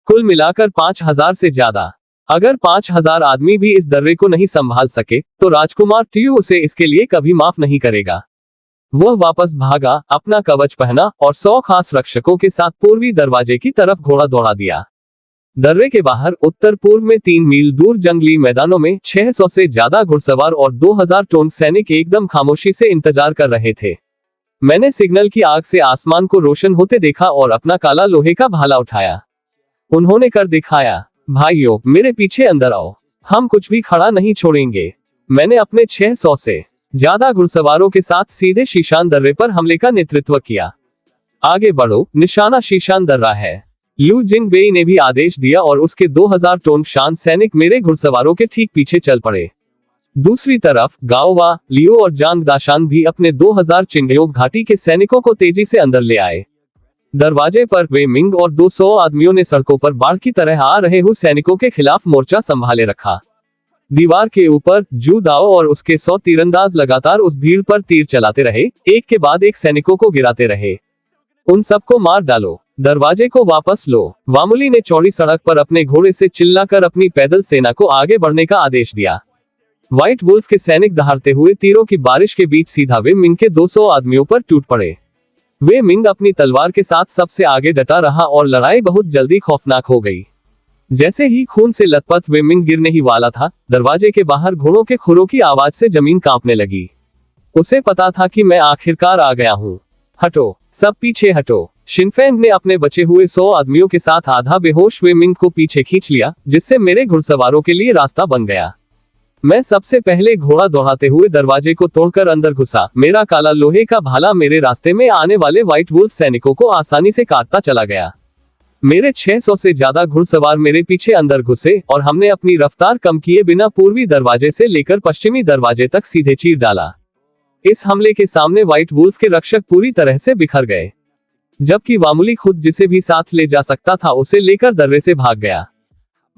कुल मिलाकर 5000 से ज्यादा। अगर 5000 आदमी भी इस दर्रे को नहीं संभाल सके, तो राजकुमार ट्यू उसे इसके लिए कभी माफ नहीं करेगा। वह वापस भागा, अपना कवच पहना और 100 खास रक्षकों के साथ पूर्वी दरवाजे की तरफ घोड़ा दौड़ा दिया। दर्रे के बाहर उत्तर पूर्व में 3 मील दूर जंगली मैदानों में 600 से ज्यादा घुड़सवार और 2000 टोन सैनिक एकदम खामोशी से इंतजार कर रहे थे। मैंने सिग्नल की आग से आसमान को रोशन होते देखा और अपना काला लोहे का भाला उठाया। उन्होंने कर दिखाया, भाइयों, मेरे पीछे अंदर आओ, हम कुछ भी खड़ा नहीं छोड़ेंगे। मैंने अपने 600 से ज्यादा घुड़सवारों के साथ सीधे शीशान दर्रे पर हमले का नेतृत्व किया। आगे बढ़ो, निशाना शीशान दर्रा है। लू जिंगबेई ने भी आदेश दिया और उसके 2000 टोन शांत सैनिक मेरे घुड़सवारों के ठीक पीछे चल पड़े। दूसरी तरफ गाओवा, लियो और जांग दाशान भी अपने 2000 चिंगयोग घाटी के सैनिकों को तेजी से अंदर ले आए। दरवाजे पर वे मिंग और 200 आदमियों ने सड़कों पर बाढ़ की तरह आ रहे हुए सैनिकों के खिलाफ मोर्चा संभाले रखा। दीवार के ऊपर जू दाओ और उसके 100 तीरंदाज लगातार उस भीड़ पर तीर चलाते रहे, एक के बाद एक सैनिकों को गिराते रहे। उन सबको मार डालो, दरवाजे को वापस लो। वामुली ने चौड़ी सड़क पर अपने घोड़े से चिल्लाकर अपनी पैदल सेना को आगे बढ़ने का आदेश दिया। व्हाइट वुल्फ के सैनिक दहाड़ते हुए तीरों की बारिश के बीच सीधा वे मिंग के 200 आदमियों पर टूट पड़े। वे मिंग अपनी तलवार के साथ सबसे आगे डटा रहा और लड़ाई बहुत जल्दी खौफनाक हो गई। जैसे ही खून से लथपथ वे मिंग गिरने ही वाला था, दरवाजे के बाहर घोड़ों के खुरों की आवाज से जमीन कांपने लगी। उसे पता था कि मैं आखिरकार आ गया हूँ। हटो, सब पीछे हटो। शिनफेंग ने अपने बचे हुए 100 आदमियों के साथ आधा बेहोश वे मिंग को पीछे खींच लिया, जिससे मेरे घुड़सवारों के लिए रास्ता बन गया। मैं सबसे पहले घोड़ा दौड़ाते हुए दरवाजे को तोड़कर अंदर घुसा। मेरा काला लोहे का भाला मेरे रास्ते में आने वाले व्हाइट वुल्फ सैनिकों को आसानी से काटता चला गया। मेरे 600 से ज्यादा घुड़सवार मेरे पीछे अंदर घुसे और हमने अपनी रफ्तार कम किए बिना पूर्वी दरवाजे से लेकर पश्चिमी दरवाजे तक सीधे चीर डाला। इस हमले के सामने व्हाइट वुल्फ के रक्षक पूरी तरह से बिखर गए, जबकि वामुली खुद जिसे भी साथ ले जा सकता था उसे लेकर दर्रे से भाग गया।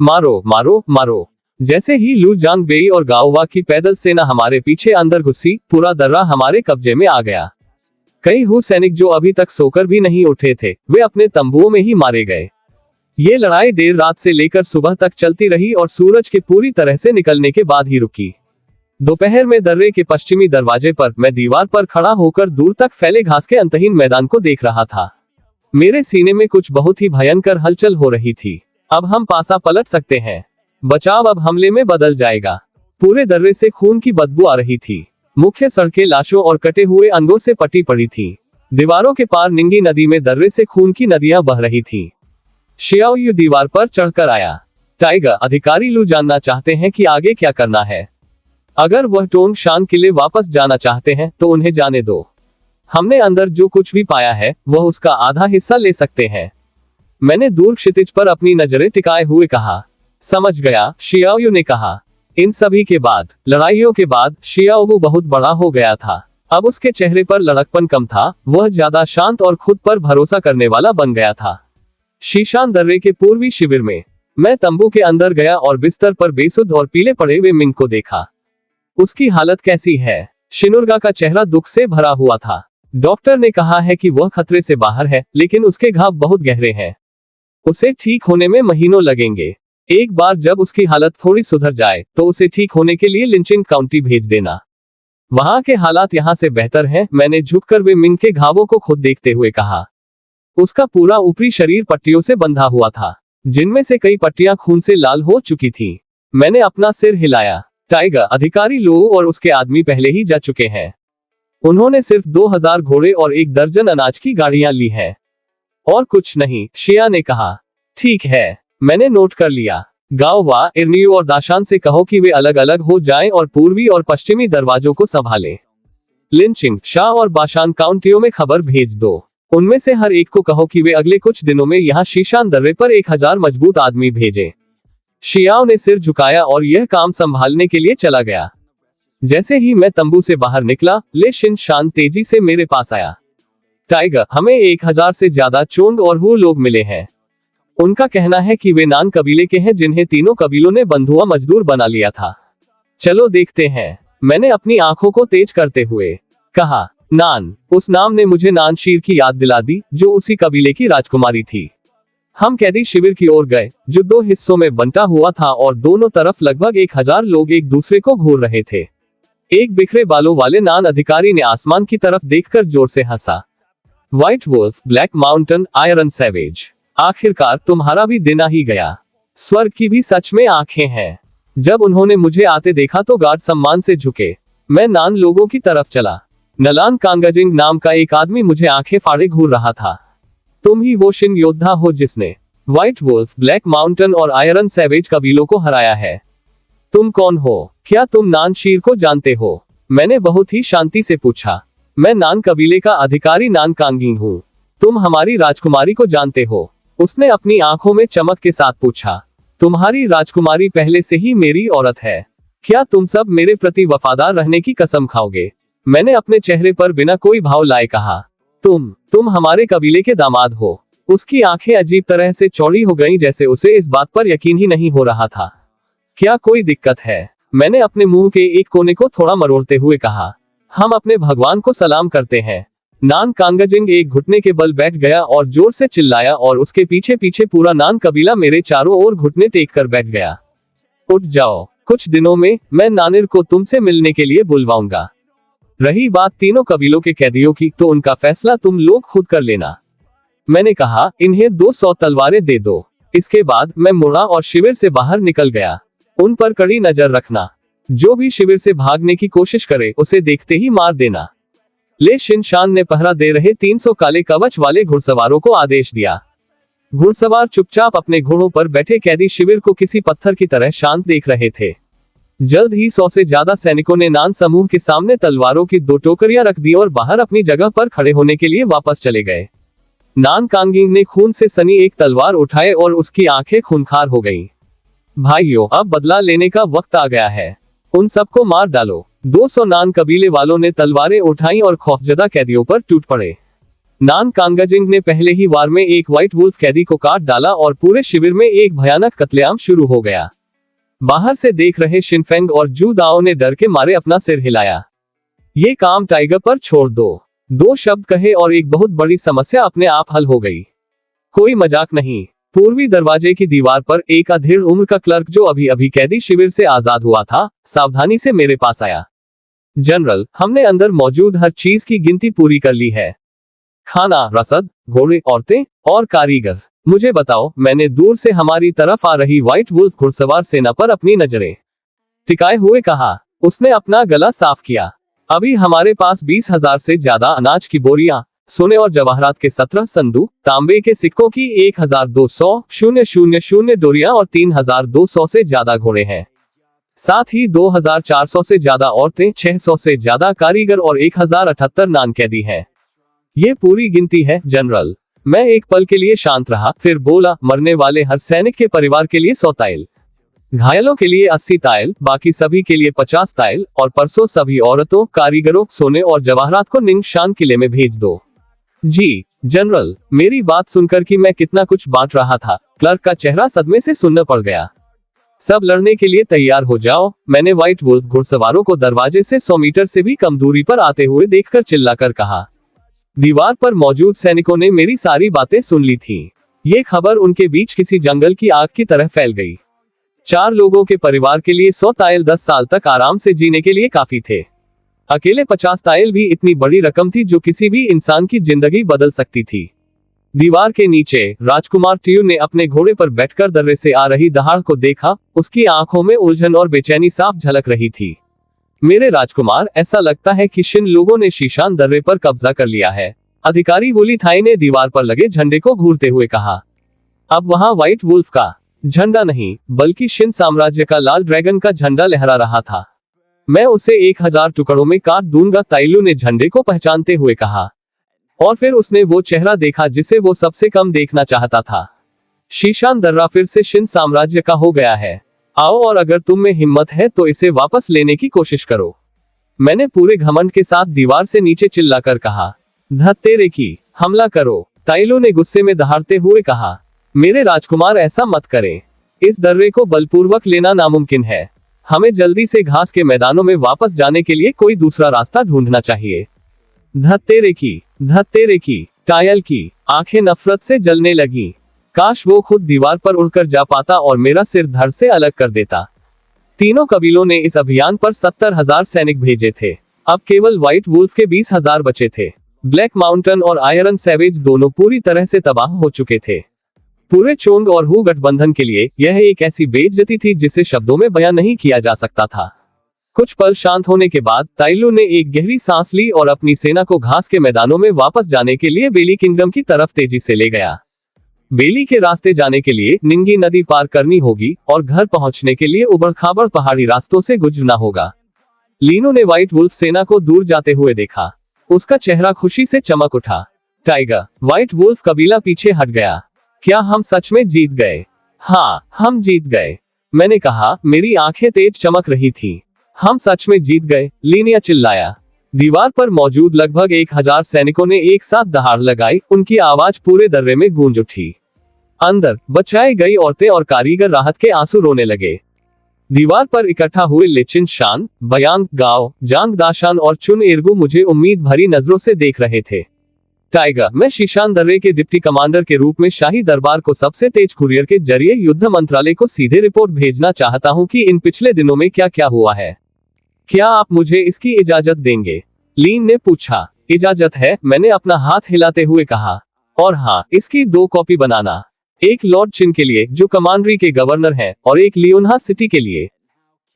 मारो मारो मारो। जैसे ही लू जांगबेई और गाओवा की पैदल सेना हमारे पीछे अंदर घुसी, पूरा दर्रा हमारे कब्जे में आ गया। कई हु सैनिक जो अभी तक सोकर भी नहीं उठे थे, वे अपने तंबुओं में ही मारे गए। ये लड़ाई देर रात से लेकर सुबह तक चलती रही और सूरज के पूरी तरह से निकलने के बाद ही रुकी। दोपहर में दर्रे के पश्चिमी दरवाजे पर मैं दीवार पर खड़ा होकर दूर तक फैले घास के अंतहीन मैदान को देख रहा था। मेरे सीने में कुछ बहुत ही भयंकर हलचल हो रही थी। अब हम पासा पलट सकते हैं। बचाव अब हमले में बदल जाएगा। पूरे दर्रे से खून की बदबू आ रही थी। मुख्य सड़कें लाशों और कटे हुए अंगों से पटी पड़ी थी। दीवारों के पार निंगी नदी में दर्रे से खून की नदियां बह रही थी। शियाओयू दीवार पर चढ़कर आया। टाइगर, अधिकारी लू जानना चाहते हैं कि आगे क्या करना है। अगर वह टोंग शान किले वापस जाना चाहते हैं तो उन्हें जाने दो। हमने अंदर जो कुछ भी पाया है वह उसका आधा हिस्सा ले सकते हैं। मैंने दूर क्षितिज पर अपनी नजरें टिकाए हुए कहा। समझ गया, शियाओयू ने कहा। इन सभी के बाद, लड़ाइयों के बाद, शियाओयू बहुत बड़ा हो गया था। अब उसके चेहरे पर लड़कपन कम था, वह ज्यादा शांत और खुद पर भरोसा करने वाला बन गया था। शीशान दर्रे के पूर्वी शिविर में मैं तंबू के अंदर गया और बिस्तर पर बेसुध और पीले पड़े हुए मिंग को देखा। उसकी हालत कैसी है? शिनुरगा का चेहरा दुख से भरा हुआ था। डॉक्टर ने कहा है कि वह खतरे से बाहर है, लेकिन उसके घाव बहुत गहरे हैं। उसे ठीक होने में महीनों लगेंगे। एक बार जब उसकी हालत थोड़ी सुधर जाए तो उसे ठीक होने के लिए लिंचिंग काउंटी भेज देना। वहां के हालात यहाँ से बेहतर हैं। मैंने झुककर वे मिंग के घावों को खुद देखते हुए कहा। उसका पूरा ऊपरी शरीर पट्टियों से बंधा हुआ था, जिनमें से कई पट्टियां खून से लाल हो चुकी थीं। मैंने अपना सिर हिलाया। टाइगर, अधिकारी लो और उसके आदमी पहले ही जा चुके हैं। उन्होंने सिर्फ 2000 घोड़े और 1 दर्जन अनाज की गाड़ियां ली हैं, और कुछ नहीं, शिया ने कहा। ठीक है, मैंने नोट कर लिया। गाओ वा इर्नियू और दाशान से कहो कि वे अलग अलग हो जाएं और पूर्वी और पश्चिमी दरवाजों को संभालें। लिंचिंग, शाह और बाशान काउंटियों में खबर भेज दो। उनमें से हर एक को कहो कि वे अगले कुछ दिनों में यहाँ शीशान दर्रे पर 1000 मजबूत आदमी भेजें। शियाओं ने सिर झुकाया और यह काम संभालने के लिए चला गया। जैसे ही मैं तंबू से बाहर निकला, ले शिन शान तेजी से मेरे पास आया। टाइगर, हमें 1000 से ज्यादा चोंग और हु लोग मिले हैं। उनका कहना है कि वे नान कबीले के हैं जिन्हें तीनों कबीलों ने बंधुआ मजदूर बना लिया था। चलो देखते हैं, मैंने अपनी आंखों को तेज करते हुए कहा। नान, उस नाम ने मुझे नान शीर की याद दिला दी, जो उसी कबीले की राजकुमारी थी। हम कैदी शिविर की ओर गए, जो 2 हिस्सों में बंटा हुआ था और दोनों तरफ लगभग 1000 लोग एक दूसरे को घूर रहे थे। एक बिखरे बालों वाले नान अधिकारी ने आसमान की तरफ देखकर जोर से हंसा। White wolf, black mountain, iron savage, आखिरकार तुम्हारा भी दिन आ ही गया। स्वर्ग की भी सच में आंखें हैं। जब उन्होंने मुझे आते देखा तो गार्ड सम्मान से झुके। मैं नान लोगों की तरफ चला। नलान कांगाजिंग नाम का एक आदमी मुझे आंखें फाड़े घूर रहा था। तुम ही वो शिन योद्धा हो जिसने व्हाइट वुल्फ, ब्लैक माउंटेन और आयरन सैवेज कबीलों को हराया है। तुम कौन हो? क्या तुम नान शीर को जानते हो? मैंने बहुत ही शांति से पूछा। मैं नान कबीले का अधिकारी नान कांगिंग हूँ। तुम हमारी राजकुमारी को जानते हो? उसने अपनी आंखों में चमक के साथ पूछा। तुम्हारी राजकुमारी पहले से ही मेरी औरत है। क्या तुम सब मेरे प्रति वफादार रहने की कसम खाओगे? मैंने अपने चेहरे पर बिना कोई भाव लाए कहा। तुम हमारे कबीले के दामाद हो। उसकी आंखें अजीब तरह से चौड़ी हो गईं, जैसे उसे इस बात पर यकीन ही नहीं हो रहा था। क्या कोई दिक्कत है? मैंने अपने मुंह के एक कोने को थोड़ा मरोड़ते हुए कहा। हम अपने भगवान को सलाम करते हैं। नान कांगाजिंग एक घुटने के बल बैठ गया और जोर से चिल्लाया और उसके पीछे पीछे पूरा नान कबीला मेरे चारों ओर घुटने टेक कर बैठ गया। उठ जाओ, कुछ दिनों में मैं नानिर को तुमसे मिलने के लिए बुलवाऊंगा। रही बात तीनों कबीलों के कैदियों की, तो उनका फैसला तुम लोग खुद कर लेना। मैंने कहा, इन्हें 200 तलवारें दे दो। इसके बाद मैं मुड़ा और शिविर से बाहर निकल गया। उन पर कड़ी नजर रखना। जो भी शिविर से भागने की कोशिश करे उसे देखते ही मार देना। ले शिन शान ने पहरा दे रहे 300 काले कवच वाले घुड़सवारों को आदेश दिया। घुड़सवार चुपचाप अपने घोड़ों पर बैठे कैदी शिविर को किसी पत्थर की तरह शांत देख रहे थे। जल्द ही 100 से ज्यादा सैनिकों ने नान समूह के सामने तलवारों की 2 टोकरियां रख दी और बाहर अपनी जगह पर खड़े होने के लिए वापस चले गए। नान कांगिंग ने खून से सनी एक तलवार उठाए और उसकी आंखें खूंखार हो गईं। भाइयों, अब बदला लेने का वक्त आ गया है। उन सबको मार डालो। 200 नान कबीले वालों ने तलवारें उठाई और खौफजदा कैदियों पर टूट पड़े। नान कांगाजिंग ने पहले ही वार में एक व्हाइट वुल्फ कैदी को काट डाला और पूरे शिविर में एक भयानक कत्लेआम शुरू हो गया। बाहर से देख रहे शिनफेंग और जू दाओ ने डर के मारे अपना सिर हिलाया। ये काम टाइगर पर छोड़ दो। 2 शब्द कहे और एक बहुत बड़ी समस्या अपने आप हल हो गई। कोई मजाक नहीं। पूर्वी दरवाजे की दीवार पर एक अधेड़ उम्र का क्लर्क, जो अभी अभी कैदी शिविर से आजाद हुआ था, सावधानी से मेरे पास आया। जनरल, हमने अंदर मौजूद हर चीज की गिनती पूरी कर ली है। खाना, रसद, घोड़े, औरतें और कारीगर। मुझे बताओ। मैंने दूर से हमारी तरफ आ रही व्हाइट वुल्फ घुड़सवार सेना पर अपनी नजरें टिकाए हुए कहा। उसने अपना गला साफ किया। अभी हमारे पास 20,000 से ज्यादा अनाज की बोरियां, सोने और जवाहरात के 17 संदूक, तांबे के सिक्कों की 1200 डोरियां और 3200 से ज्यादा घोड़े हैं। साथ ही 2400 से ज्यादा औरतें, 600 से ज्यादा कारीगर और 1078 नान कैदी हैं। ये पूरी गिनती है जनरल। मैं एक पल के लिए शांत रहा, फिर बोला, मरने वाले हर सैनिक के परिवार के लिए 100 ताइल, घायलों के लिए 80 ताइल, बाकी सभी के लिए 50 ताइल, और परसों सभी औरतों, कारीगरों, सोने और जवाहरात को निंगशान किले में भेज दो। जी जनरल। मेरी बात सुनकर कि मैं कितना कुछ बांट रहा था, क्लर्क का चेहरा सदमे से सुन्न पड़ गया। सब लड़ने के लिए तैयार हो जाओ। मैंने व्हाइट वुल्फ घुड़सवारों को दरवाजे से 100 मीटर से भी कम दूरी पर आते हुए देखकर चिल्लाकर कहा। दीवार पर मौजूद सैनिकों ने मेरी सारी बातें सुन ली थीं। ये खबर उनके बीच किसी जंगल की आग की तरह फैल गई। 4 लोगों के परिवार के लिए 100 ताइल 10 साल तक आराम से जीने के लिए काफी थे। अकेले 50 ताइल भी इतनी बड़ी रकम थी जो किसी भी इंसान की जिंदगी बदल सकती थी। दीवार के नीचे राजकुमार ट्यू ने अपने घोड़े पर बैठकर दर्रे से आ रही दहाड़ को देखा। उसकी आंखों में उलझन और बेचैनी साफ झलक रही थी। मेरे राजकुमार, ऐसा लगता है कि शिन लोगों ने शीशान दर्रे पर कब्जा कर लिया है, अधिकारी वुली थाई ने दीवार पर लगे झंडे को घूरते हुए कहा। अब वहां व्हाइट वुल्फ का झंडा नहीं, बल्कि शिन साम्राज्य का लाल ड्रैगन का झंडा लहरा रहा था। मैं उसे 1000 टुकड़ों में काट दूंगा, ताइलू ने झंडे को पहचानते हुए कहा। और फिर उसने वो चेहरा देखा जिसे वो सबसे कम देखना चाहता था। शीशान दर्रा फिर से शिन साम्राज्य का हो गया है। आओ, और अगर तुम में हिम्मत है तो इसे वापस लेने की कोशिश करो, मैंने पूरे घमंड के साथ दीवार से नीचे चिल्लाकर कहा। धत्तेरे की, हमला करो, ताइलू ने गुस्से में दहाड़ते हुए कहा। मेरे राजकुमार, ऐसा मत करें, इस दर्रे को बलपूर्वक लेना नामुमकिन है। हमें जल्दी से घास के मैदानों में वापस जाने के लिए कोई दूसरा रास्ता ढूंढना चाहिए। धत्तेरे की, टायल की आंखें नफरत से जलने लगी। काश वो खुद दीवार पर उड़कर जा पाता और मेरा सिर धड़ से अलग कर देता। तीनों कबीलों ने इस अभियान पर 70,000 सैनिक भेजे थे। अब केवल व्हाइट वुल्फ के 20,000 बचे थे। ब्लैक माउंटेन और आयरन सैवेज दोनों पूरी तरह से तबाह हो चुके थे। पूरे चोंग और हू गठबंधन के लिए यह एक ऐसी बेइज्जती थी जिसे शब्दों में बयां नहीं किया जा सकता था। कुछ पल शांत होने के बाद ताइलू ने एक गहरी सांस ली और अपनी सेना को घास के मैदानों में वापस जाने के लिए बेली किंगडम की तरफ तेजी से ले गया। बेली के रास्ते जाने के लिए निंगी नदी पार करनी होगी और घर पहुंचने के लिए उबड़-खाबड़ पहाड़ी रास्तों से गुजरना होगा। लीनो ने व्हाइट वुल्फ सेना को दूर जाते हुए देखा। उसका चेहरा खुशी से चमक उठा। टाइगर, व्हाइट वुल्फ कबीला पीछे हट गया। क्या हम सच में जीत गए? हाँ, हम जीत गए, मैंने कहा, मेरी आंखें तेज चमक रही थी। हम सच में जीत गए, लीनिया चिल्लाया। दीवार पर मौजूद लगभग 1000 सैनिकों ने एक साथ दहाड़ लगाई। उनकी आवाज पूरे दर्रे में गूंज उठी। अंदर बचाई गई औरतें और कारीगर राहत के आंसू रोने लगे। दीवार पर इकट्ठा हुए लेचिन शान, बयांग गाओ, जांग दाशान और चुन इर्गू मुझे उम्मीद भरी नजरों से देख रहे थे। टाइगर, मैं शीशान दर्रे के डिप्टी कमांडर के रूप में शाही दरबार को सबसे तेज कुरियर के जरिए युद्ध मंत्रालय को सीधे रिपोर्ट भेजना चाहता हूं कि इन पिछले दिनों में क्या क्या हुआ है। क्या आप मुझे इसकी इजाजत देंगे? लीन ने पूछा। इजाजत है, मैंने अपना हाथ हिलाते हुए कहा। और हाँ, इसकी 2 कॉपी बनाना, एक लॉर्ड चिन के लिए जो कमांडरी के गवर्नर हैं, और एक लियोनहा सिटी के लिए।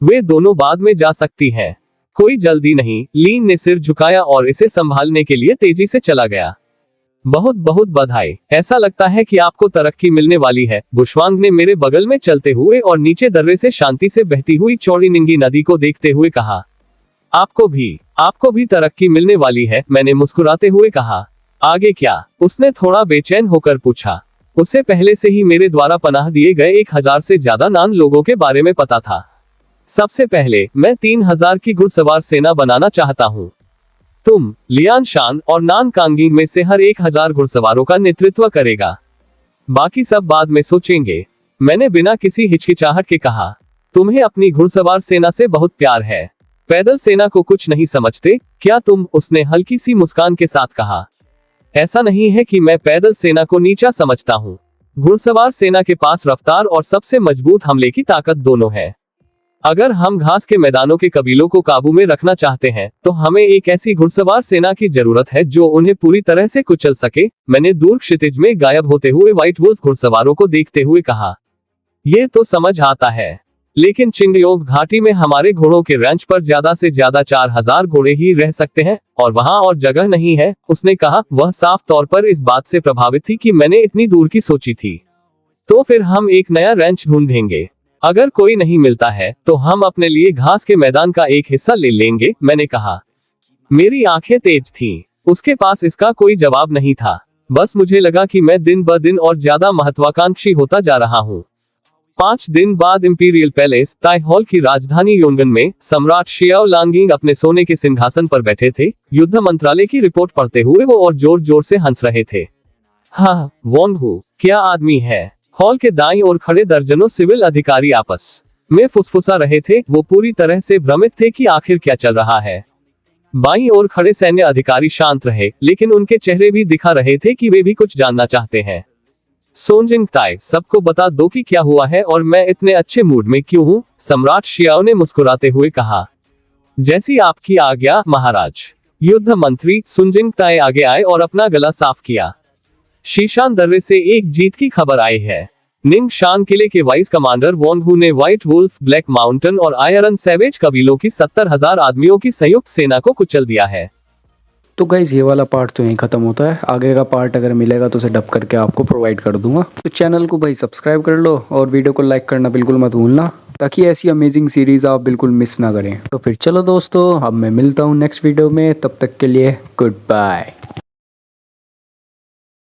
वे दोनों बाद में जा सकती हैं, कोई जल्दी नहीं। लीन ने सिर झुकाया और इसे संभालने के लिए तेजी से चला गया। बहुत बहुत बधाई, ऐसा लगता है कि आपको तरक्की मिलने वाली है, बुशवांग ने मेरे बगल में चलते हुए और नीचे दर्रे से शांति से बहती हुई चौड़ी निंगी नदी को देखते हुए कहा। आपको भी तरक्की मिलने वाली है, मैंने मुस्कुराते हुए कहा। आगे क्या? उसने थोड़ा बेचैन होकर पूछा। उसे पहले से ही मेरे द्वारा पनाह दिए गए 1000 से ज्यादा नान लोगों के बारे में पता था। सबसे पहले मैं 3000 की घुड़सवार सेना बनाना चाहता हूँ। तुम, लियान शान और नान कांगिंग में से हर 1000 घुड़सवारों का नेतृत्व करेगा। बाकी सब बाद में सोचेंगे, मैंने बिना किसी हिचकिचाहट के कहा। तुम्हें अपनी घुड़सवार सेना से बहुत प्यार है, पैदल सेना को कुछ नहीं समझते क्या तुम? उसने हल्की सी मुस्कान के साथ कहा। ऐसा नहीं है कि मैं पैदल सेना को नीचा समझता हूँ। घुड़सवार सेना के पास रफ्तार और सबसे मजबूत हमले की ताकत दोनों है। अगर हम घास के मैदानों के कबीलों को काबू में रखना चाहते हैं तो हमें एक ऐसी घुड़सवार सेना की जरूरत है जो उन्हें पूरी तरह से कुचल सके। मैंने दूर क्षितिज में गायब होते हुए व्हाइट वुल्फ घुड़सवारों को देखते हुए कहा। ये तो समझ आता है, लेकिन चिंगयोग घाटी में हमारे घोड़ों के रैंच पर ज्यादा से ज्यादा 4000 घोड़े ही रह सकते हैं और वहां और जगह नहीं है, उसने कहा। वह साफ तौर पर इस बात से प्रभावित थी कि मैंने इतनी दूर की सोची थी। तो फिर हम एक नया रैंच ढूंढेंगे। अगर कोई नहीं मिलता है तो हम अपने लिए घास के मैदान का एक हिस्सा ले लेंगे, मैंने कहा। मेरी आंखें तेज थीं। उसके पास इसका कोई जवाब नहीं था। बस मुझे लगा कि मैं दिन ब दिन और ज्यादा महत्वाकांक्षी होता जा रहा हूँ। 5 दिन बाद इंपीरियल पैलेस ताई हॉल की राजधानी योंगन में सम्राट शियाओ लांगिंग अपने सोने के सिंहासन पर बैठे थे। युद्ध मंत्रालय की रिपोर्ट पढ़ते हुए वो और जोर जोर से हंस रहे थे। हाँ, वोंग हु, क्या आदमी है। हॉल के दाईं ओर खड़े दर्जनों सिविल अधिकारी आपस में फुसफुसा रहे थे। वो पूरी तरह से भ्रमित थे कि आखिर क्या चल रहा है। बाईं ओर खड़े सैन्य अधिकारी शांत रहे, लेकिन उनके चेहरे भी दिखा रहे थे कि वे भी कुछ जानना चाहते हैं। सोनजिंग ताई, सबको बता दो कि क्या हुआ है और मैं इतने अच्छे मूड में क्यों हूँ, सम्राट शियाओ ने मुस्कुराते हुए कहा। जैसी आपकी आज्ञा महाराज। युद्ध मंत्री सुनजिंग ताई आगे आए और अपना गला साफ किया। शीशान दर्रे से एक जीत की खबर आई है। निंग शान किले के वाइस कमांडर वोंग हु ने व्हाइट वुल्फ, ब्लैक माउंटेन और आयरन सैवेज कबीलों की 70,000 आदमियों की संयुक्त सेना को कुचल दिया है। तो गाइज़ ये वाला पार्ट तो यहीं ख़त्म होता है, आगे का पार्ट अगर मिलेगा तो उसे डब करके आपको प्रोवाइड कर दूंगा। तो चैनल को भाई सब्सक्राइब कर लो और वीडियो को लाइक करना बिल्कुल मत भूलना, ताकि ऐसी अमेजिंग सीरीज़ आप बिल्कुल मिस ना करें। तो फिर चलो दोस्तों, अब मैं मिलता हूँ नेक्स्ट वीडियो में, तब तक के लिए गुड बाय।